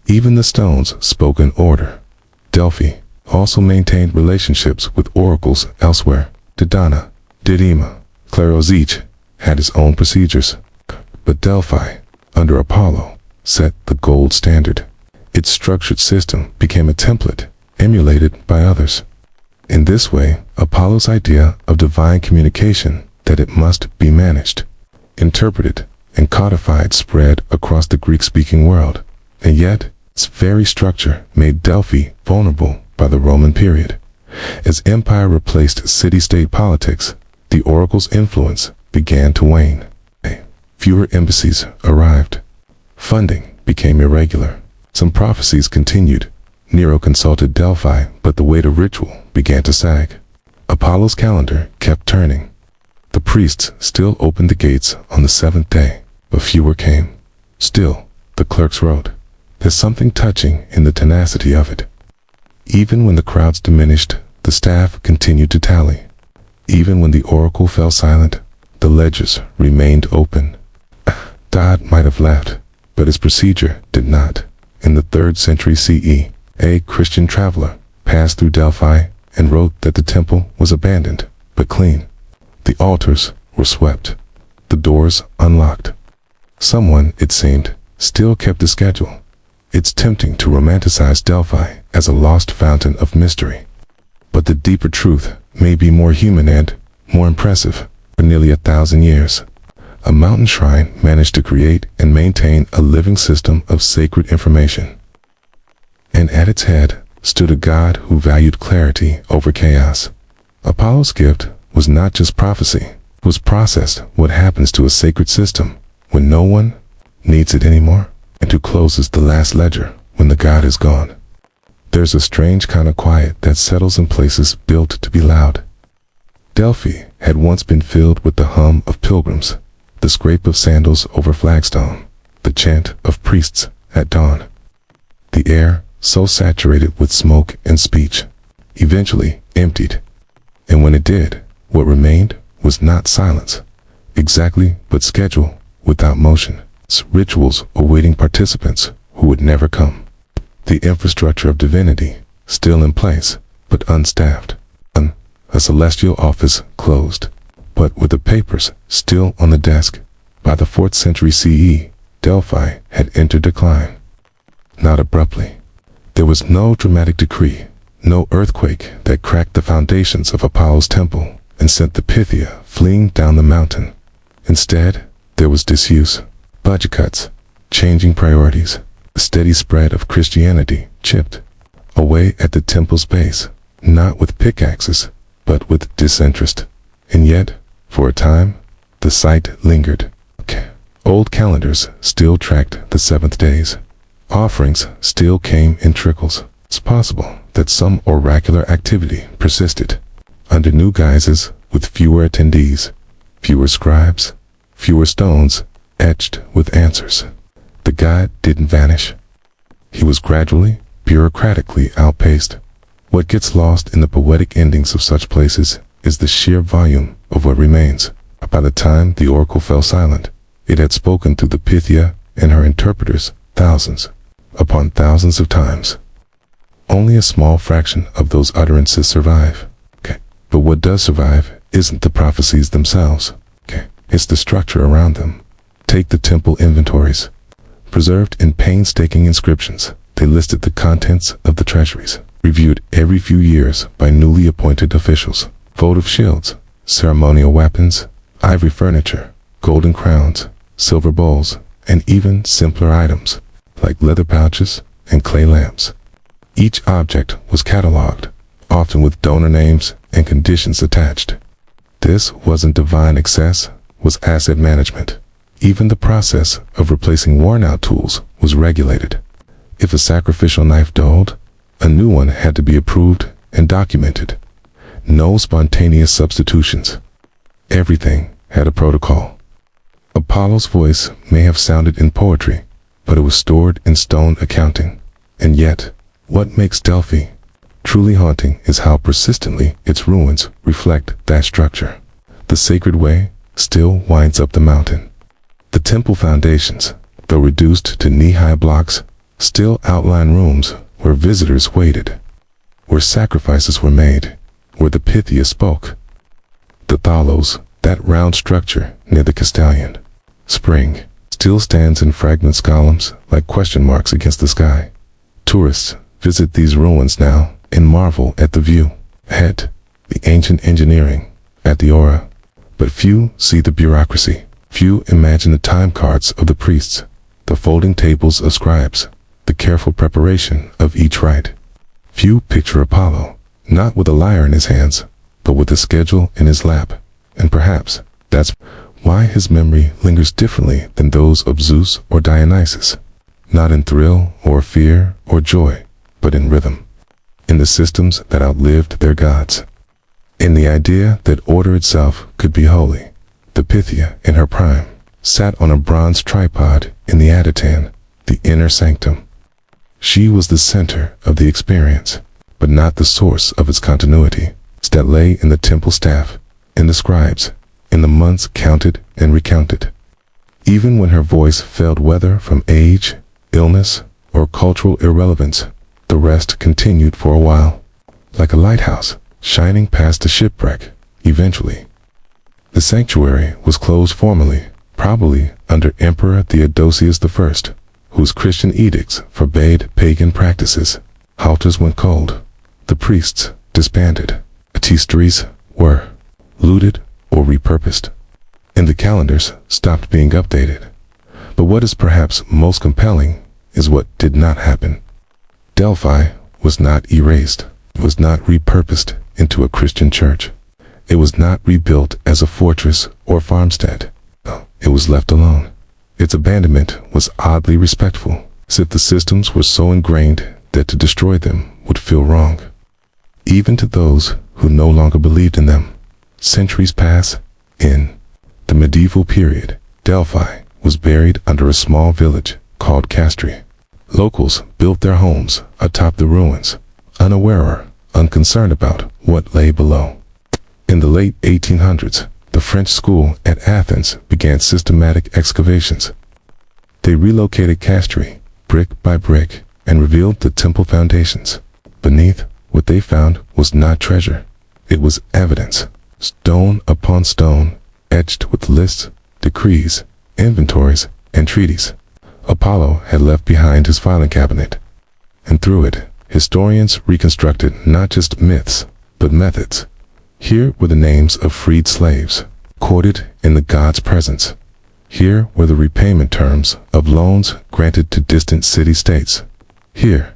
Even the stones spoke in order. Delphi also maintained relationships with oracles elsewhere. Dodona, Didyma, Claros each had its own procedures. But Delphi, under Apollo, set the gold standard. Its structured system became a template, emulated by others. In this way, Apollo's idea of divine communication, that it must be managed, interpreted, and codified, spread across the Greek-speaking world. And yet, its very structure made Delphi vulnerable by the Roman period. As empire replaced city-state politics, the oracle's influence began to wane. Fewer embassies arrived. Funding became irregular. Some prophecies continued. Nero consulted Delphi, but the weight of ritual began to sag. Apollo's calendar kept turning. The priests still opened the gates on the 7th day, but fewer came. Still, the clerks wrote. There's something touching in the tenacity of it. Even when the crowds diminished, the staff continued to tally. Even when the oracle fell silent, the ledgers remained open. God might have laughed, but his procedure did not. In the 3rd century CE, a Christian traveler passed through Delphi and wrote that the temple was abandoned, but clean. The altars were swept, the doors unlocked. Someone, it seemed, still kept the schedule. It's tempting to romanticize Delphi as a lost fountain of mystery. But the deeper truth may be more human and more impressive. For nearly 1,000 years, a mountain shrine managed to create and maintain a living system of sacred information. And at its head stood a god who valued clarity over chaos. Apollo's gift was not just prophecy, it was processed what happens to a sacred system when no one needs it anymore, and who closes the last ledger when the god is gone. There's a strange kind of quiet that settles in places built to be loud. Delphi had once been filled with the hum of pilgrims, the scrape of sandals over flagstone, the chant of priests at dawn. The air, so saturated with smoke and speech, eventually emptied. And when it did, what remained was not silence, exactly, but schedule without motion, rituals awaiting participants who would never come. The infrastructure of divinity still in place, but unstaffed. A celestial office closed, but with the papers still on the desk. By the 4th century CE, Delphi had entered decline. Not abruptly. There was no dramatic decree, no earthquake that cracked the foundations of Apollo's temple and sent the Pythia fleeing down the mountain. Instead, there was disuse, budget cuts, changing priorities, the steady spread of Christianity chipped away at the temple's base, not with pickaxes, but with disinterest. And yet, for a time, the site lingered. Old calendars still tracked the 7th days. Offerings still came in trickles. It's possible that some oracular activity persisted, under new guises, with fewer attendees, fewer scribes, fewer stones etched with answers. The god didn't vanish. He was gradually, bureaucratically outpaced. What gets lost in the poetic endings of such places is the sheer volume of what remains. By the time the oracle fell silent, it had spoken through the Pythia and her interpreters thousands upon thousands of times. Only a small fraction of those utterances survive. But what does survive isn't the prophecies themselves. It's the structure around them. Take the temple inventories. Preserved in painstaking inscriptions, they listed the contents of the treasuries, reviewed every few years by newly appointed officials. Votive shields, ceremonial weapons, ivory furniture, golden crowns, silver bowls, and even simpler items, like leather pouches and clay lamps. Each object was catalogued, often with donor names and conditions attached. This wasn't divine excess, was asset management. Even the process of replacing worn-out tools was regulated. If a sacrificial knife dulled, a new one had to be approved and documented. No spontaneous substitutions. Everything had a protocol. Apollo's voice may have sounded in poetry, but it was stored in stone accounting. And yet, what makes Delphi truly haunting is how persistently its ruins reflect that structure. The sacred way still winds up the mountain. The temple foundations, though reduced to knee-high blocks, still outline rooms where visitors waited, where sacrifices were made, where the Pythia spoke. The Thalos, that round structure near the Castellan Spring, still stands in fragments columns like question marks against the sky. Tourists visit these ruins now and marvel at the view ahead, the ancient engineering, at the aura. But few see the bureaucracy. Few imagine the time cards of the priests, the folding tables of scribes, the careful preparation of each rite. Few picture Apollo, not with a lyre in his hands, but with a schedule in his lap. And perhaps that's why his memory lingers differently than those of Zeus or Dionysus. Not in thrill or fear or joy, but in rhythm. In the systems that outlived their gods. In the idea that order itself could be holy. The Pythia, in her prime, sat on a bronze tripod in the Adytan, the inner sanctum. She was the center of the experience, but not the source of its continuity. That lay in the temple staff, in the scribes, in the months counted and recounted. Even when her voice failed, whether from age, illness, or cultural irrelevance, the rest continued for a while, like a lighthouse shining past a shipwreck. Eventually, the sanctuary was closed formally, probably under Emperor Theodosius I, whose Christian edicts forbade pagan practices. Altars went cold. The priests disbanded. Tapestries were looted or repurposed, and the calendars stopped being updated. But what is perhaps most compelling is what did not happen. Delphi was not erased. It was not repurposed into a Christian church. It was not rebuilt as a fortress or farmstead. No, it was left alone. Its abandonment was oddly respectful, as if the systems were so ingrained that to destroy them would feel wrong, even to those who no longer believed in them. Centuries pass. In the medieval period, Delphi was buried under a small village called Castri. Locals built their homes atop the ruins, unaware or unconcerned about what lay below. In the late 1800s, the French school at Athens began systematic excavations. They relocated Castri brick by brick and revealed the temple foundations. Beneath, what they found was not treasure. It was evidence, stone upon stone, etched with lists, decrees, inventories, and treaties. Apollo had left behind his filing cabinet, and through it, historians reconstructed not just myths, but methods. Here were the names of freed slaves, quoted in the god's presence. Here were the repayment terms of loans granted to distant city-states. Here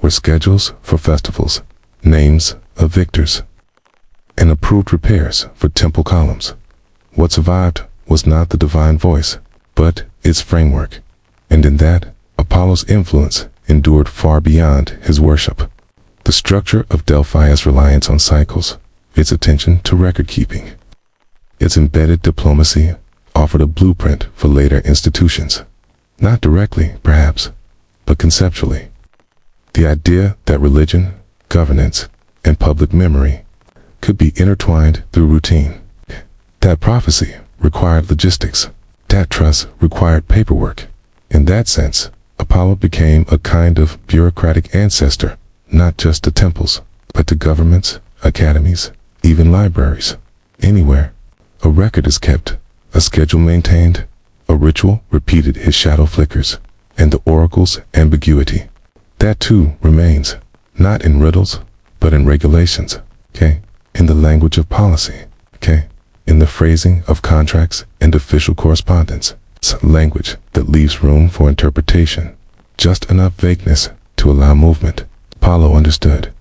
were schedules for festivals, names of victors, and approved repairs for temple columns. What survived was not the divine voice, but its framework, and in that, Apollo's influence endured far beyond his worship. The structure of Delphi's reliance on cycles, its attention to record-keeping, its embedded diplomacy offered a blueprint for later institutions. Not directly, perhaps, but conceptually. The idea that religion, governance, and public memory could be intertwined through routine. That prophecy required logistics. That trust required paperwork. In that sense, Apollo became a kind of bureaucratic ancestor, not just to temples, but to governments, academies, even libraries. Anywhere a record is kept, a schedule maintained, a ritual repeated, his shadow flickers, and the oracle's ambiguity. That too remains, not in riddles, but in regulations, in the language of policy, in the phrasing of contracts and official correspondence. It's language that leaves room for interpretation, just enough vagueness to allow movement. Apollo understood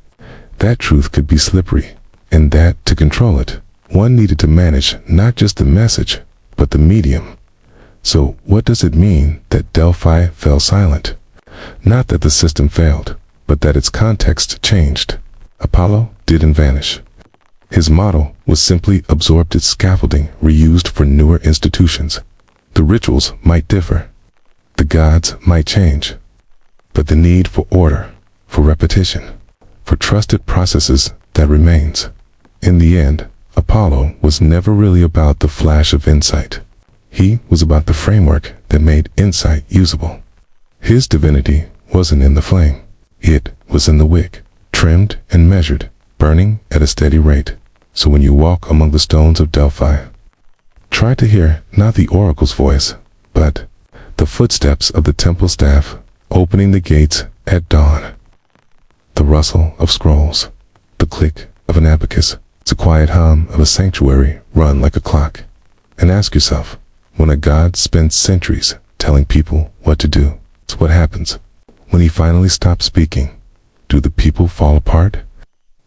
that truth could be slippery, and that to control it, one needed to manage not just the message, but the medium. So what does it mean that Delphi fell silent? Not that the system failed, but that its context changed. Apollo didn't vanish. His model was simply absorbed its scaffolding, reused for newer institutions. The rituals might differ. The gods might change. But the need for order, for repetition, for trusted processes that remains. In the end, Apollo was never really about the flash of insight. He was about the framework that made insight usable. His divinity wasn't in the flame. It was in the wick, trimmed and measured, burning at a steady rate. So when you walk among the stones of Delphi, try to hear not the oracle's voice, but the footsteps of the temple staff opening the gates at dawn. The rustle of scrolls, the click of an abacus, the quiet hum of a sanctuary run like a clock. And ask yourself, when a god spends centuries telling people what to do, it's what happens. When he finally stops speaking, do the people fall apart?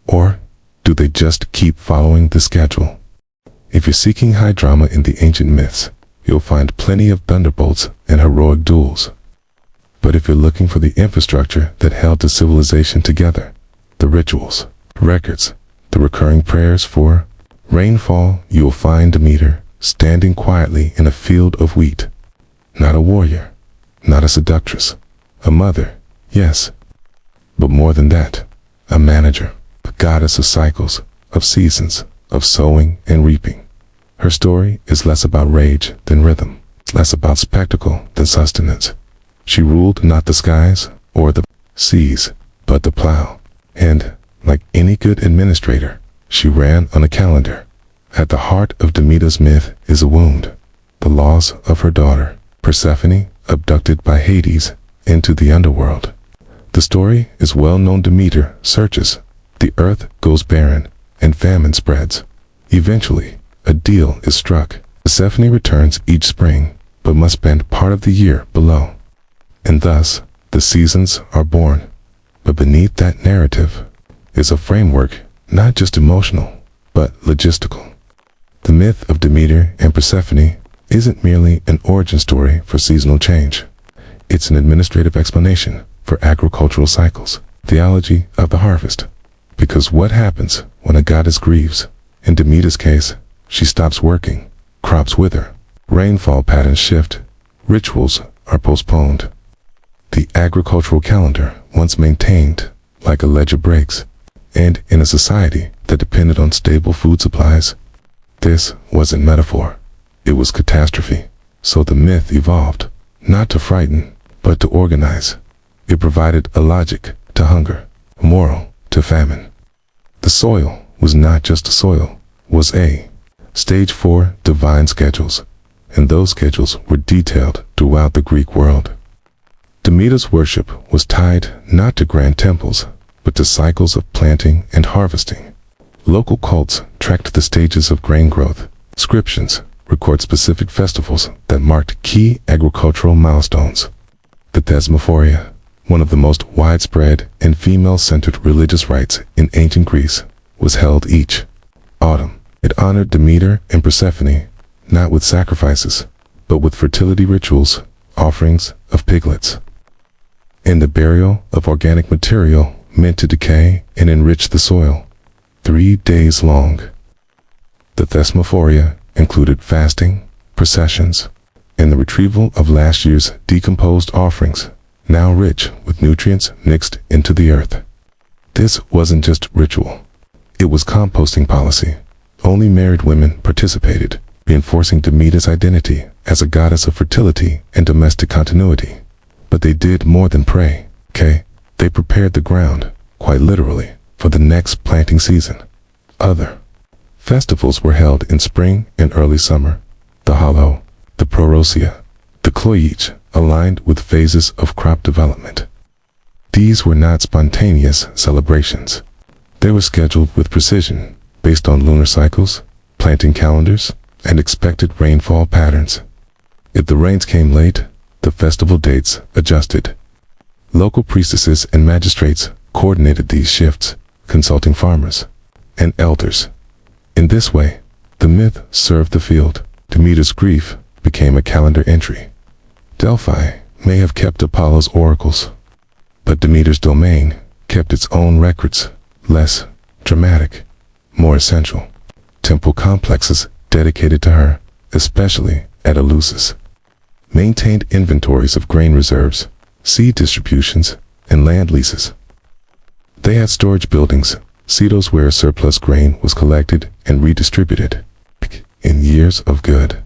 Or do they just keep following the schedule? If you're seeking high drama in the ancient myths, you'll find plenty of thunderbolts and heroic duels. But if you're looking for the infrastructure that held the civilization together, the rituals, records, the recurring prayers for rainfall, you'll find Demeter standing quietly in a field of wheat. Not a warrior, not a seductress, a mother, yes, but more than that, a manager, a goddess of cycles, of seasons, of sowing and reaping. Her story is less about rage than rhythm. less about spectacle than sustenance. She ruled not the skies or the seas, but the plow. And, like any good administrator, she ran on a calendar. At the heart of Demeter's myth is a wound, the loss of her daughter, Persephone, abducted by Hades into the underworld. The story is well known. Demeter searches, the earth goes barren, and famine spreads. Eventually, a deal is struck. Persephone returns each spring, but must spend part of the year below. And thus, the seasons are born. But beneath that narrative is a framework not just emotional, but logistical. The myth of Demeter and Persephone isn't merely an origin story for seasonal change. It's an administrative explanation for agricultural cycles, theology of the harvest. Because what happens when a goddess grieves? In Demeter's case, she stops working, crops wither, rainfall patterns shift, rituals are postponed. The agricultural calendar, once maintained like a ledger, breaks, and in a society that depended on stable food supplies, this wasn't metaphor, it was catastrophe. So the myth evolved, not to frighten, but to organize. It provided a logic to hunger, a moral to famine. The soil was not just a soil, was a stage for divine schedules, and those schedules were detailed throughout the Greek world. Demeter's worship was tied not to grand temples, but to cycles of planting and harvesting. Local cults tracked the stages of grain growth. Inscriptions record specific festivals that marked key agricultural milestones. The Thesmophoria, one of the most widespread and female-centered religious rites in ancient Greece, was held each autumn. It honored Demeter and Persephone, not with sacrifices, but with fertility rituals, offerings of piglets, and the burial of organic material meant to decay and enrich the soil. 3 days long. The Thesmophoria included fasting, processions, and the retrieval of last year's decomposed offerings, now rich with nutrients mixed into the earth. This wasn't just ritual. It was composting policy. Only married women participated, reinforcing Demeter's identity as a goddess of fertility and domestic continuity. But they did more than pray, okay? They prepared the ground, quite literally, for the next planting season. Other festivals were held in spring and early summer. The Hollow, the Prorosia, the Cloyage, aligned with phases of crop development. These were not spontaneous celebrations. They were scheduled with precision, based on lunar cycles, planting calendars, and expected rainfall patterns. If the rains came late, the festival dates adjusted. Local priestesses and magistrates coordinated these shifts, consulting farmers and elders. In this way, the myth served the field. Demeter's grief became a calendar entry. Delphi may have kept Apollo's oracles, but Demeter's domain kept its own records, less dramatic, more essential. Temple complexes dedicated to her, especially at Eleusis, maintained inventories of grain reserves, seed distributions, and land leases. They had storage buildings, silos where surplus grain was collected and redistributed. In years of good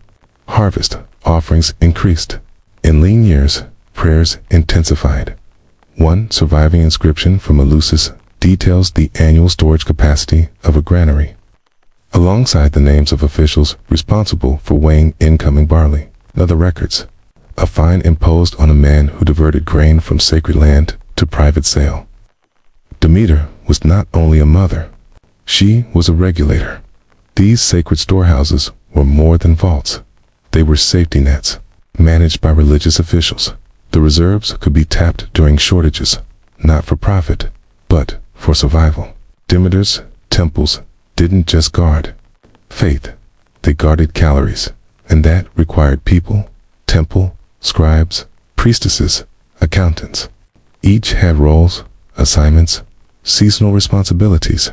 harvest, offerings increased. In lean years, prayers intensified. One surviving inscription from Eleusis details the annual storage capacity of a granary, alongside the names of officials responsible for weighing incoming barley. Other records: a fine imposed on a man who diverted grain from sacred land to private sale. Demeter was not only a mother, she was a regulator. These sacred storehouses were more than vaults. They were safety nets, managed by religious officials. The reserves could be tapped during shortages, not for profit, but for survival. Demeter's temples didn't just guard faith, they guarded calories, and that required people, temple, scribes, priestesses, accountants. Each had roles, assignments, seasonal responsibilities.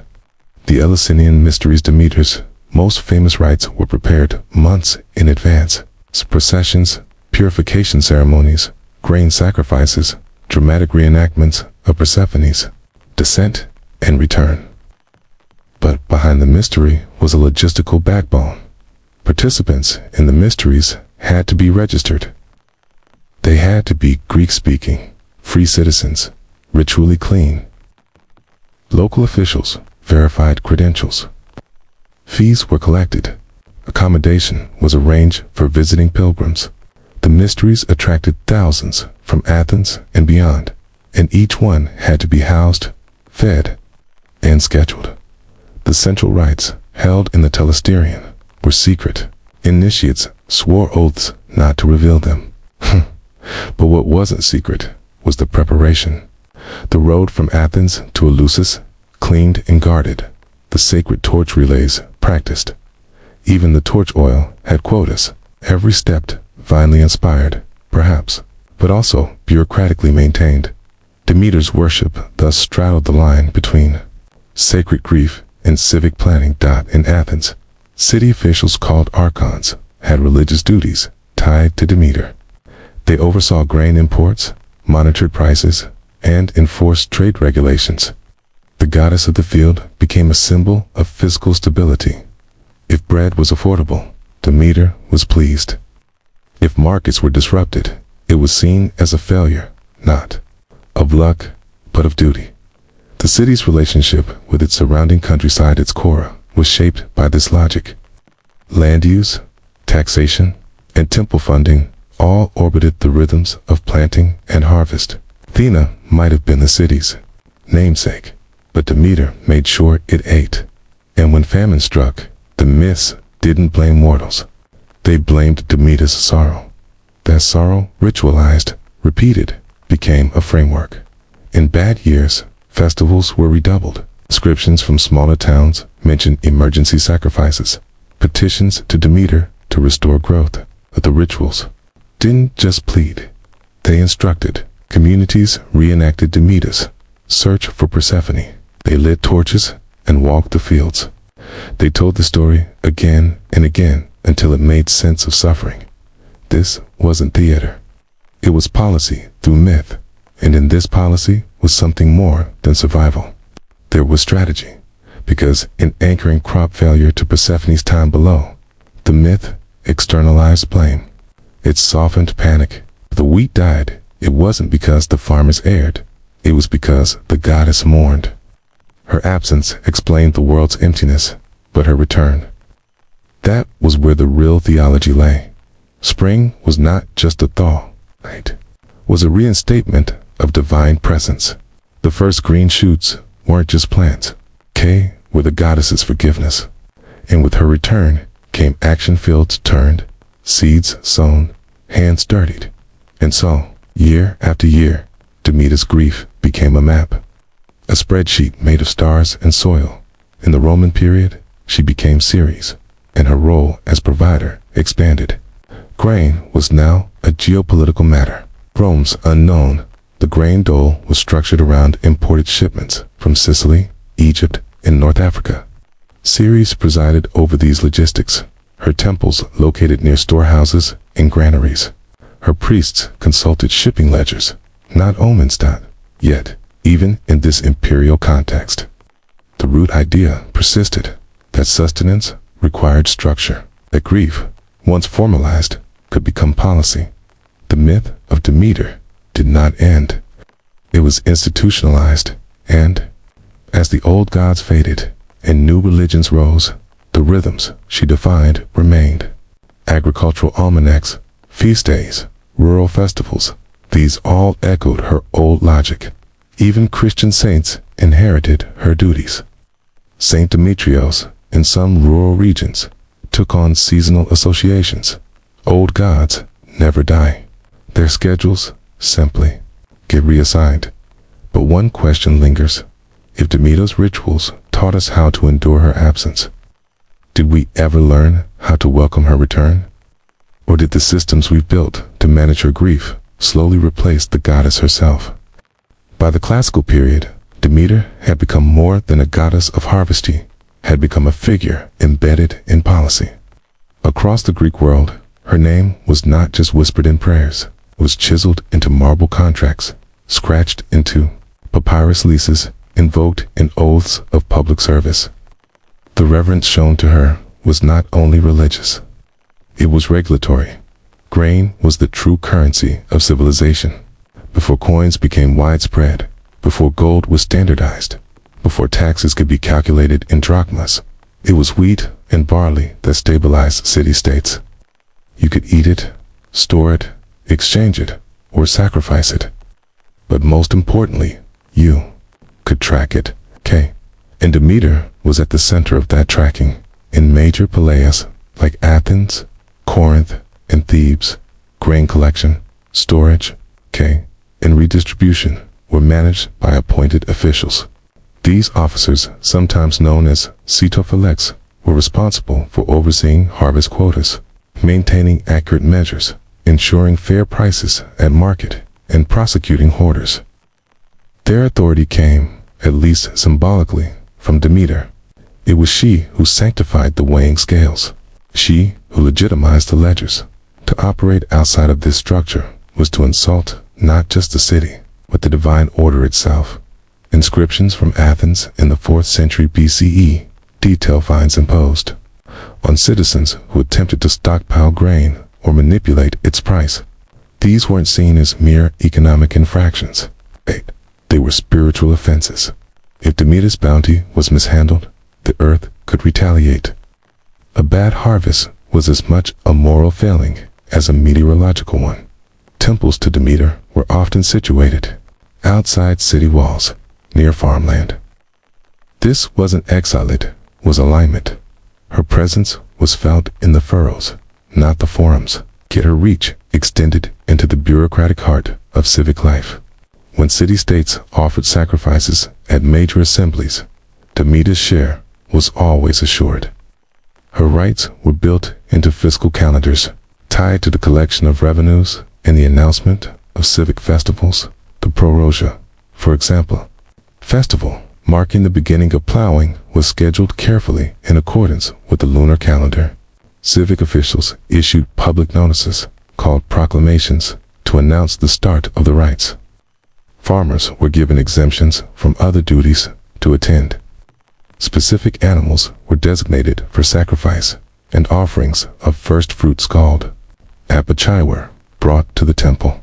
The Eleusinian mysteries. Demeter's most famous rites were prepared months in advance. Processions, purification ceremonies, grain sacrifices, dramatic reenactments of Persephone's descent and return. But behind the mystery was a logistical backbone. Participants in the mysteries had to be registered. They had to be Greek-speaking, free citizens, ritually clean. Local officials verified credentials. Fees were collected. Accommodation was arranged for visiting pilgrims. The mysteries attracted thousands from Athens and beyond, and each one had to be housed, fed, and scheduled. The central rites held in the telesterion were secret. Initiates swore oaths not to reveal them. But what wasn't secret was the preparation. The road from Athens to Eleusis, cleaned and guarded. The sacred torch relays practiced. Even the torch oil had quotas. Every step divinely inspired, perhaps, but also bureaucratically maintained. Demeter's worship thus straddled the line between sacred grief and civic planning. In Athens, city officials called archons had religious duties tied to Demeter. They oversaw grain imports, monitored prices, and enforced trade regulations. The goddess of the field became a symbol of physical stability. If bread was affordable, Demeter was pleased. If markets were disrupted, it was seen as a failure, not of luck, but of duty. The city's relationship with its surrounding countryside, its core, was shaped by this logic. Land use, taxation, and temple funding all orbited the rhythms of planting and harvest. Athena might have been the city's namesake, but Demeter made sure it ate. And when famine struck, the myths didn't blame mortals. They blamed Demeter's sorrow. That sorrow, ritualized, repeated, became a framework. In bad years, festivals were redoubled. Inscriptions from smaller towns mentioned emergency sacrifices, petitions to Demeter to restore growth. But the rituals didn't just plead. They instructed. Communities reenacted Demeter's search for Persephone. They lit torches and walked the fields. They told the story again and again until it made sense of suffering. This wasn't theater. It was policy through myth, and in this policy was something more than survival. There was strategy, because in anchoring crop failure to Persephone's time below, the myth externalized blame. It softened panic. If the wheat died, it wasn't because the farmers erred. It was because the goddess mourned. Her absence explained the world's emptiness, but her return, that was where the real theology lay. Spring was not just a thaw. Night was a reinstatement of divine presence. The first green shoots weren't just plants. K were the goddess's forgiveness. And with her return came action fields turned, seeds sown, hands dirtied. And so, year after year, Demeter's grief became a map. A spreadsheet made of stars and soil. In the Roman period, she became Ceres, and her role as provider expanded. Grain was now a geopolitical matter. Rome's unknown. The grain dole was structured around imported shipments from Sicily, Egypt, and North Africa. Ceres presided over these logistics. Her temples located near storehouses and granaries. Her priests consulted shipping ledgers, not omens. Yet, even in this imperial context, the root idea persisted that sustenance required structure, that grief, once formalized, could become policy. The myth of Demeter did not end. It was institutionalized, and as the old gods faded and new religions rose, the rhythms she defined remained. Agricultural almanacs, feast days, rural festivals, these all echoed her old logic. Even Christian saints inherited her duties. Saint Demetrios, in some rural regions, took on seasonal associations. Old gods never die. Their schedules simply get reassigned. But one question lingers. If Demeter's rituals taught us how to endure her absence, did we ever learn how to welcome her return? Or did the systems we've built to manage her grief slowly replace the goddess herself? By the classical period, Demeter had become more than a goddess of harvesty, had become a figure embedded in policy. Across the Greek world, her name was not just whispered in prayers, it was chiseled into marble contracts, scratched into papyrus leases, invoked in oaths of public service. The reverence shown to her was not only religious, it was regulatory. Grain was the true currency of civilization. Before coins became widespread, before gold was standardized, before taxes could be calculated in drachmas, it was wheat and barley that stabilized city-states. You could eat it, store it, exchange it, or sacrifice it. But most importantly, you could track it. And Demeter was at the center of that tracking. In major palaeas like Athens, Corinth, and Thebes, grain collection, storage, and redistribution were managed by appointed officials. These officers, sometimes known as Sitophilics, were responsible for overseeing harvest quotas, maintaining accurate measures, ensuring fair prices at market, and prosecuting hoarders. Their authority came, at least symbolically, from Demeter. It was she who sanctified the weighing scales, she who legitimized the ledgers. To operate outside of this structure was to insult not just the city, but the divine order itself. Inscriptions from Athens in the 4th century BCE detail fines imposed on citizens who attempted to stockpile grain or manipulate its price. These weren't seen as mere economic infractions. They were spiritual offenses. If Demeter's bounty was mishandled, the earth could retaliate. A bad harvest was as much a moral failing as a meteorological one. Temples to Demeter were often situated outside city walls, near farmland. This wasn't exile, it was alignment. Her presence was felt in the furrows, not the forums, yet her reach extended into the bureaucratic heart of civic life. When city-states offered sacrifices at major assemblies, Demeter's share was always assured. Her rights were built into fiscal calendars, tied to the collection of revenues and the announcement of civic festivals. The Prorosia, for example, festival marking the beginning of plowing, was scheduled carefully in accordance with the lunar calendar. Civic officials issued public notices, called proclamations, to announce the start of the rites. Farmers were given exemptions from other duties to attend. Specific animals were designated for sacrifice, and offerings of first fruits called apachi were brought to the temple.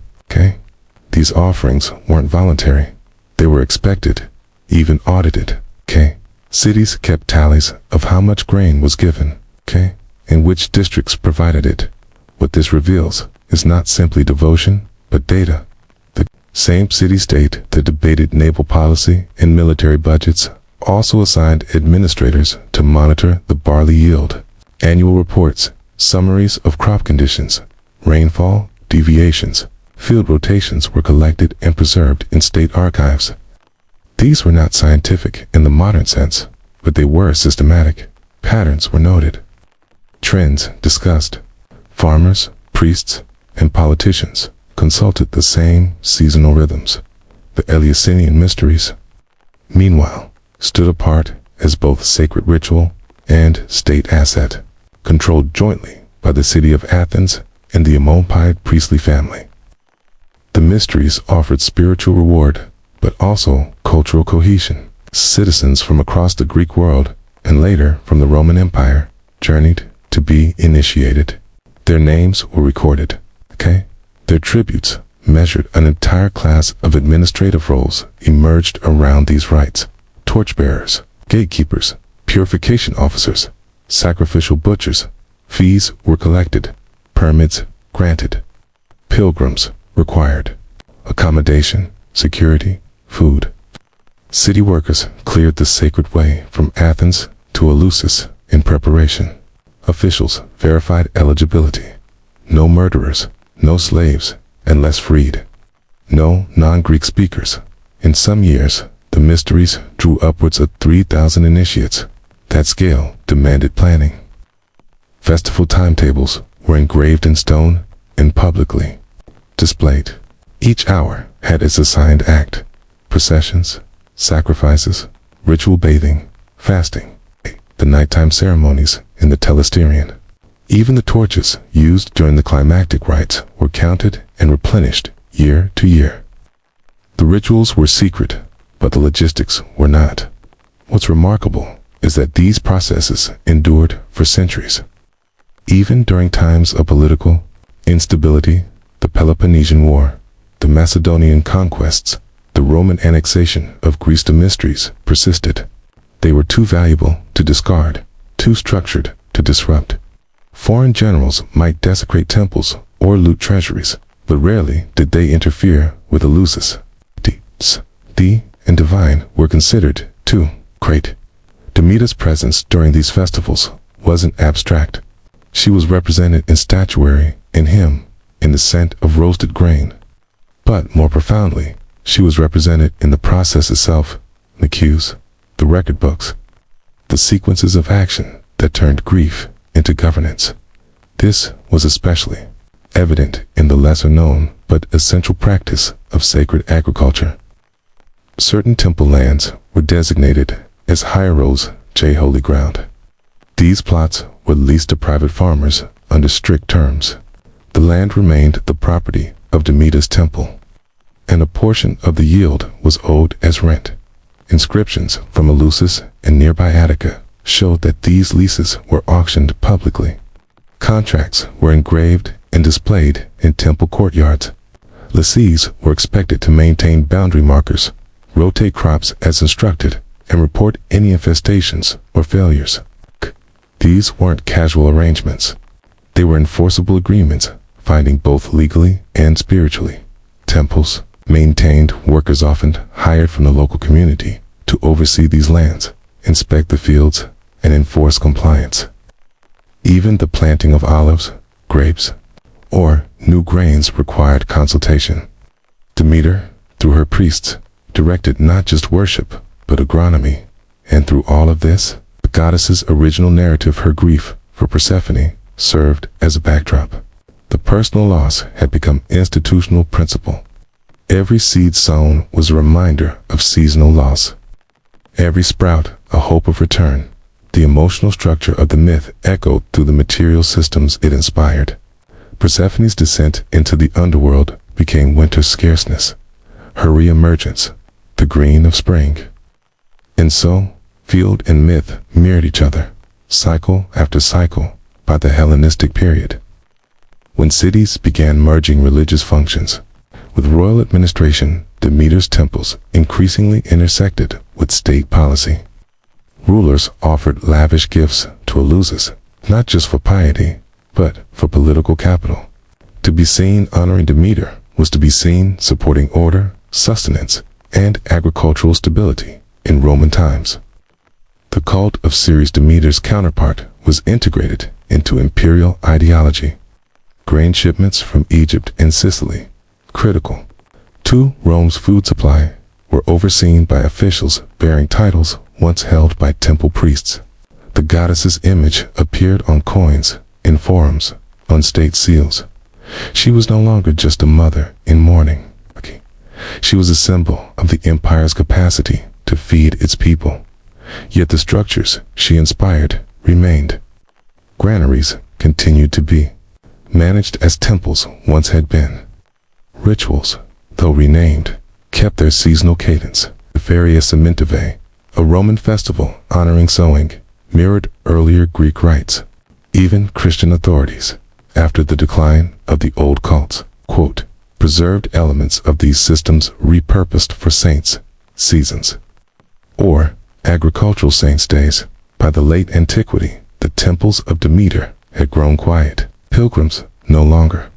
These offerings weren't voluntary. They were expected, even audited. Cities kept tallies of how much grain was given, and which districts provided it. What this reveals is not simply devotion, but data. The same city-state that debated naval policy and military budgets also assigned administrators to monitor the barley yield. Annual reports, summaries of crop conditions, rainfall, deviations, field rotations were collected and preserved in state archives. These were not scientific in the modern sense, but they were systematic. Patterns were noted. Trends discussed. Farmers, priests, and politicians consulted the same seasonal rhythms. The Eleusinian mysteries, meanwhile, stood apart as both sacred ritual and state asset, controlled jointly by the city of Athens and the Olympide priestly family. The mysteries offered spiritual reward, but also cultural cohesion. Citizens from across the Greek world, and later from the Roman Empire, journeyed to be initiated. Their names were recorded. Their tributes measured an entire class of administrative roles emerged around these rites. Torchbearers, gatekeepers, purification officers, sacrificial butchers. Fees were collected, permits granted, pilgrims required, accommodation, security, food. City workers cleared the sacred way from Athens to Eleusis in preparation. Officials verified eligibility. No murderers, no slaves, unless freed. No non-Greek speakers. In some years, the mysteries drew upwards of 3,000 initiates. That scale demanded planning. Festival timetables were engraved in stone and publicly displayed. Each hour had its assigned act: processions, sacrifices, ritual bathing, fasting, the nighttime ceremonies in the telesterion. Even the torches used during the climactic rites were counted and replenished year to year. The rituals were secret, but the logistics were not. What's remarkable is that these processes endured for centuries. Even during times of political Instability, the Peloponnesian War, the Macedonian conquests, the Roman annexation of Greece, the mysteries persisted. They were too valuable to discard, too structured to disrupt. Foreign generals might desecrate temples or loot treasuries, but rarely did they interfere with Eleusis. The and divine were considered too great. Demeter's presence during these festivals wasn't abstract. She was represented in statuary, in hymn, in the scent of roasted grain. But more profoundly, she was represented in the process itself, the cues, the record books, the sequences of action that turned grief into governance. This was especially evident in the lesser-known but essential practice of sacred agriculture. Certain temple lands were designated as hieros, holy ground. These plots were leased to private farmers under strict terms. The land remained the property of Demeter's temple, and a portion of the yield was owed as rent. Inscriptions from Eleusis and nearby Attica showed that these leases were auctioned publicly. Contracts were engraved and displayed in temple courtyards. Lessees were expected to maintain boundary markers, rotate crops as instructed, and report any infestations or failures. These weren't casual arrangements. They were enforceable agreements, binding both legally and spiritually. Temples maintained workers often hired from the local community to oversee these lands, inspect the fields, and enforce compliance. Even the planting of olives, grapes, or new grains required consultation. Demeter, through her priests, directed not just worship, but agronomy, and through all of this, the goddess's original narrative, her grief for Persephone, served as a backdrop. The personal loss had become institutional principle. Every seed sown was a reminder of seasonal loss. Every sprout, a hope of return. The emotional structure of the myth echoed through the material systems it inspired. Persephone's descent into the underworld became winter's scarceness, her re-emergence, the green of spring. And so, field and myth mirrored each other, cycle after cycle, by the Hellenistic period. When cities began merging religious functions with royal administration, Demeter's temples increasingly intersected with state policy. Rulers offered lavish gifts to Eleusis, not just for piety, but for political capital. To be seen honoring Demeter was to be seen supporting order, sustenance, and agricultural stability in Roman times. The cult of Ceres, Demeter's counterpart, was integrated into imperial ideology. Grain shipments from Egypt and Sicily, critical to Rome's food supply, were overseen by officials bearing titles once held by temple priests. The goddess's image appeared on coins, in forums, on state seals. She was no longer just a mother in mourning. She was a symbol of the empire's capacity to feed its people. Yet the structures she inspired remained. Granaries continued to be managed as temples once had been. Rituals, though renamed, kept their seasonal cadence. The Feria Semintive, a Roman festival honoring sowing, mirrored earlier Greek rites. Even Christian authorities, after the decline of the old cults, quote, preserved elements of these systems repurposed for saints' seasons, or agricultural saints' days. By the late antiquity, the temples of Demeter had grown quiet. Pilgrims no longer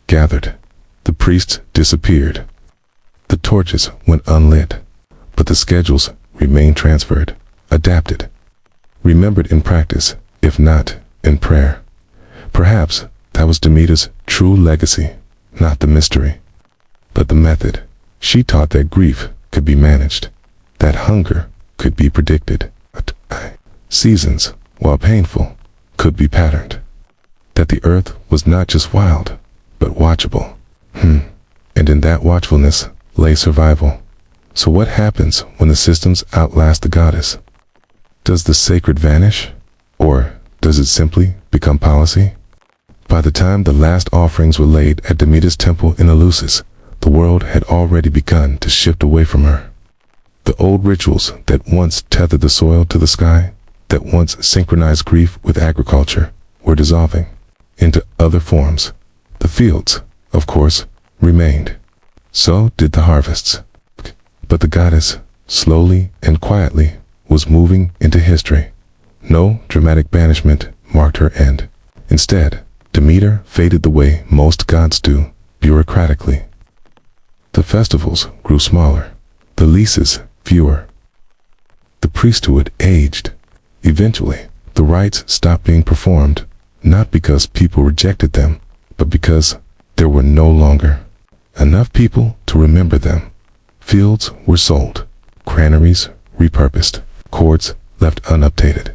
gathered. The priests disappeared. The torches went unlit, but the schedules remained transferred, adapted, remembered in practice, if not in prayer. Perhaps that was Demeter's true legacy, not the mystery, but the method. She taught that grief could be managed, that hunger could be predicted, seasons, while painful, could be patterned, that the earth was not just wild, but watchable. And in that watchfulness lay survival. So what happens when the systems outlast the goddess? Does the sacred vanish? Or does it simply become policy? By the time the last offerings were laid at Demeter's temple in Eleusis, the world had already begun to shift away from her. The old rituals that once tethered the soil to the sky, that once synchronized grief with agriculture, were dissolving into other forms, The fields, of course, remained. So did the harvests. But the goddess, slowly and quietly, was moving into history. No dramatic banishment marked her end. Instead, Demeter faded the way most gods do, bureaucratically. The festivals grew smaller, the leases fewer. The priesthood aged. Eventually, the rites stopped being performed, not because people rejected them, but because there were no longer enough people to remember them. Fields were sold, granaries repurposed, courts left unupdated.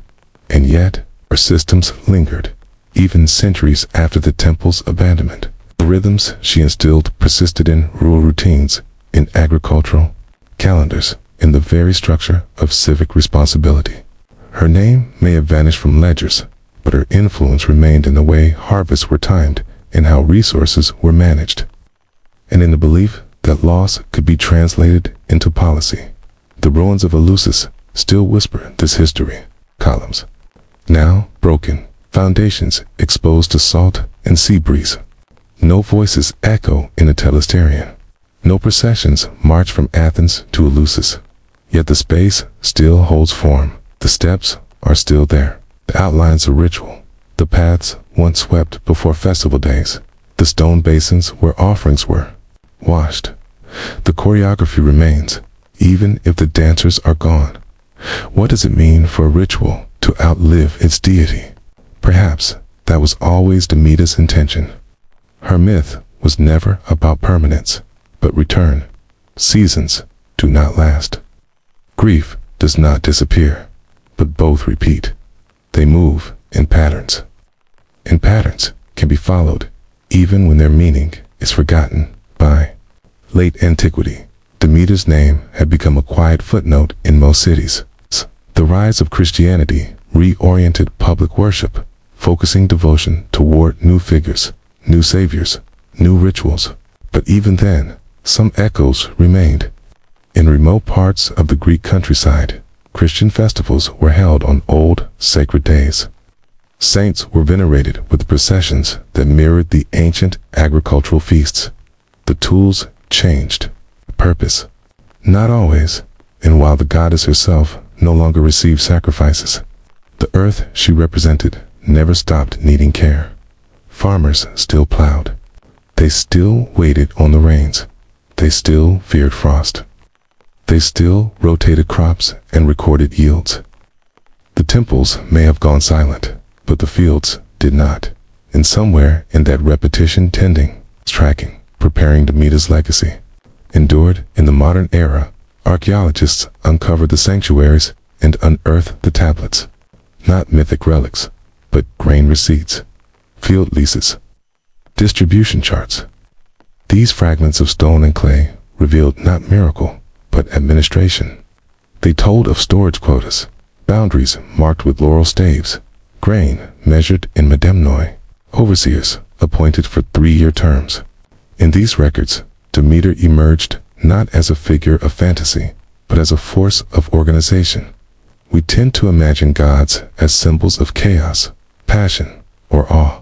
And yet, her systems lingered, even centuries after the temple's abandonment. The rhythms she instilled persisted in rural routines, in agricultural calendars, in the very structure of civic responsibility. Her name may have vanished from ledgers, but her influence remained in the way harvests were timed and how resources were managed, and in the belief that laws could be translated into policy. The ruins of Eleusis still whisper this history. Columns, now broken, foundations exposed to salt and sea breeze. No voices echo in a telesterion. No processions march from Athens to Eleusis. Yet the space still holds form. The steps are still there. The outlines of ritual. The paths once swept before festival days. The stone basins where offerings were washed. The choreography remains, even if the dancers are gone. What does it mean for a ritual to outlive its deity? Perhaps that was always Demeter's intention. Her myth was never about permanence, but return. Seasons do not last. Grief does not disappear, but both repeat. They move in patterns. And patterns can be followed, even when their meaning is forgotten. By late antiquity, Demeter's name had become a quiet footnote in most cities. The rise of Christianity reoriented public worship, focusing devotion toward new figures, new saviors, new rituals. But even then, some echoes remained. In remote parts of the Greek countryside, Christian festivals were held on old, sacred days. Saints were venerated with processions that mirrored the ancient agricultural feasts. The tools changed. Purpose, not always. And while the goddess herself no longer received sacrifices, the earth she represented never stopped needing care. Farmers still plowed. They still waited on the rains. They still feared frost. They still rotated crops and recorded yields. The temples may have gone silent, but the fields did not. And somewhere in that repetition, tending, tracking, preparing Demeter's legacy, endured in the modern era, archaeologists uncovered the sanctuaries and unearthed the tablets. Not mythic relics, but grain receipts, field leases, distribution charts. These fragments of stone and clay revealed not miracle, but administration. They told of storage quotas, boundaries marked with laurel staves, grain measured in medemnoi, overseers appointed for 3-year terms. In these records, Demeter emerged not as a figure of fantasy, but as a force of organization. We tend to imagine gods as symbols of chaos, passion, or awe.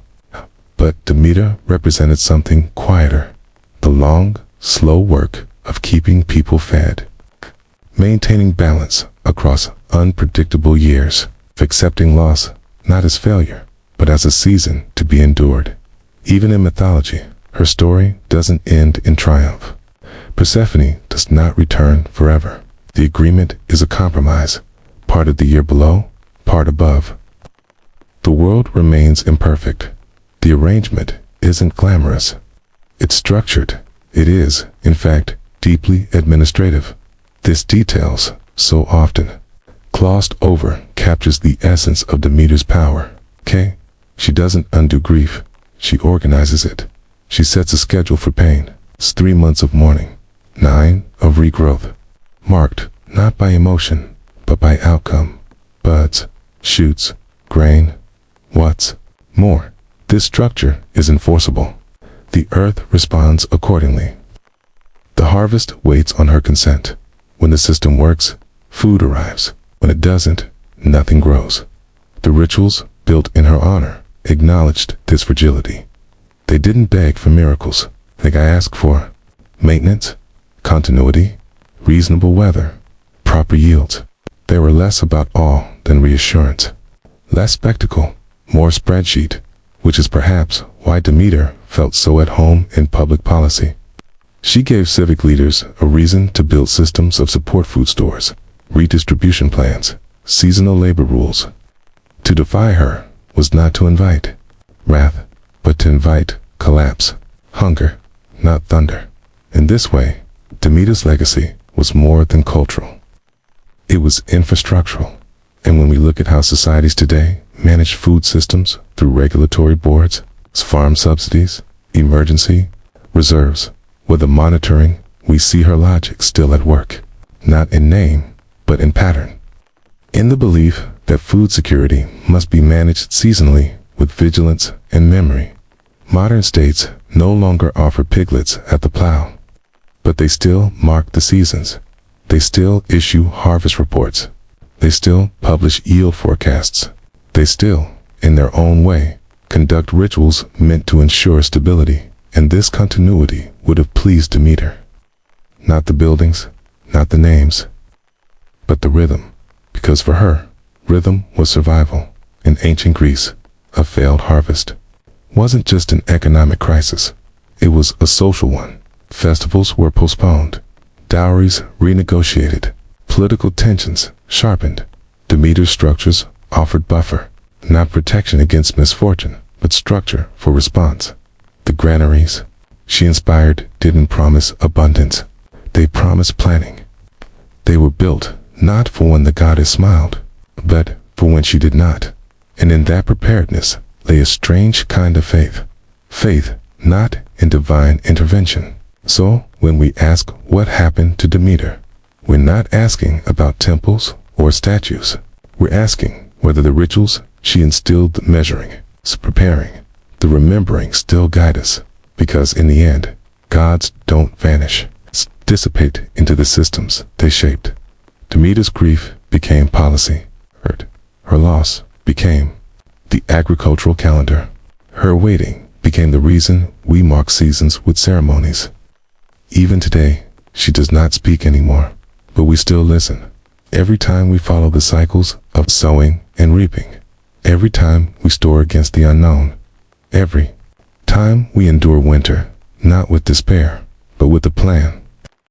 But Demeter represented something quieter, the long, slow work of keeping people fed, maintaining balance across unpredictable years, accepting loss not as failure, but as a season to be endured. Even in mythology, her story doesn't end in triumph. Persephone does not return forever. The agreement is a compromise, part of the year below, part above. The world remains imperfect. The arrangement isn't glamorous. It's structured. It is, in fact, deeply administrative. This details, so often glossed over, captures the essence of Demeter's power. She doesn't undo grief. She organizes it. She sets a schedule for pain. It's 3 months of mourning, 9 of regrowth, marked not by emotion, but by outcome. Buds, shoots, grain. What's more, this structure is enforceable. The earth responds accordingly. The harvest waits on her consent. When the system works, food arrives. When it doesn't, nothing grows. The rituals built in her honor acknowledged this fragility. They didn't beg for miracles. They asked for maintenance, continuity, reasonable weather, proper yields. They were less about awe than reassurance. Less spectacle, more spreadsheet, which is perhaps why Demeter felt so at home in public policy. She gave civic leaders a reason to build systems of support food stores, redistribution plans, seasonal labor rules. To defy her was not to invite wrath, but to invite collapse, hunger, not thunder. In this way, Demeter's legacy was more than cultural. It was infrastructural. And when we look at how societies today manage food systems through regulatory boards, farm subsidies, emergency reserves, with the monitoring, we see her logic still at work, not in name, but in pattern. In the belief that food security must be managed seasonally with vigilance and memory, modern states no longer offer piglets at the plow. But they still mark the seasons. They still issue harvest reports. They still publish yield forecasts. They still, in their own way, conduct rituals meant to ensure stability. And this continuity would have pleased Demeter. Not the buildings, not the names, but the rhythm. Because for her, rhythm was survival. In ancient Greece, a failed harvest wasn't just an economic crisis. It was a social one. Festivals were postponed, dowries renegotiated, political tensions sharpened. Demeter's structures offered buffer, not protection against misfortune, but structure for response. The granaries she inspired didn't promise abundance. They promised planning. They were built not for when the goddess smiled, but for when she did not. And in that preparedness lay a strange kind of faith. Faith not in divine intervention. So when we ask what happened to Demeter, we're not asking about temples or statues. We're asking whether the rituals she instilled, the measuring, preparing, the remembering still guide us. Because in the end, gods don't vanish, dissipate into the systems they shaped. Demeter's grief became policy. Her loss became the agricultural calendar. Her waiting became the reason we mark seasons with ceremonies. Even today, she does not speak anymore, but we still listen. Every time we follow the cycles of sowing and reaping. Every time we store against the unknown. Every time we endure winter, not with despair, but with a plan.